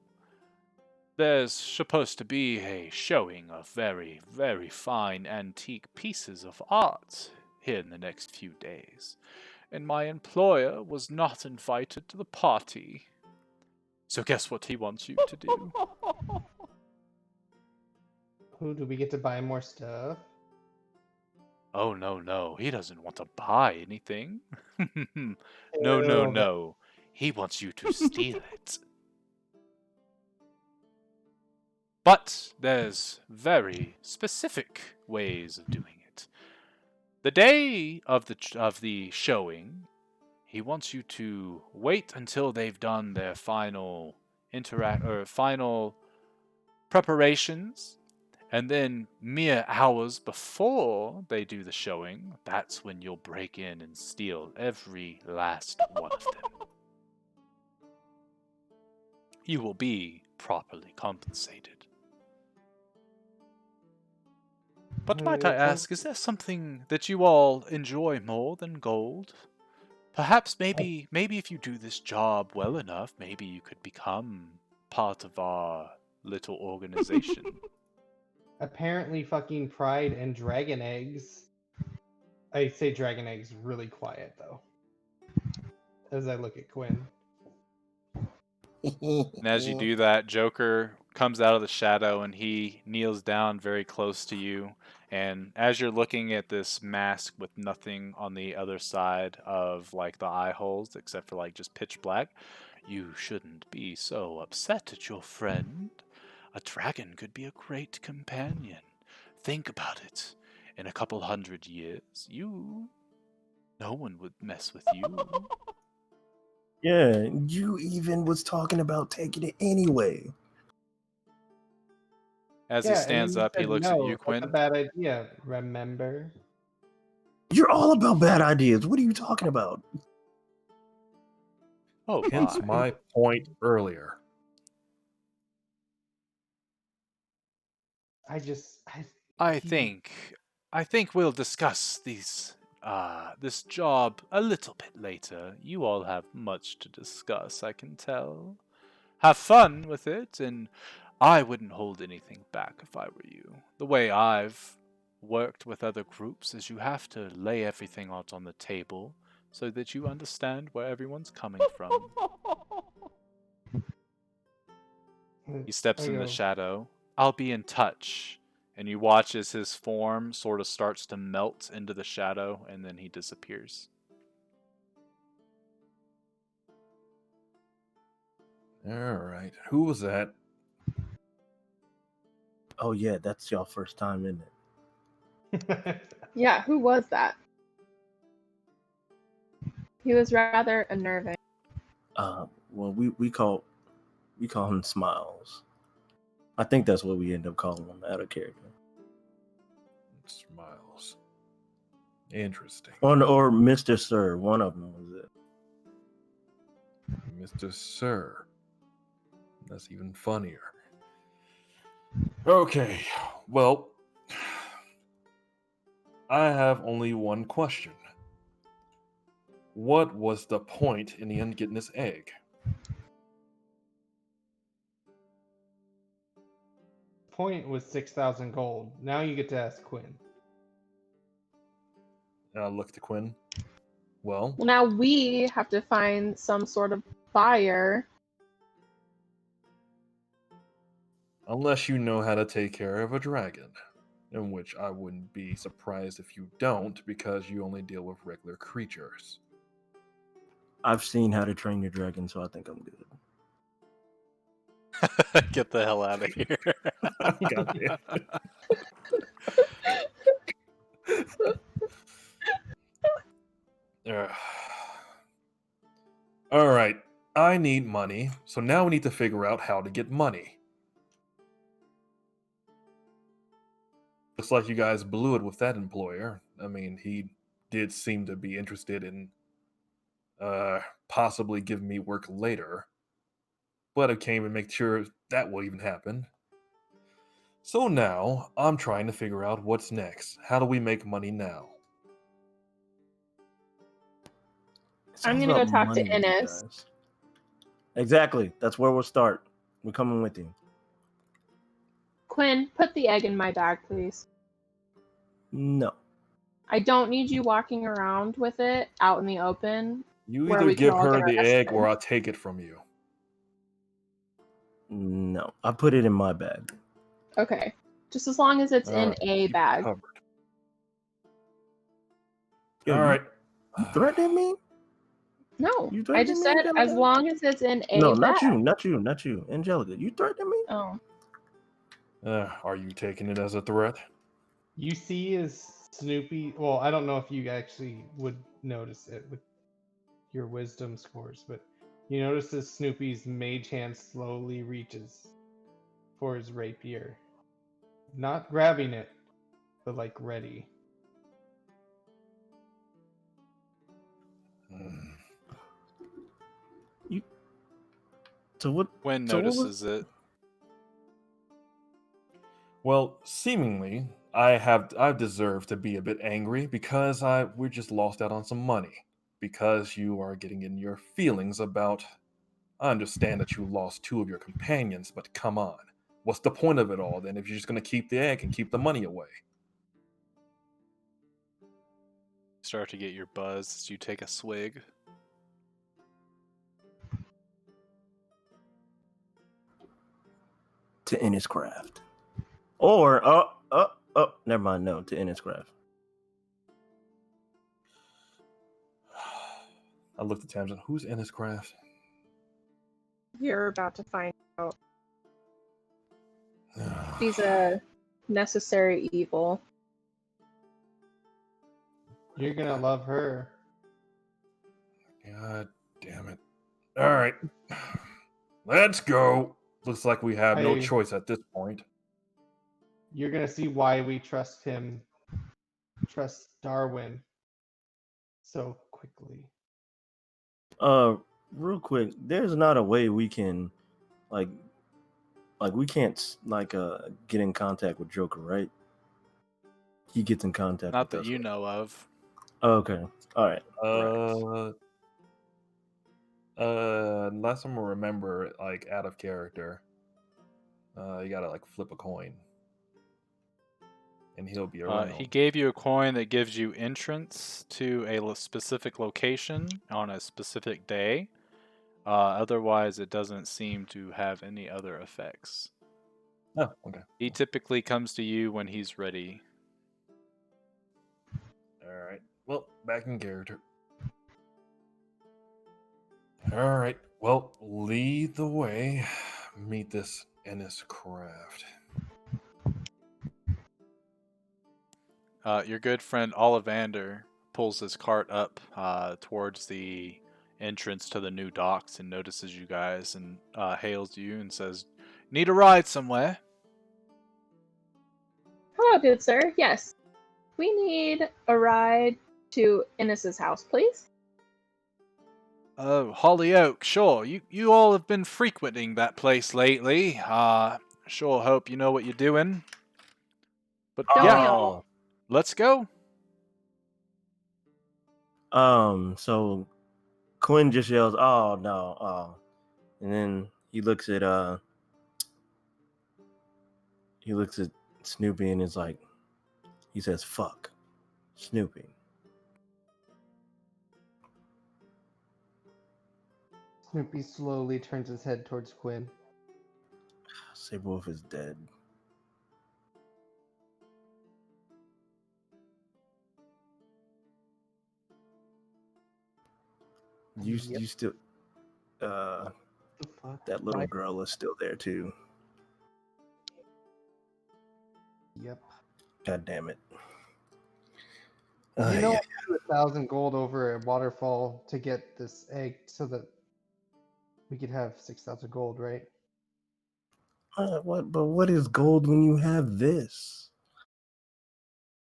there's supposed to be a showing of very, very fine antique pieces of art here in the next few days, and my employer was not invited to the party. So guess what he wants you to do? Who do we get to buy more stuff? Oh, no, no, he doesn't want to buy anything. No, no, Oh, no. He wants you to steal it. But there's very specific ways of doing it. The day of the showing, he wants you to wait until they've done their final preparations, and then mere hours before they do the showing, that's when you'll break in and steal every last one of them. You will be properly compensated. But might I that sounds. ask, is there something that you all enjoy more than gold? Perhaps maybe if you do this job well enough, maybe you could become part of our little organization. Apparently, fucking pride and dragon eggs. I say dragon eggs really quiet though, as I look at Quinn. And as you do that, Joker comes out of the shadow and he kneels down very close to you. And as you're looking at this mask with nothing on the other side of like the eye holes except for like just pitch black, you shouldn't be so upset at your friend. A dragon could be a great companion. Think about it. In a couple 100 years, no one would mess with you. Yeah, you even was talking about taking it anyway. As he Yeah, and then stands you up, he said looks at you, no. That's a Quinn. bad idea. Remember? You're all about bad ideas. What are you talking about? Oh, Hence my point earlier. I just. I he- think we'll discuss this job a little bit later. You all have much to discuss, I can tell. have fun with it, and I wouldn't hold anything back if I were you. The way I've worked with other groups is you have to lay everything out on the table so that you understand where everyone's coming from. He steps I in the go, shadow. I'll be in touch. And you watch as his form sort of starts to melt into the shadow, and then he disappears. All right. Who was that? Oh yeah, that's y'all first time, isn't it? Yeah, who was that? He was rather unnerving. Well, we call him Smiles. I think that's what we end up calling him out of character. Smiles. Interesting. Or Mr. Sir. One of them was it. Mr. Sir. That's even funnier. Okay, well, I have only one question. What was the point in the end getting this egg? Point was 6,000 gold. Now you get to ask Quinn. And I looked to Quinn. Well, Well, now we have to find some sort of buyer. unless you know how to take care of a dragon, in which I wouldn't be surprised if you don't, because you only deal with regular creatures. I've seen How to Train Your Dragon, so I think I'm good. Get the hell out of here. Goddamn. All right, I need money, so now we need to figure out how to get money. Looks like you guys blew it with that employer. I mean, he did seem to be interested in possibly giving me work later, but I can't even make sure that will even happen. So now I'm trying to figure out what's next. How do we make money now? It's I'm all gonna go about talk to money with you Ennis. guys. Exactly. That's where we'll start. We're coming with you. Quinn, put the egg in my bag, please. No. I don't need you walking around with it out in the open. You Where either we could give all her get the egg arrested. or I'll take it from you. No. I put it in my bag. Okay. Just as long as it's in Alright, a keep it bag. covered. Yo, All right. You threatening me? No. You I threatening just me, said Angelica? as long as it's in a No, bag. not you. Angelica, you threatening me? Oh. Are you taking it as a threat? You see is Snoopy. Well, I don't know if you actually would notice it with your wisdom scores, but you notice as Snoopy's mage hand slowly reaches for his rapier. Not grabbing it, but like ready. Hmm. So what? Gwen So what was- notices it. Well, seemingly, I've deserved to be a bit angry because we just lost out on some money. Because you are getting in your feelings about. I understand that you lost two of your companions, but come on, what's the point of it all then if you're just going to keep the egg and keep the money away? Start to get your buzz as you take a swig. To Ennis Craft. Or never mind. No, to Ennis Craft. I looked at Tamsin. Who's Ennis Craft? You're about to find out. She's a necessary evil. You're gonna love her. God damn it. All right. Let's go. Looks like we have no Hey. choice at this point. You're gonna see why we trust him. Trust Darwin so quickly. Real quick, there's not a way we can, like we can't get in contact with Joker, right? He gets in contact Not with that us. you right? know of. Okay. All right. Uh, Unless I'm remember, like out of character, you gotta like flip a coin, and he'll be around. He gave you a coin that gives you entrance to a specific location on a specific day. Otherwise, it doesn't seem to have any other effects. Oh, okay. He typically comes to you when he's ready. All right. Well, back in character. All right. Well, lead the way. Meet this Ennis Craft. Your good friend Ollivander pulls his cart up towards the entrance to the new docks and notices you guys and hails you and says, "Need a ride somewhere?" Hello, good sir. Yes. We need a ride to Innes's house, please. Oh, Hollyoak, sure. You all have been frequenting that place lately. Sure hope you know what you're doing. But Don't yeah, we all? let's go. So Quinn just yells, "Oh no!" And then he looks at Snoopy and is like, he says, "Fuck, Snoopy." Snoopy slowly turns his head towards Quinn. Sabewolf is dead. You Yep. still The fuck? that little girl is still there too. Yep. God damn it. You know, I threw 1,000 gold over a waterfall to get this egg so that we could have 6,000 gold, right? What? But what is gold when you have this?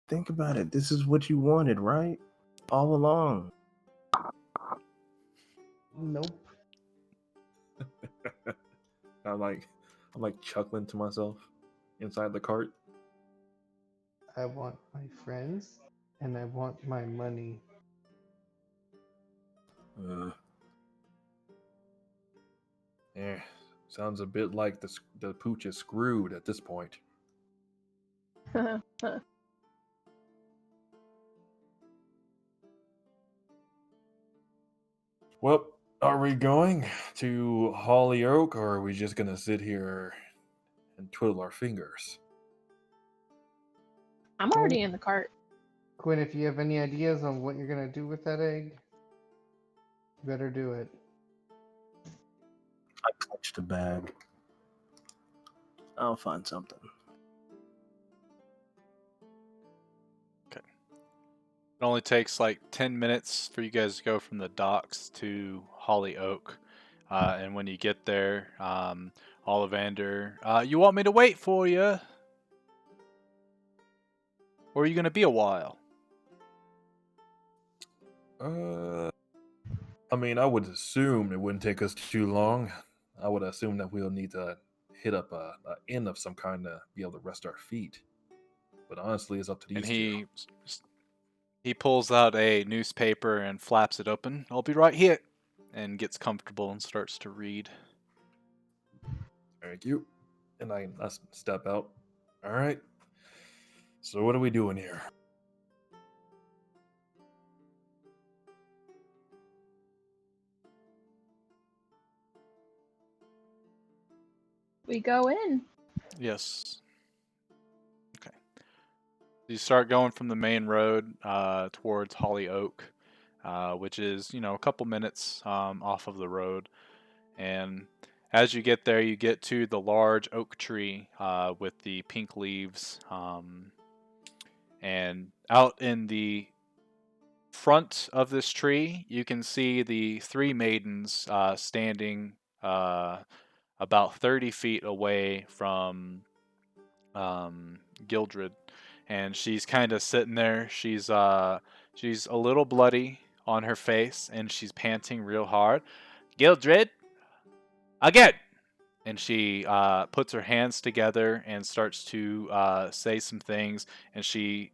Think about it. This is what you wanted, right? All along. Nope. I'm like chuckling to myself inside the cart. I want my friends and I want my money. Yeah, sounds a bit like the pooch is screwed at this point. Well, are we going to Hollyoak, or are we just gonna sit here and twiddle our fingers? I'm already in the cart. Quinn, if you have any ideas on what you're gonna do with that egg, you better do it. I clutched a bag. I'll find something. It only takes like 10 minutes for you guys to go from the docks to Hollyoak. And when you get there, Ollivander, you want me to wait for you? Or are you going to be a while? I mean, I would assume it wouldn't take us too long. I would assume that we'll need to hit up a inn of some kind to be able to rest our feet. But honestly, it's up to these And two. he pulls out a newspaper and flaps it open. I'll be right here. And gets comfortable and starts to read. Thank you. And I step out. All right. So what are we doing here? We go in. Yes. Okay. You start going from the main road towards Hollyoak, which is, a couple minutes off of the road. And as you get there, you get to the large oak tree with the pink leaves. And out in the front of this tree, you can see the three maidens standing about 30 feet away from Gildred. And she's kind of sitting there. She's a little bloody on her face, and she's panting real hard. Gildred, again! And she puts her hands together and starts to say some things, and she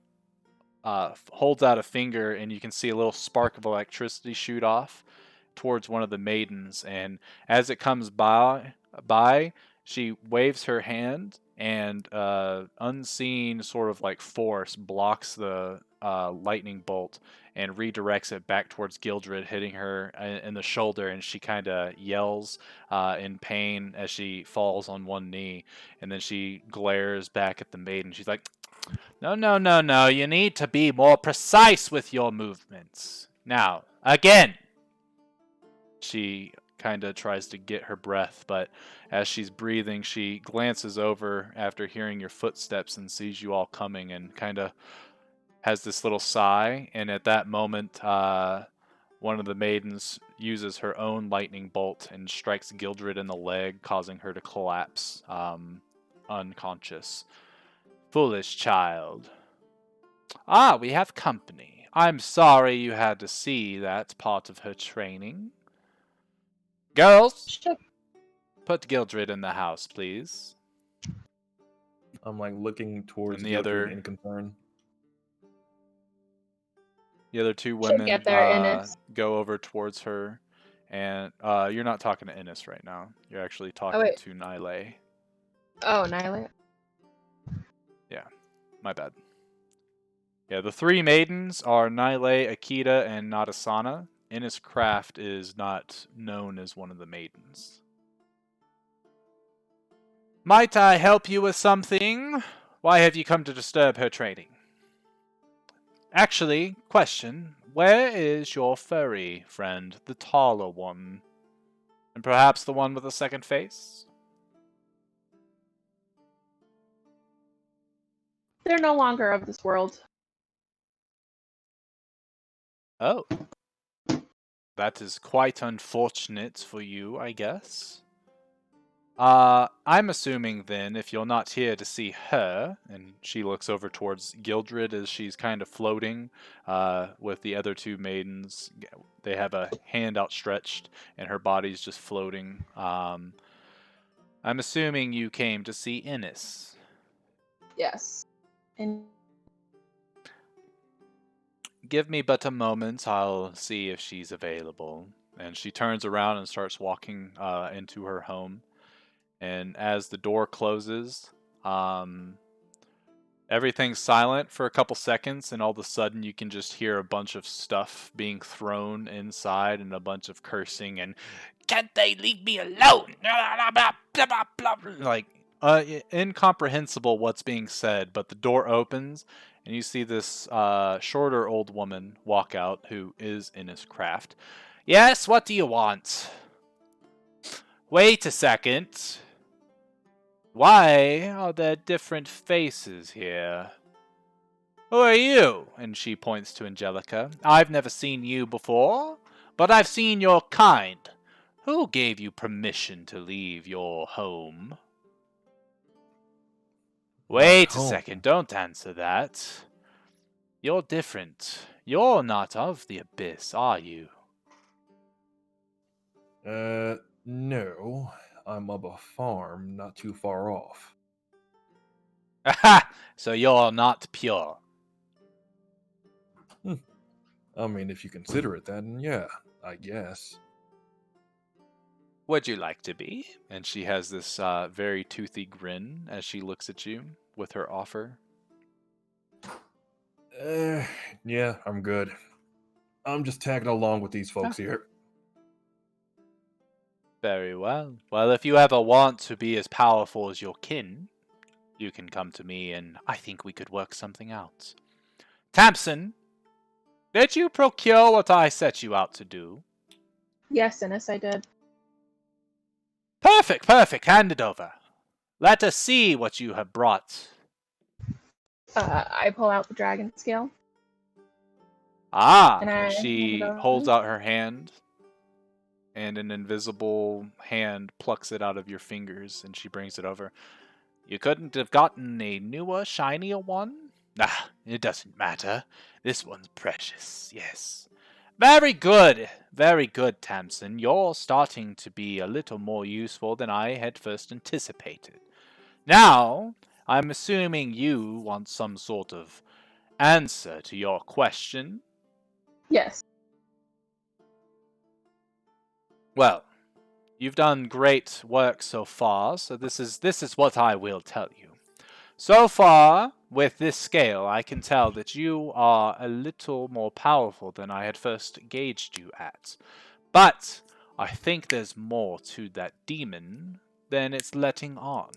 holds out a finger, and you can see a little spark of electricity shoot off. towards one of the maidens, and as it comes by, she waves her hand, and unseen sort of like force blocks the lightning bolt and redirects it back towards Gildred, hitting her in the shoulder, and she kind of yells in pain as she falls on one knee, and then she glares back at the maiden. She's like, "No, no, no, no, you need to be more precise with your movements. Now, again!" She kind of tries to get her breath, but as she's breathing, she glances over after hearing your footsteps and sees you all coming, and kind of has this little sigh. And at that moment, one of the maidens uses her own lightning bolt and strikes Gildred in the leg, causing her to collapse unconscious. "Foolish child. Ah, we have company. I'm sorry you had to see that part of her training. Girls, Sure. put Gildred in the house, please." I'm like looking towards And the Gildred other- in concern. The other two She'll women get there, Innes. go over towards her, and you're not talking to Innes right now. You're actually talking wait. to Nile. Oh, Nyla. My bad. Yeah, the three maidens are Nile, Akita, and Natasana. Innes Craft is not known as one of the maidens. "Might I help you with something? Why have you come to disturb her training? Actually, question, where is your furry friend, the taller one? And perhaps the one with the second face?" They're no longer of this world. Oh. That is quite unfortunate for you, I guess. I'm assuming then, if you're not here to see her, and she looks over towards Gildred as she's kind of floating with the other two maidens. They have a hand outstretched, and her body's just floating. I'm assuming you came to see Innes. Yes. And Give me but a moment, I'll see if she's available. And she turns around and starts walking into her home. And as the door closes, everything's silent for a couple seconds, and all of a sudden you can just hear a bunch of stuff being thrown inside and a bunch of cursing and "Can't they leave me alone?" Like, incomprehensible what's being said, but the door opens and you see this shorter old woman walk out who is Innes Craft. "Yes, what do you want?" "Wait a second. Why are there different faces here? Who are you?" And she points to Angelica. "I've never seen you before, but I've seen your kind. Who gave you permission to leave your home?" "Wait a home. second, don't answer that. You're different. You're not of the Abyss, are you?" No. I'm of a farm not too far off. "Aha! So you're not pure." I mean, if you consider it, then yeah, I guess. "Would you like to be?" And she has this very toothy grin as she looks at you with her offer. Yeah, I'm good. I'm just tagging along with these folks here. Very well. Well, if you ever want to be as powerful as your kin, you can come to me, and I think we could work something out. Tamsin, did you procure what I set you out to do? yes, Innes, I did. Perfect, perfect. Hand it over. Let us see what you have brought. I pull out the dragon scale. Ah, And I and she hand it over. holds out her hand, and an invisible hand plucks it out of your fingers, and she brings it over. "You couldn't have gotten a newer, shinier one?" "Ah, it doesn't matter. This one's precious, yes." Very good, Tamsin. You're starting to be a little more useful than I had first anticipated. Now, I'm assuming you want some sort of answer to your question. Yes. Well, you've done great work so far, so this is what I will tell you. So far, with this scale, I can tell that you are a little more powerful than I had first gauged you at. But I think there's more to that demon than it's letting on.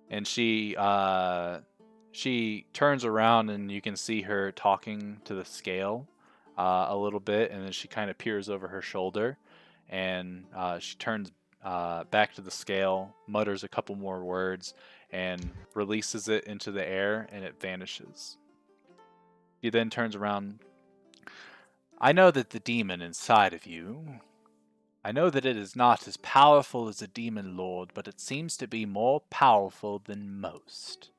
And she turns around and you can see her talking to the scale a little bit, and then she kind of peers over her shoulder, and she turns back to the scale, mutters a couple more words, and releases it into the air, and it vanishes. She then turns around. I know that the demon inside of you, I know that it is not as powerful as a demon lord, but it seems to be more powerful than most.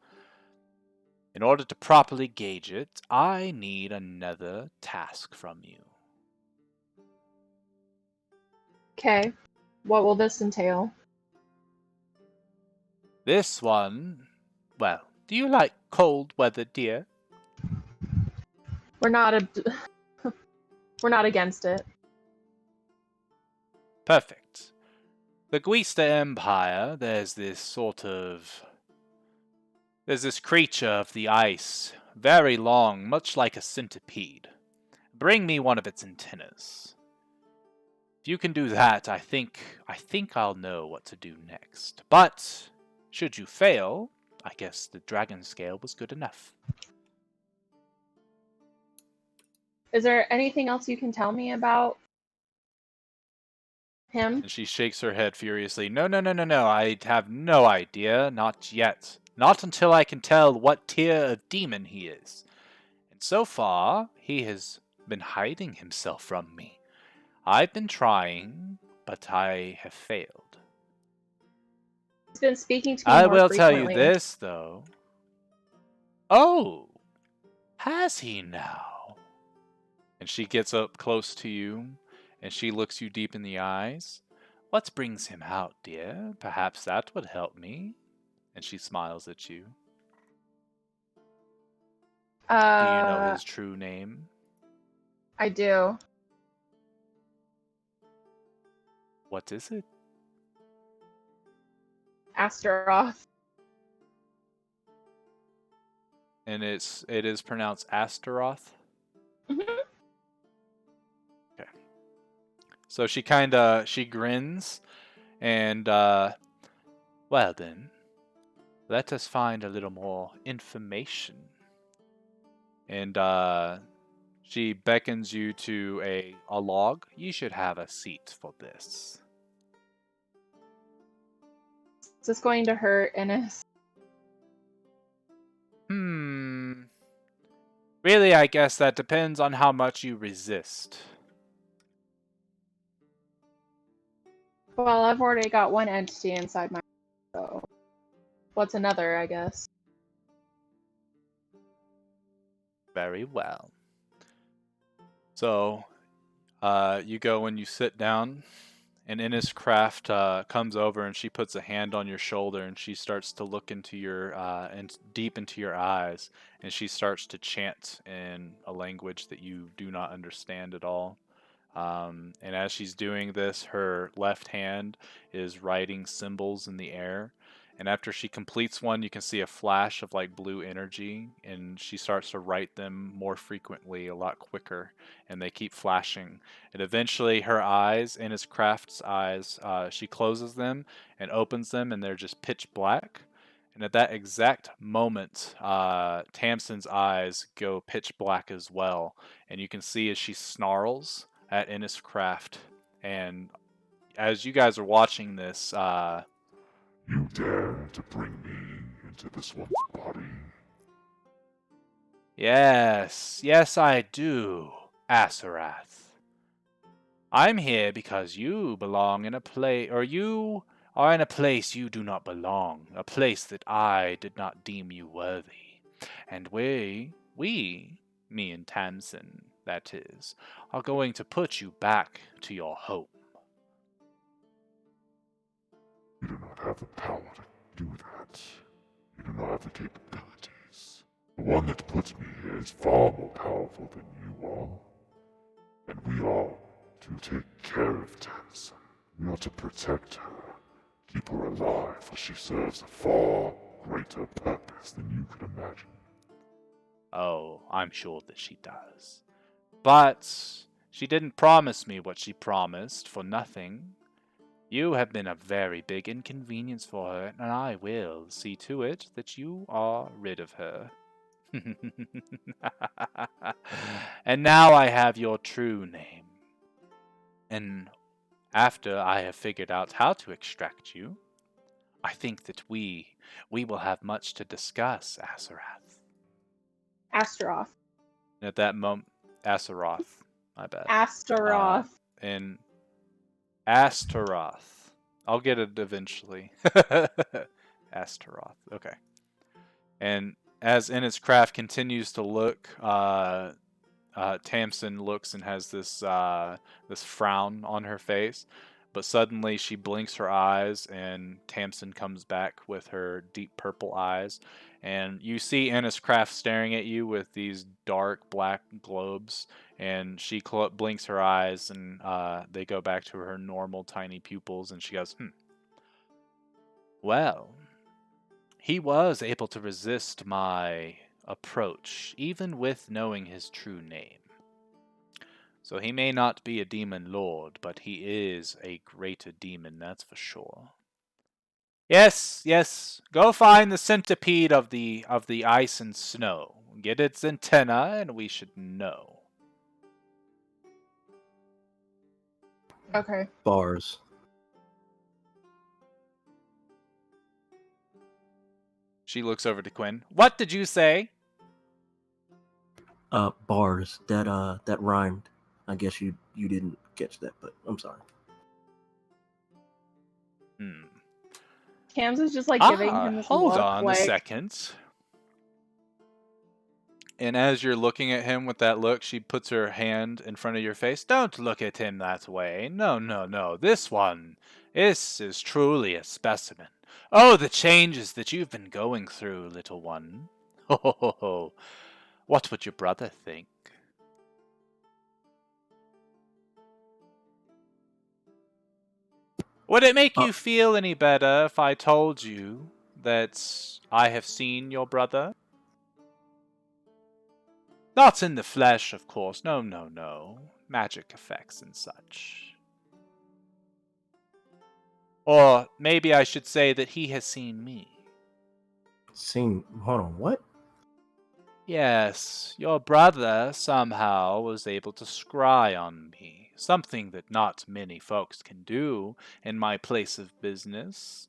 In order to properly gauge it, I need another task from you. Okay. What will this entail? This one, well, do you like cold weather, dear? We're not a we're not against it. Perfect. The Guista Empire, there's this creature of the ice, very long, much like a centipede. Bring me one of its antennas. If you can do that, I think I'll know what to do next. But should you fail, I guess the dragon scale was good enough. Is there anything else you can tell me about him? And she shakes her head furiously. No, no, no, no, no. I have no idea. Not yet. Not until I can tell what tier of demon he is. And so far, he has been hiding himself from me. I've been trying, but I have failed. He's been speaking to me I more will tell you frequently. this, though. Oh, has he now? And she gets up close to you, and she looks you deep in the eyes. What brings him out, dear? Perhaps that would help me. And she smiles at you. Do you know his true name? I do. What is it? Astaroth. And it is pronounced Astaroth. Mhm. Okay. So she grins, and well then, let us find a little more information. And she beckons you to a log. You should have a seat for this. Is this going to hurt Ennis? Really, I guess that depends on how much you resist. Well, I've already got one entity inside my so what's another, I guess. Very well. So, you go and you sit down, and Innis Craft comes over and she puts a hand on your shoulder and she starts to look into your and deep into your eyes, and she starts to chant in a language that you do not understand at all. And as she's doing this, her left hand is writing symbols in the air. And after she completes one, you can see a flash of like blue energy, and she starts to write them more frequently, a lot quicker, and they keep flashing. And eventually, her eyes, and his craft's eyes, she closes them and opens them, and they're just pitch black. And at that exact moment, Tamsin's eyes go pitch black as well, and you can see as she snarls at Ennis Craft. And as you guys are watching this, You dare to bring me into this one's body? yes, I do, Asarath. I'm here because you belong in a place, or you are in a place you do not belong, a place that I did not deem you worthy. And me and Tamsin, that is, are going to put you back to your home. You do not have the power to do that. You do not have the capabilities. The one that puts me here is far more powerful than you are. And we are to take care of Tamsin, not to protect her. Keep her alive, for she serves a far greater purpose than you could imagine. Oh, I'm sure that she does. But she didn't promise me what she promised for nothing. You have been a very big inconvenience for her, and I will see to it that you are rid of her. And now I have your true name. And after I have figured out how to extract you, I think that we will have much to discuss, Aseroth. Astaroth. And at that moment, Aseroth, my bad. Astaroth. And Astaroth. I'll get it eventually. Astaroth. Okay. And as Inniscraft continues to look, Tamsin looks and has this this frown on her face, but suddenly she blinks her eyes, and Tamsin comes back with her deep purple eyes, and you see Inniscraft staring at you with these dark black globes, and she blinks her eyes, and they go back to her normal tiny pupils, and she goes, Well, he was able to resist my approach, even with knowing his true name. So he may not be a demon lord, but he is a greater demon, that's for sure. Yes, yes, go find the centipede of the ice and snow. Get its antenna, and we should know. Okay. Bars. She looks over to Quinn. What did you say? Bars. That rhymed. I guess you didn't catch that, but I'm sorry. Cams is just like giving him this Hold look on a like second. And as you're looking at him with that look, she puts her hand in front of your face. Don't look at him that way. No, no, no. This is truly a specimen. Oh, the changes that you've been going through, little one. Ho, ho, ho, ho. What would your brother think? Would it make you feel any better if I told you that I have seen your brother? Not in the flesh, of course. No, no, no. Magic effects and such. Or maybe I should say that he has seen me. Hold on, what? Yes, your brother somehow was able to scry on me. Something that not many folks can do in my place of business.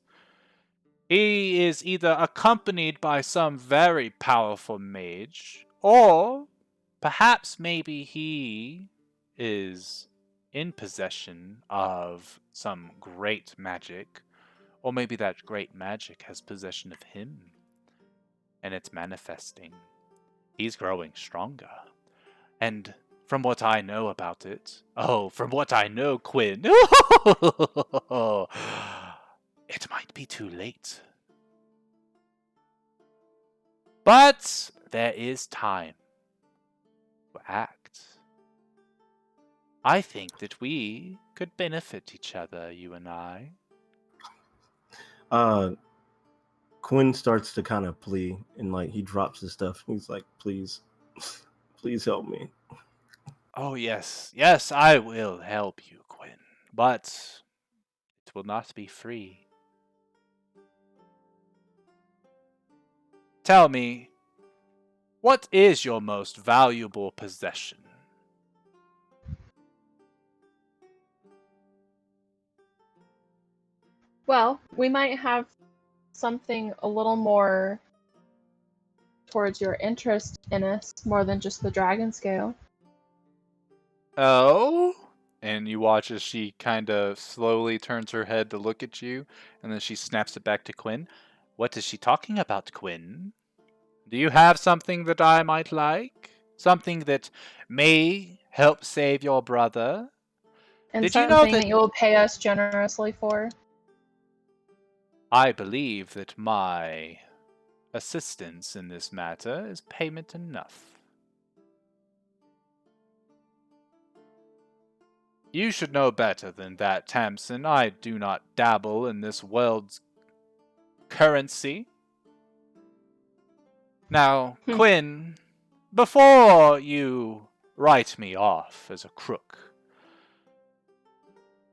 He is either accompanied by some very powerful mage, or perhaps maybe he is in possession of some great magic, or maybe that great magic has possession of him, and it's manifesting. He's growing stronger. And from what I know about it, from what I know, Quinn, it might be too late. But there is time to act. I think that we could benefit each other, you and I. Quinn starts to kind of plea, and like he drops his stuff. He's like, please, please help me. Oh, yes. Yes, I will help you, Quinn. But it will not be free. Tell me, what is your most valuable possession? well, we might have something a little more towards your interest in us, more than just the dragon scale. Oh? And you watch as she kind of slowly turns her head to look at you, and then she snaps it back to Quinn. What is she talking about, Quinn? Do you have something that I might like? Something that may help save your brother? And Did you know something that that you will pay us generously for. I believe that my assistance in this matter is payment enough? You should know better than that, Tamsin. I do not dabble in this world's currency. Now, Quinn, before you write me off as a crook,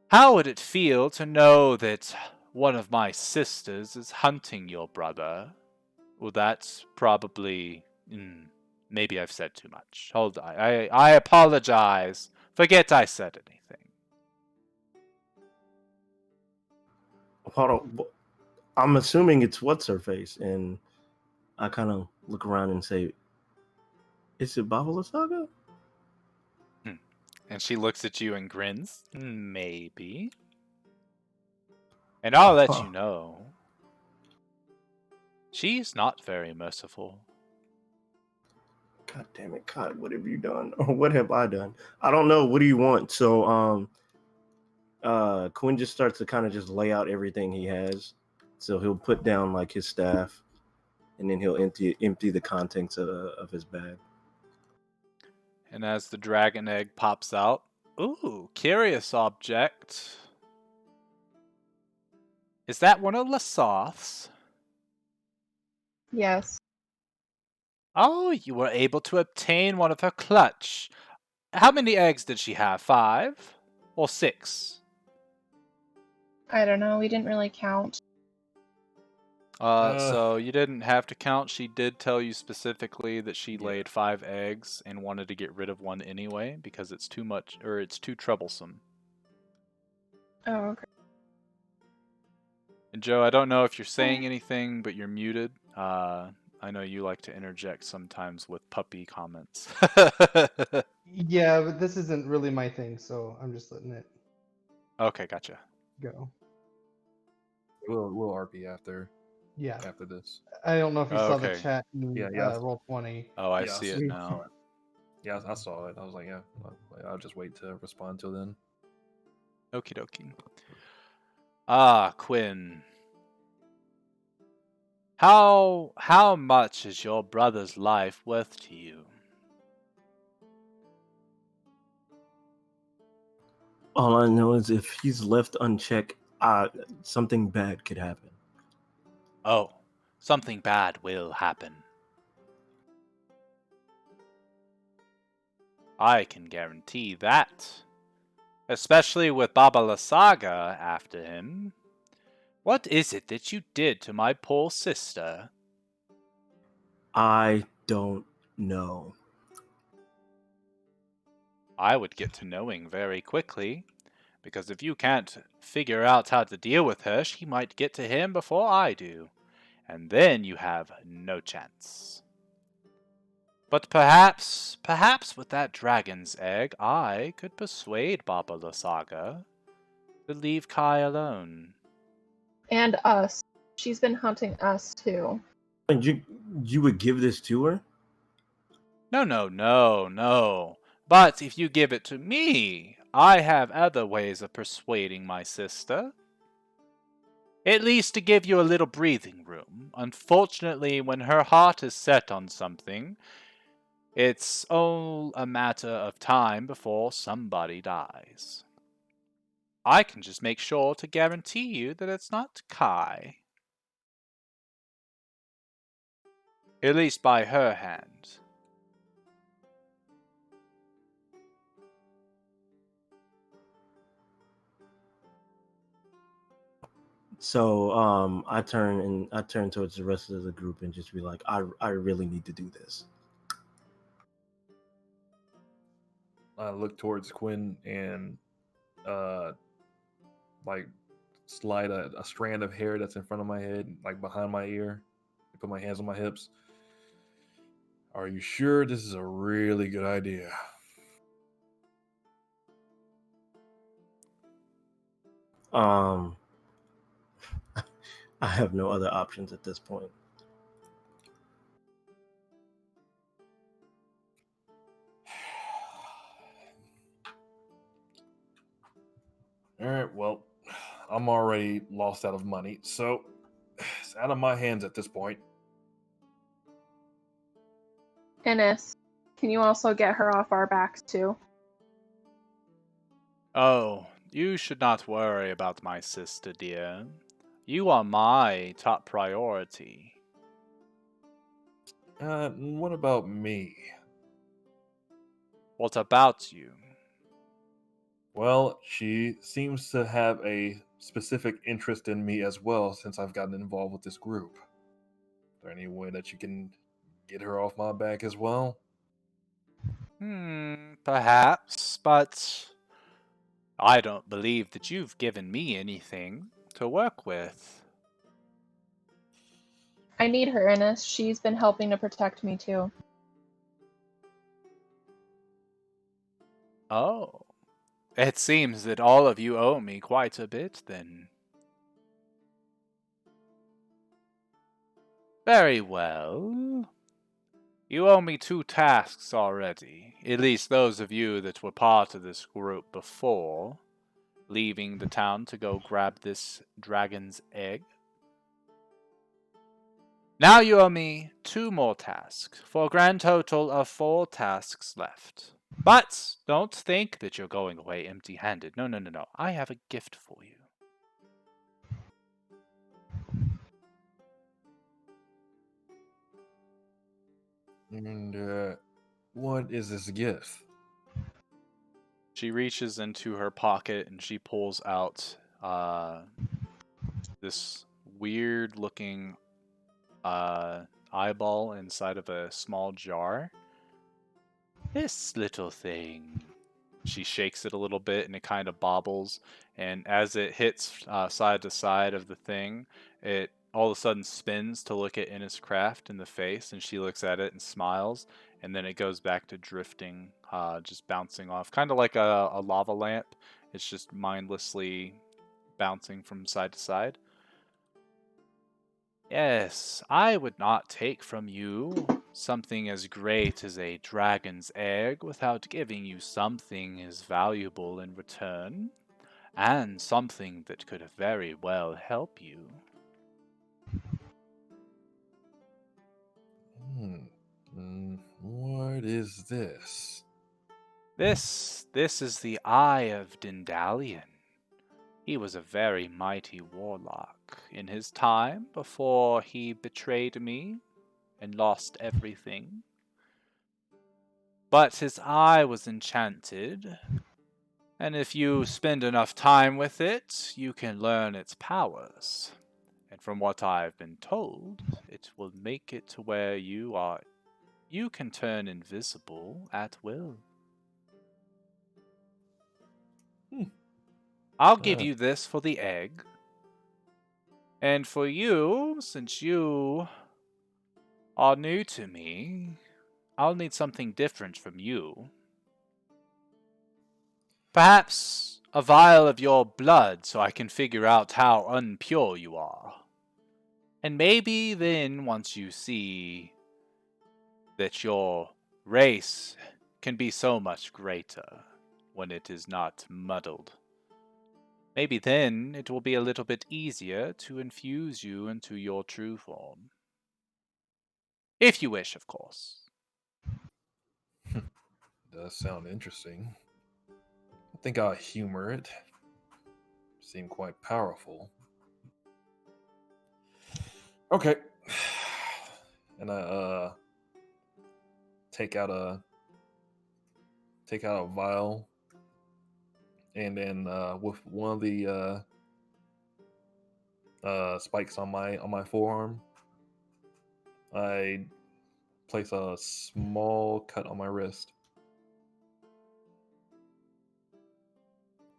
how would it feel to know that one of my sisters is hunting your brother? Well, that's probably... maybe I've said too much. Hold on. I apologize. Forget I said anything. Hold on. I'm assuming it's what's her face, and I kind of look around and say, "Is it Babala Saga?" And she looks at you and grins. Maybe. And I'll let you know. She's not very merciful. God damn it, God, what have you done? Or what have I done? I don't know. What do you want? So Quinn just starts to kind of just lay out everything he has. So he'll put down like his staff, and then he'll empty the contents of his bag. And as the dragon egg pops out, ooh, curious object. Is that one of Lassoth's? Yes. Oh, you were able to obtain one of her clutch. How many eggs did she have? 5? Or 6? I don't know. We didn't really count. So you didn't have to count. She did tell you specifically that she laid 5 eggs and wanted to get rid of one anyway because it's too much, or it's too troublesome. Oh, okay. And Joe, I don't know if you're saying anything, but you're muted. I know you like to interject sometimes with puppy comments. Yeah, but this isn't really my thing, so I'm just letting it Okay, gotcha. go. We'll RP after Yeah. this. I don't know if you saw the Okay. chat in Yeah. Roll 20. Oh, I Yeah, see I it We- now. Yeah, I saw it. I was like, yeah, I'll just wait to respond till then. Okie dokie. Ah, Quinn. How much is your brother's life worth to you? All I know is if he's left unchecked, something bad could happen. Oh, something bad will happen. I can guarantee that. Especially with Baba Lasaga after him. What is it that you did to my poor sister? I don't know. I would get to knowing very quickly, because if you can't figure out how to deal with her, she might get to him before I do, and then you have no chance. But perhaps with that dragon's egg, I could persuade Baba Lasaga to leave Kai alone. And us. She's been hunting us too. And you would give this to her? No. But if you give it to me, I have other ways of persuading my sister. At least to give you a little breathing room. Unfortunately, when her heart is set on something, it's all a matter of time before somebody dies. I can just make sure to guarantee you that it's not Kai. At least by her hand. So I turn towards the rest of the group and just be like, I really need to do this. I look towards Quinn and like slide a strand of hair that's in front of my head, like behind my ear. I put my hands on my hips. Are you sure this is a really good idea? I have no other options at this point. All right, well, I'm already lost out of money, so it's out of my hands at this point. Ennis, can you also get her off our backs too? Oh, you should not worry about my sister, dear. You are my top priority. What about me? What about you? Well, she seems to have a specific interest in me as well since I've gotten involved with this group. Is there any way that you can get her off my back as well? Perhaps, but I don't believe that you've given me anything to work with. I need her, Ernest. She's been helping to protect me too. Oh, it seems that all of you owe me quite a bit, then. Very well. You owe me 2 tasks already, at least those of you that were part of this group before, leaving the town to go grab this dragon's egg. Now you owe me 2 more tasks, for a grand total of 4 tasks left. But don't think that you're going away empty-handed. No, no, no, no. I have a gift for you. And what is this gift? She reaches into her pocket and she pulls out this weird-looking eyeball inside of a small jar. This little thing. She shakes it a little bit and it kind of bobbles. And as it hits side to side of the thing, it all of a sudden spins to look at Inniscraft in the face. And she looks at it and smiles. And then it goes back to drifting, just bouncing off. Kind of like a lava lamp. It's just mindlessly bouncing from side to side. Yes, I would not take from you something as great as a dragon's egg without giving you something as valuable in return, and something that could very well help you. What is this? This is the Eye of Dindalion. He was a very mighty warlock in his time before he betrayed me and lost everything. But his eye was enchanted, and if you spend enough time with it, you can learn its powers. And from what I've been told, it will make it to where you can turn invisible at will. I'll give Uh, you this for the egg. And for you, since you are new to me, I'll need something different from you. Perhaps a vial of your blood so I can figure out how unpure you are. And maybe then once you see that your race can be so much greater when it is not muddled, maybe then it will be a little bit easier to infuse you into your true form. If you wish, of course. does sound interesting. I think I'll humor it. Seem quite powerful. Okay. And I take out a vial, and then with one of the spikes on my forearm, I place a small cut on my wrist.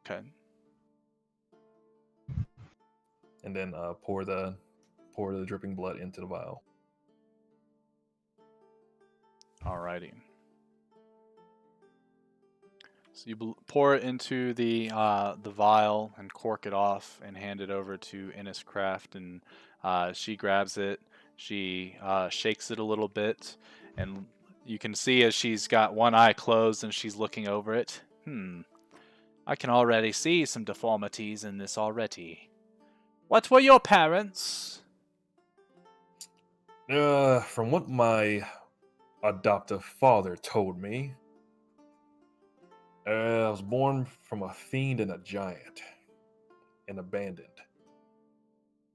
Okay. And then pour the dripping blood into the vial. Alrighty. So you pour it into the vial and cork it off and hand it over to Inniscraft, and she grabs it. She shakes it a little bit, and you can see as she's got one eye closed and she's looking over it. I can already see some deformities in this already. What were your parents? From what my adoptive father told me, I was born from a fiend and a giant, and abandoned.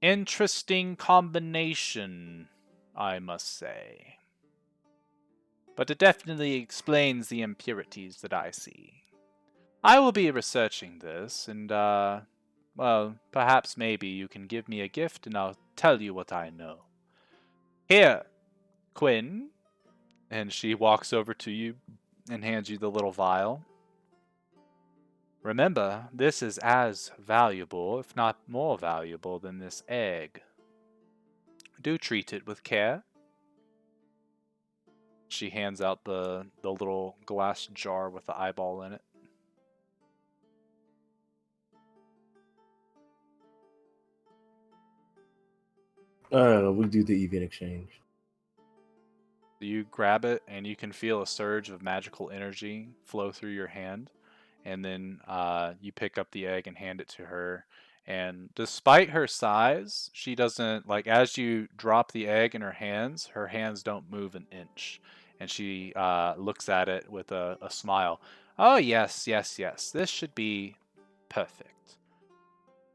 Interesting combination, I must say. But it definitely explains the impurities that I see. I will be researching this, and, well, perhaps maybe you can give me a gift and I'll tell you what I know. Here, Quinn. And she walks over to you and hands you the little vial. Remember, this is as valuable, if not more valuable, than this egg. Do treat it with care. She hands out the little glass jar with the eyeball in it. We do the even exchange. You grab it, and you can feel a surge of magical energy flow through your hand. And then you pick up the egg and hand it to her. And despite her size, she doesn't, like, as you drop the egg in her hands don't move an inch. And she looks at it with a smile. Oh, yes, yes, yes. This should be perfect.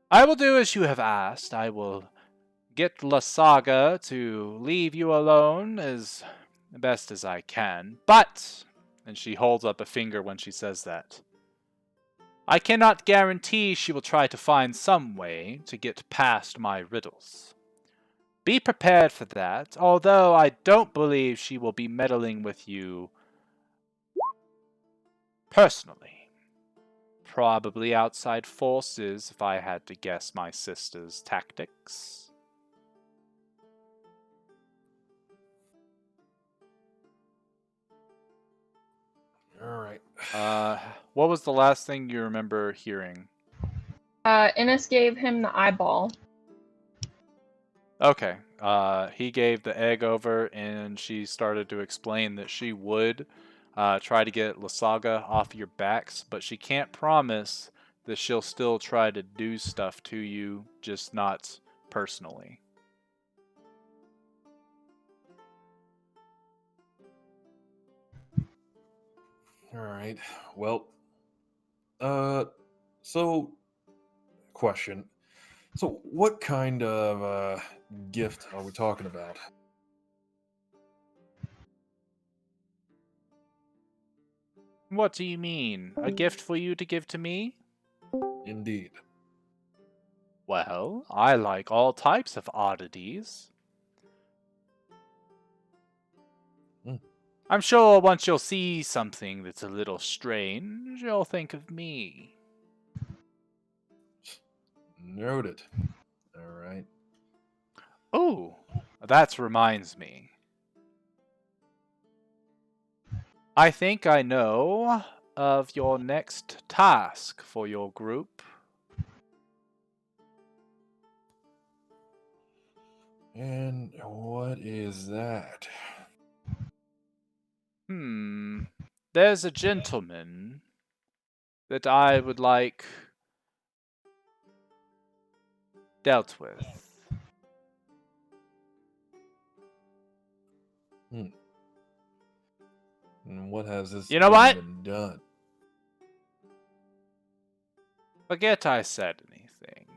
I will do as you have asked. I will get La Saga to leave you alone as best as I can. But, and she holds up a finger when she says that, I cannot guarantee she will try to find some way to get past my riddles. Be prepared for that, although I don't believe she will be meddling with you personally. Probably outside forces, if I had to guess my sister's tactics. All right. What was the last thing you remember hearing? Innes gave him the eyeball. Okay. He gave the egg over, and she started to explain that she would try to get Lasaga off your backs, but she can't promise that she'll still try to do stuff to you, just not personally. All right. Well, so question. So, what kind of gift are we talking about? What do you mean? A gift for you to give to me? Indeed. Well, I like all types of oddities. Hmm. I'm sure once you'll see something that's a little strange, you'll think of me. Noted. All right. Oh, that reminds me. I think I know of your next task for your group. And what is that? There's a gentleman that I would like dealt with. Hmm. And what has this You know what? gentleman done? Forget I said anything.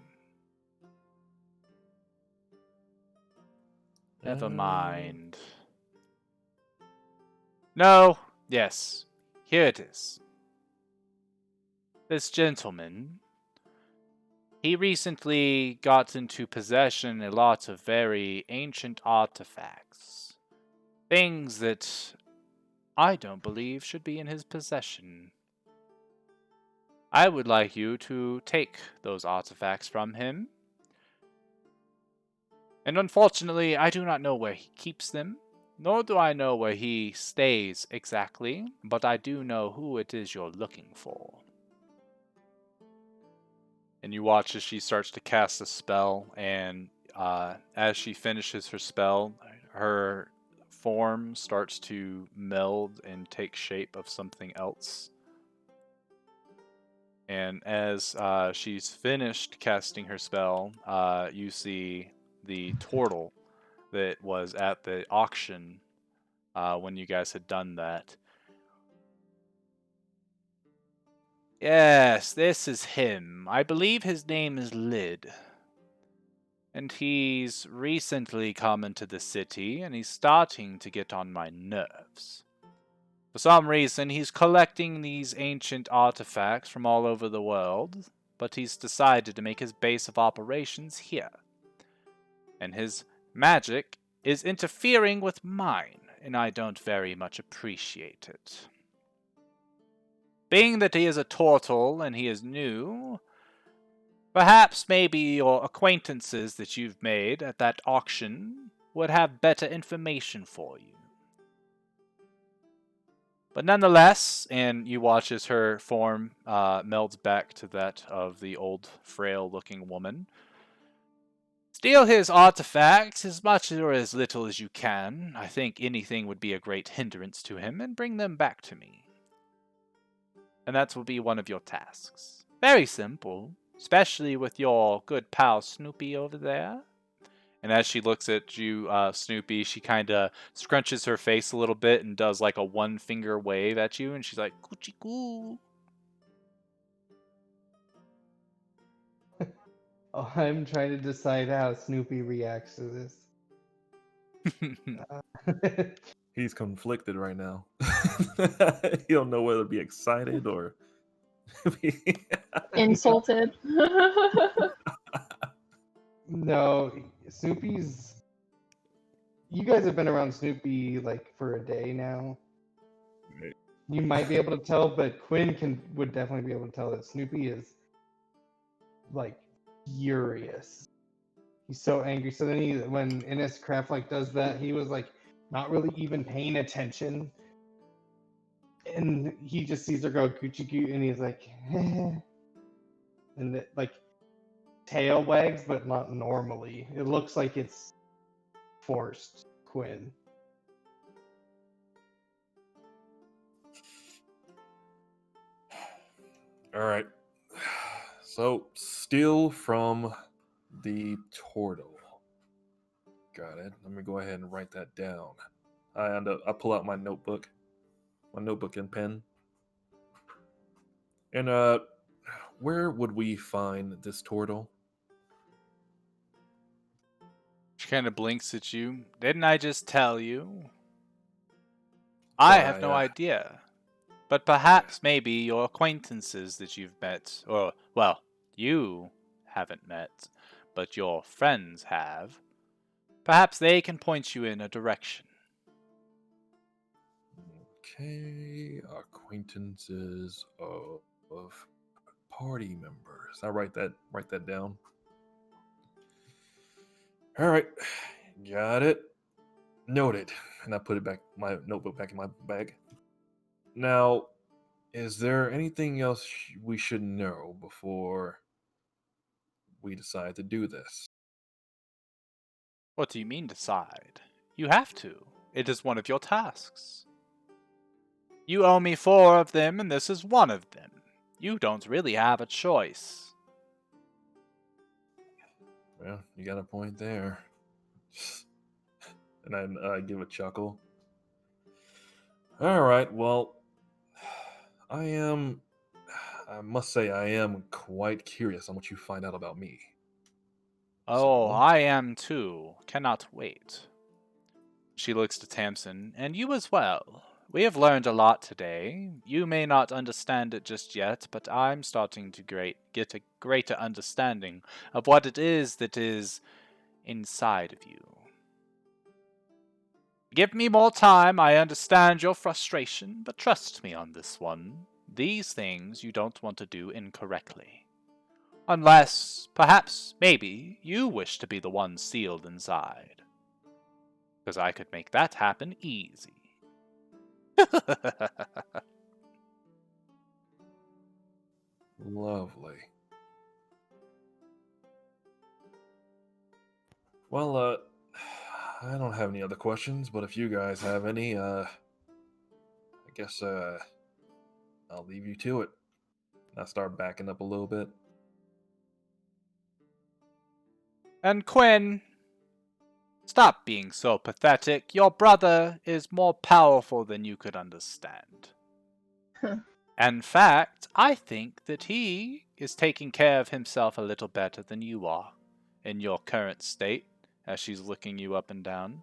Never mind. No, yes, here it is. This gentleman, he recently got into possession a lot of very ancient artifacts. Things that I don't believe should be in his possession. I would like you to take those artifacts from him. And unfortunately, I do not know where he keeps them, nor do I know where he stays exactly, but I do know who it is you're looking for. And you watch as she starts to cast a spell, and as she finishes her spell, her form starts to meld and take shape of something else. And as she's finished casting her spell, you see the turtle that was at the auction when you guys had done that. Yes, this is him. I believe his name is Lid. And he's recently come into the city, and he's starting to get on my nerves. For some reason, he's collecting these ancient artifacts from all over the world, but he's decided to make his base of operations here. And his magic is interfering with mine, and I don't very much appreciate it. Being that he is a turtle and he is new, perhaps maybe your acquaintances that you've made at that auction would have better information for you. But nonetheless, and you watch as her form melds back to that of the old, frail-looking woman. Steal his artifacts as much or as little as you can. I think anything would be a great hindrance to him, and bring them back to me. And that will be one of your tasks. Very simple, especially with your good pal Snoopy over there. And as she looks at you, Snoopy, she kind of scrunches her face a little bit and does like a one-finger wave at you, and she's like, "Coochie coo." Oh, I'm trying to decide how Snoopy reacts to this. He's conflicted right now. He don't know whether to be excited or Insulted. No, Snoopy's. You guys have been around Snoopy like for a day now. Right. You might be able to tell, but Quinn would definitely be able to tell that Snoopy is like furious. He's so angry. So then when Innes Craft like does that, he was like not really even paying attention, and he just sees her go coochie coo, and he's like, and like tail wags, but not normally. It looks like it's forced. Quinn. All right. So, steal from the turtle. Got it. Let me go ahead and write that down. I pull out my notebook and pen. And where would we find this turtle? She kind of blinks at you. Didn't I just tell you? I Sorry, have no idea. But perhaps maybe your acquaintances that you've met, or, well, you haven't met, but your friends have. Perhaps they can point you in a direction. Okay, acquaintances of party members. I write that down. All right, got it. Noted. And I put my notebook back in my bag. Now, is there anything else we should know before we decide to do this? What do you mean decide? You have to. It is one of your tasks. You owe me 4 of them, and this is one of them. You don't really have a choice. Well, you got a point there. And I give a chuckle. All right, well, I must say, I am quite curious on what you find out about me. Oh, So, I am too. Cannot wait. She looks to Tamsin, and you as well. We have learned a lot today. You may not understand it just yet, but I'm starting to get a greater understanding of what it is that is inside of you. Give me more time. I understand your frustration, but trust me on this one. These things you don't want to do incorrectly. Unless, perhaps, maybe, you wish to be the one sealed inside. Because I could make that happen easy. lovely. Well, I don't have any other questions, but if you guys have any, I guess I'll leave you to it. I start backing up a little bit. And Quinn, stop being so pathetic. Your brother is more powerful than you could understand. In fact, I think that he is taking care of himself a little better than you are in your current state, as she's looking you up and down.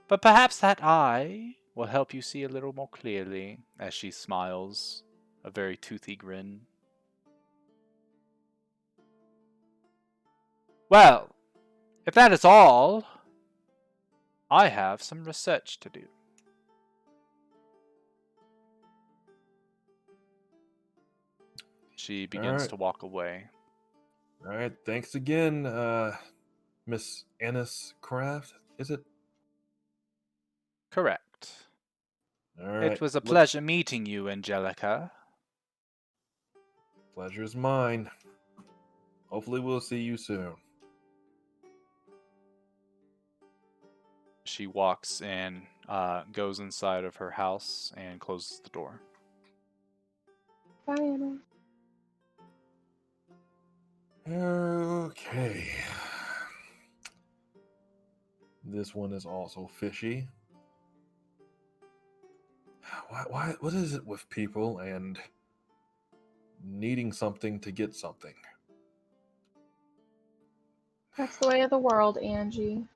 But perhaps that eye will help you see a little more clearly, as she smiles, a very toothy grin. Well, if that is all, I have some research to do. She begins to walk away. All right. Thanks again, Miss Ennis Craft. Is it? Correct. All right. It was a pleasure meeting you, Angelica. Pleasure's mine. Hopefully, we'll see you soon. She walks and goes inside of her house and closes the door. Bye, Anna. Okay. This one is also fishy. What is it with people and needing something to get something? That's the way of the world, Angie.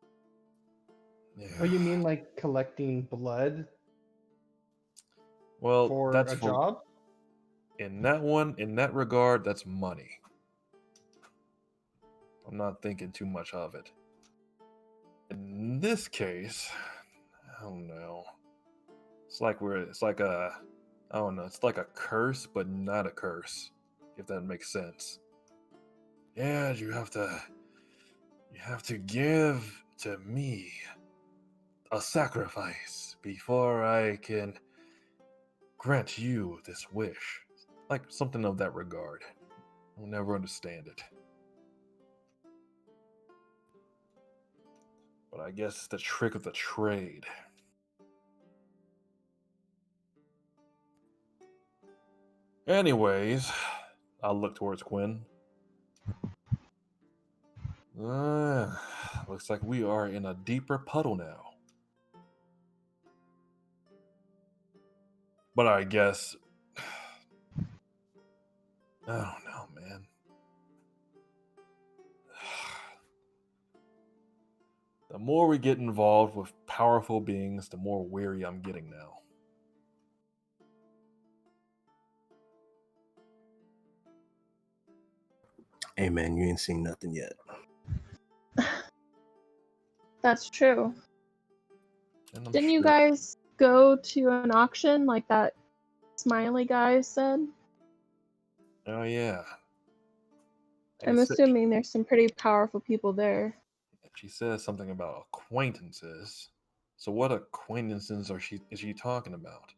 Yeah. Oh, you mean like collecting blood Well, for that's a job? In that regard, that's money. I'm not thinking too much of it. In this case, I don't know. It's like I don't know, it's like a curse, but not a curse, if that makes sense. Yeah, you have to give to me a sacrifice before I can grant you this wish. Like something of that regard. I'll never understand it. But I guess it's the trick of the trade. Anyways, I'll look towards Quinn. Looks like we are in a deeper puddle now. But I guess I don't know, man. The more we get involved with powerful beings, the more weary I'm getting now. Hey man, you ain't seen nothing yet. That's true. And I'm Didn't you sure- guys go to an auction like that smiley guy said? Oh yeah. I'm He said- assuming there's some pretty powerful people there. She says something about acquaintances. So what acquaintances is she talking about?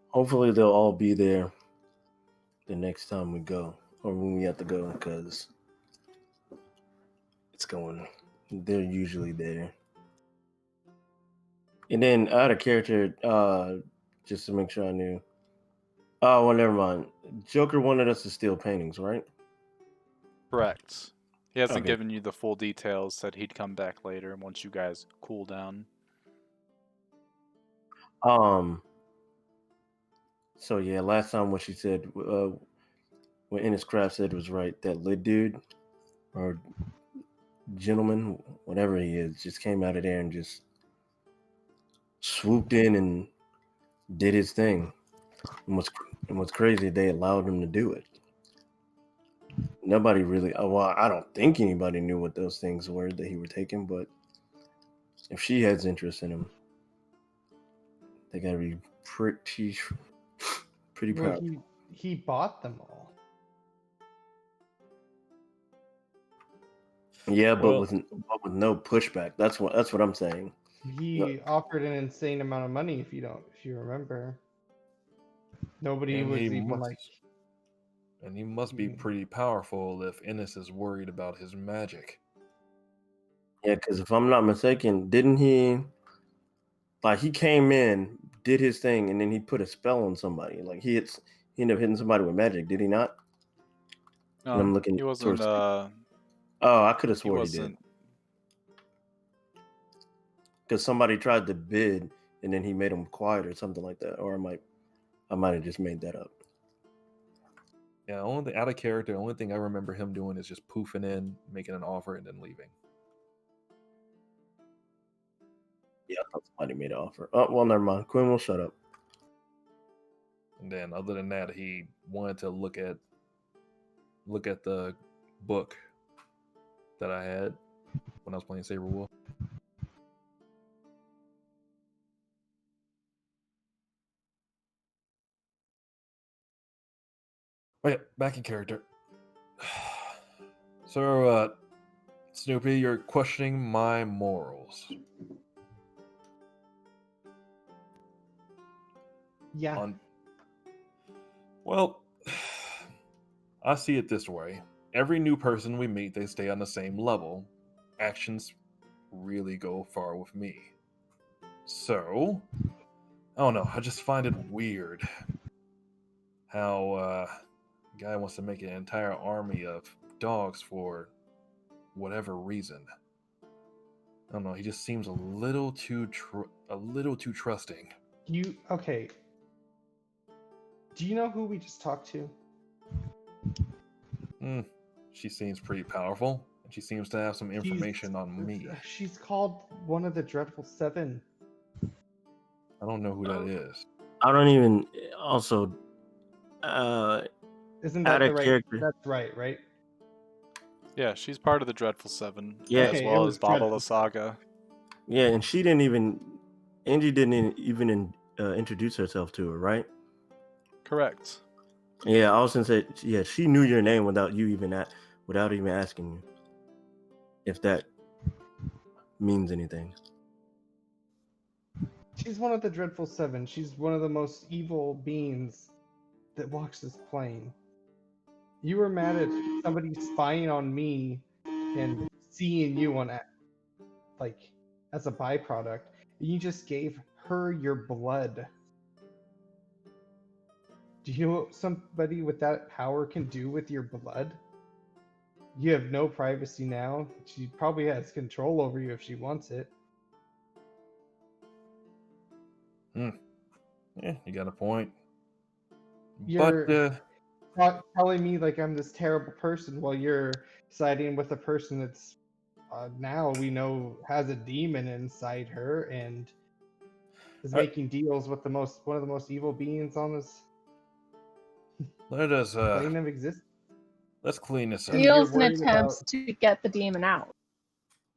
Hopefully they'll all be there the next time we go, or when we have to go, because they're usually there. And then out of character, just to make sure I knew. Oh, well, never mind. Joker wanted us to steal paintings, right? Correct. He hasn't Okay. given you the full details, said he'd come back later once you guys cool down. So yeah, last time what she said, what Ennis Craft said was right. That lid dude or gentleman, whatever he is, just came out of there and just swooped in and did his thing. And what's crazy, they allowed him to do it. Nobody really. Well, I don't think anybody knew what those things were that he were taking. But if she has interest in him, they gotta be pretty Well, proud. he bought them all. Yeah, Well- but with no pushback. That's what I'm saying. He offered an insane amount of money. If you remember, nobody And was he even must- like. And he must be Hmm. pretty powerful if Ennis is worried about his magic. Yeah, because if I'm not mistaken, didn't he? Like he came in, did his thing, and then he put a spell on somebody. Like he ended up hitting somebody with magic. Did he not? And I'm looking he wasn't. towards. Oh, I could have He sworn he did. wasn't. because somebody tried to bid and then he made them quiet or something like that. Or I might have just made that up. Yeah, only thing out of character. The only thing I remember him doing is just poofing in, making an offer, and then leaving. Yeah, I thought somebody made an offer. Oh well, never mind. Quinn will shut up. And then, other than that, he wanted to look at the book that I had when I was playing Saber Wolf. Oh yeah, back in character. So, Snoopy, you're questioning my morals. Yeah. Well, I see it this way. Every new person we meet, they stay on the same level. Actions really go far with me. So, I don't know. I just find it weird how a guy wants to make an entire army of dogs for whatever reason. I don't know. He just seems a little too trusting. Okay? Do you know who we just talked to? She seems pretty powerful, and she seems to have some information on me. She's called one of the Dreadful Seven. I don't know who that is. I don't even. Also, isn't that out the of right? character. That's right. Yeah, she's part of the Dreadful Seven, Yeah. as Okay, it well was as Baba Dreadful the Saga. Yeah, and she didn't even. Angie didn't even introduce herself to her, right? Correct. Yeah, I was gonna say. Yeah, she knew your name without even asking you. If that means anything. She's one of the Dreadful Seven. She's one of the most evil beings that walks this plane. You were mad at somebody spying on me and seeing you on like as a byproduct. You just gave her your blood. Do you know what somebody with that power can do with your blood? You have no privacy now. She probably has control over you if she wants it. Yeah, you got a point. You're not telling me like I'm this terrible person while you're siding with a person that's now we know has a demon inside her and is making deals with one of the most evil beings on this let us plane of existence. let's clean this up. Deals and attempts to get the demon out.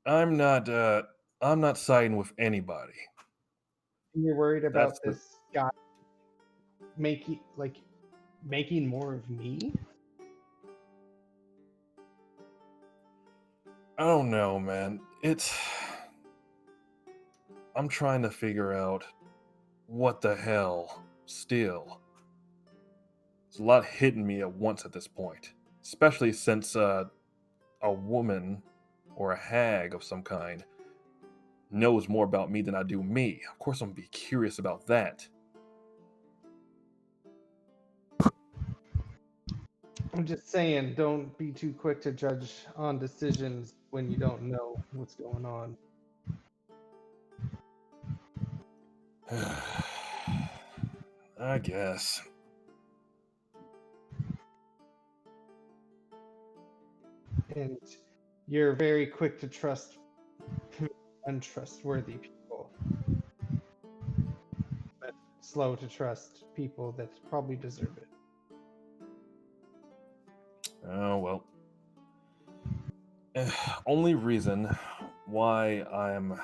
I'm not siding with anybody. You're worried about this guy making more of me? I don't know, man. I'm trying to figure out what the hell still. There's a lot hitting me at once at this point, especially since a woman or a hag of some kind knows more about me than I do me. Of course, I'm gonna be curious about that. I'm just saying, don't be too quick to judge on decisions when you don't know what's going on. I guess. And you're very quick to trust untrustworthy people, but slow to trust people that probably deserve it. Oh, well. Only reason why I'm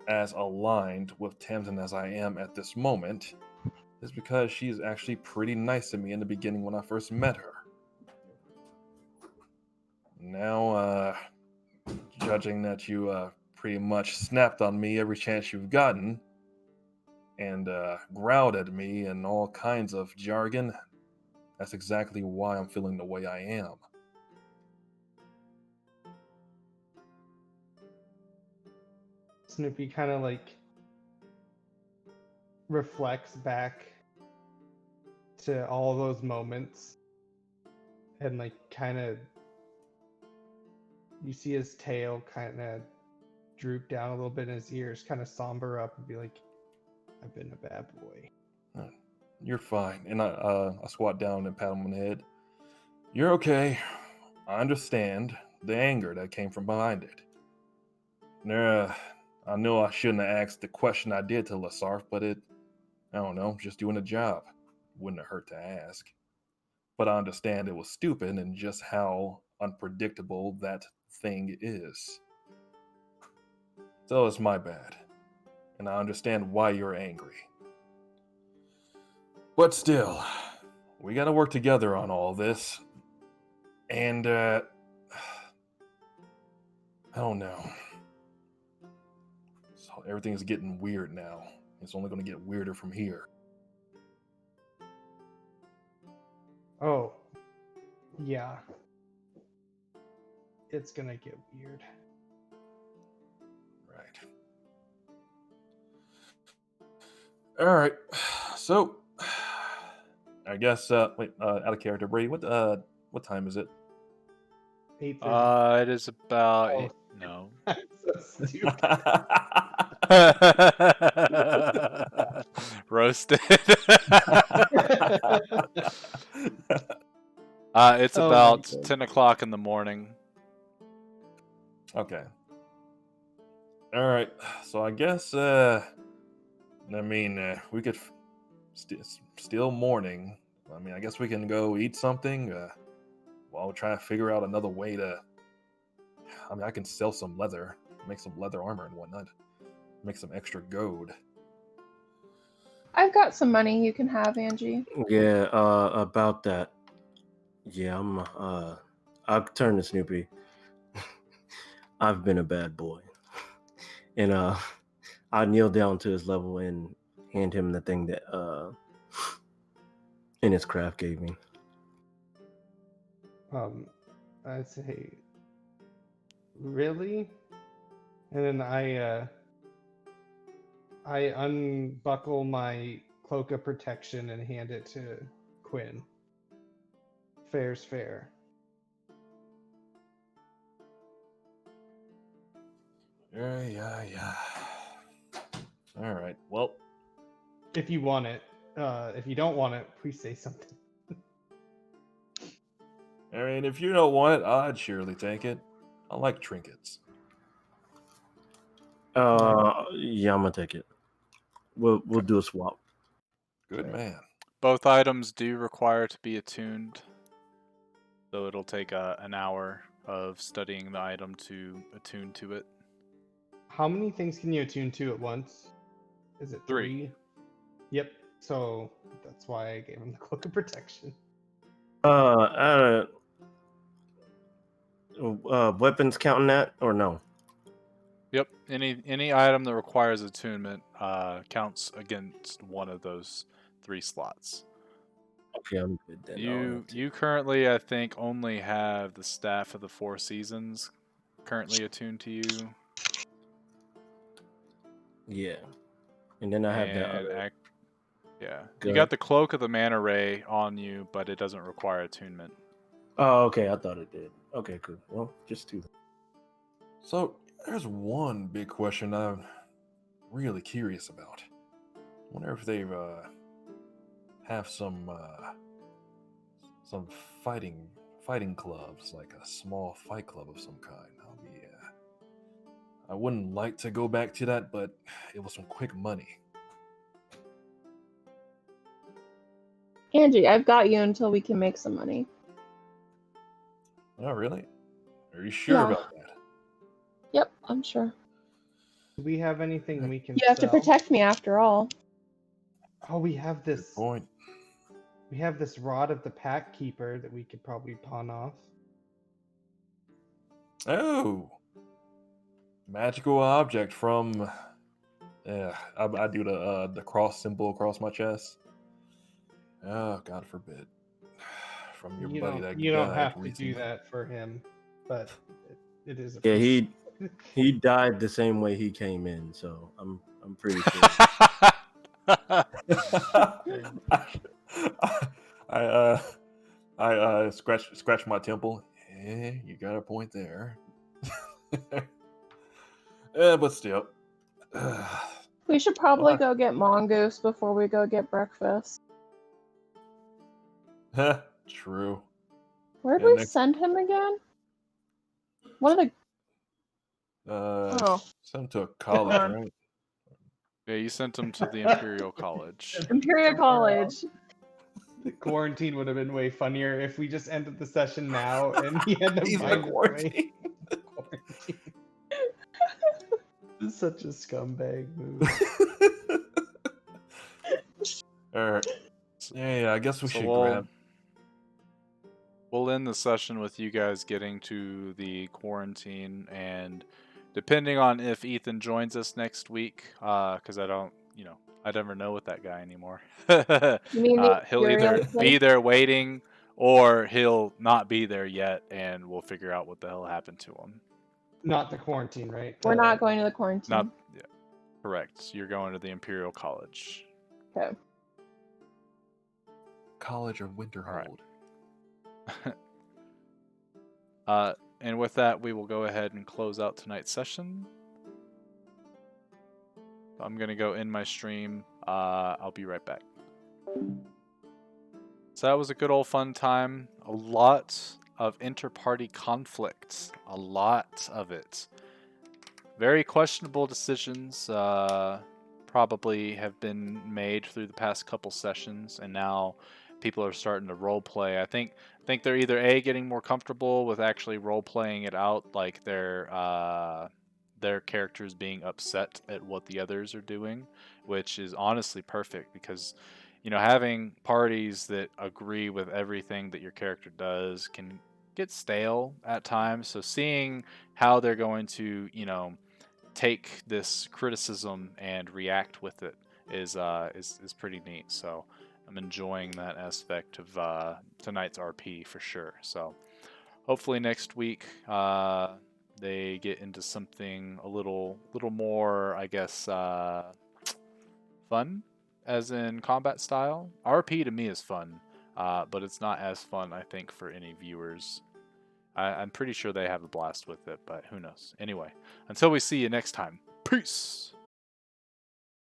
as aligned with Tamsin as I am at this moment is because she's actually pretty nice to me in the beginning when I first met her. Now, judging that you pretty much snapped on me every chance you've gotten and growled at me and all kinds of jargon, that's exactly why I'm feeling the way I am. Snoopy kind of reflects back to all those moments and kind of you see his tail kind of droop down a little bit in his ears, kind of somber up, and be like, "I've been a bad boy." You're fine. And I squat down and pat him on the head. You're okay. I understand the anger that came from behind it. I know I shouldn't have asked the question I did to Lasarf, but I don't know, just doing a job. Wouldn't have hurt to ask. But I understand it was stupid and just how unpredictable that thing is. So it's my bad. And I understand why you're angry. But still, we gotta work together on all this. And, I don't know. So everything's getting weird now. It's only gonna get weirder from here. Oh, yeah. It's gonna get weird. Right. Alright. So, I guess, wait, out of character, Brady, what time is it? 8:30. It is about Oh. no. I'm so stupid. Roasted. It's Oh my about God. 10 o'clock in the morning. Okay. All right. So I guess, we could still morning. I mean, I guess we can go eat something while we try to figure out another way to. I mean, I can sell some leather, make some leather armor and whatnot, make some extra gold. I've got some money you can have, Angie. Yeah, about that. Yeah, I'll turn to Snoopy. I've been a bad boy. And I kneel down to his level and hand him the thing that Innis Craft gave me. I'd say, really? And then I unbuckle my cloak of protection and hand it to Quinn. Fair's fair. Yeah. All right. Well, If you want it. If you don't want it, please say something. I mean, if you don't want it, I'd surely take it. I like trinkets. Yeah, I'm gonna take it. We'll do a swap. Good Okay. man. Both items do require to be attuned, so it'll take an hour of studying the item to attune to it. How many things can you attune to at once? Is it 3? Yep. So that's why I gave him the cloak of protection. Weapons counting that or no? Yep. Any item that requires attunement counts against one of those 3 slots. Okay, I'm good then. You currently, I think, only have the Staff of the Four Seasons currently attuned to you. Yeah, and then I have that And other. yeah, Go you ahead. got the Cloak of the Manta Ray on you, but it doesn't require attunement. Oh, okay. I thought it did. Okay, cool. Well, just 2. So there's one big question I'm really curious about. I wonder if they have some fighting clubs, like a small fight club of some kind. I wouldn't like to go back to that, but it was some quick money. Angie, I've got you until we can make some money. Oh, really? Are you sure Yeah. about that? Yep, I'm sure. Do we have anything we can You have to sell? protect me after all. Oh, we have Good this. point. We have this rod of the Pack Keeper that we could probably pawn off. Oh, magical object from. Yeah, I do the cross symbol across my chest. Oh, God forbid. From your buddy that You don't died have to recently. do that for him, but it is. Yeah, he died the same way he came in, so I'm pretty sure. I scratch my temple. Yeah, you got a point there. But still. We should probably Well, go get mongoose before we go get breakfast. True. Where'd Yeah, we next. send him again? One of the. Oh, Sent to a college, on. right? Yeah, you sent him to the Imperial College. Imperial College. The quarantine would have been way funnier if we just ended the session now and he had to He's in find his way quarantine. to quarantine. This is such a scumbag move. All right. Yeah, I guess we So should grab. we'll end the session with you guys getting to the quarantine, and depending on if Ethan joins us next week, because I don't, I never know with that guy anymore. You mean the He'll either Imperial be there waiting, or he'll not be there yet, and we'll figure out what the hell happened to him. Not the quarantine, right? We're not going to the quarantine. Not, yeah, correct. You're going to the Imperial College. Okay. College or Winterhold. And with that, we will go ahead and close out tonight's session. I'm going to go end my stream. I'll be right back. So that was a good old fun time. A lot of inter-party conflict. A lot of it. Very questionable decisions probably have been made through the past couple sessions, and now people are starting to role play. I think they're either getting more comfortable with actually role playing it out, like their characters being upset at what the others are doing, which is honestly perfect because having parties that agree with everything that your character does can get stale at times. So seeing how they're going to take this criticism and react with it is pretty neat. So I'm enjoying that aspect of tonight's RP for sure. So hopefully next week they get into something a little more, I guess, fun, as in combat style. RP to me is fun, but it's not as fun, I think, for any viewers. I'm pretty sure they have a blast with it, but who knows. Anyway, until we see you next time, peace!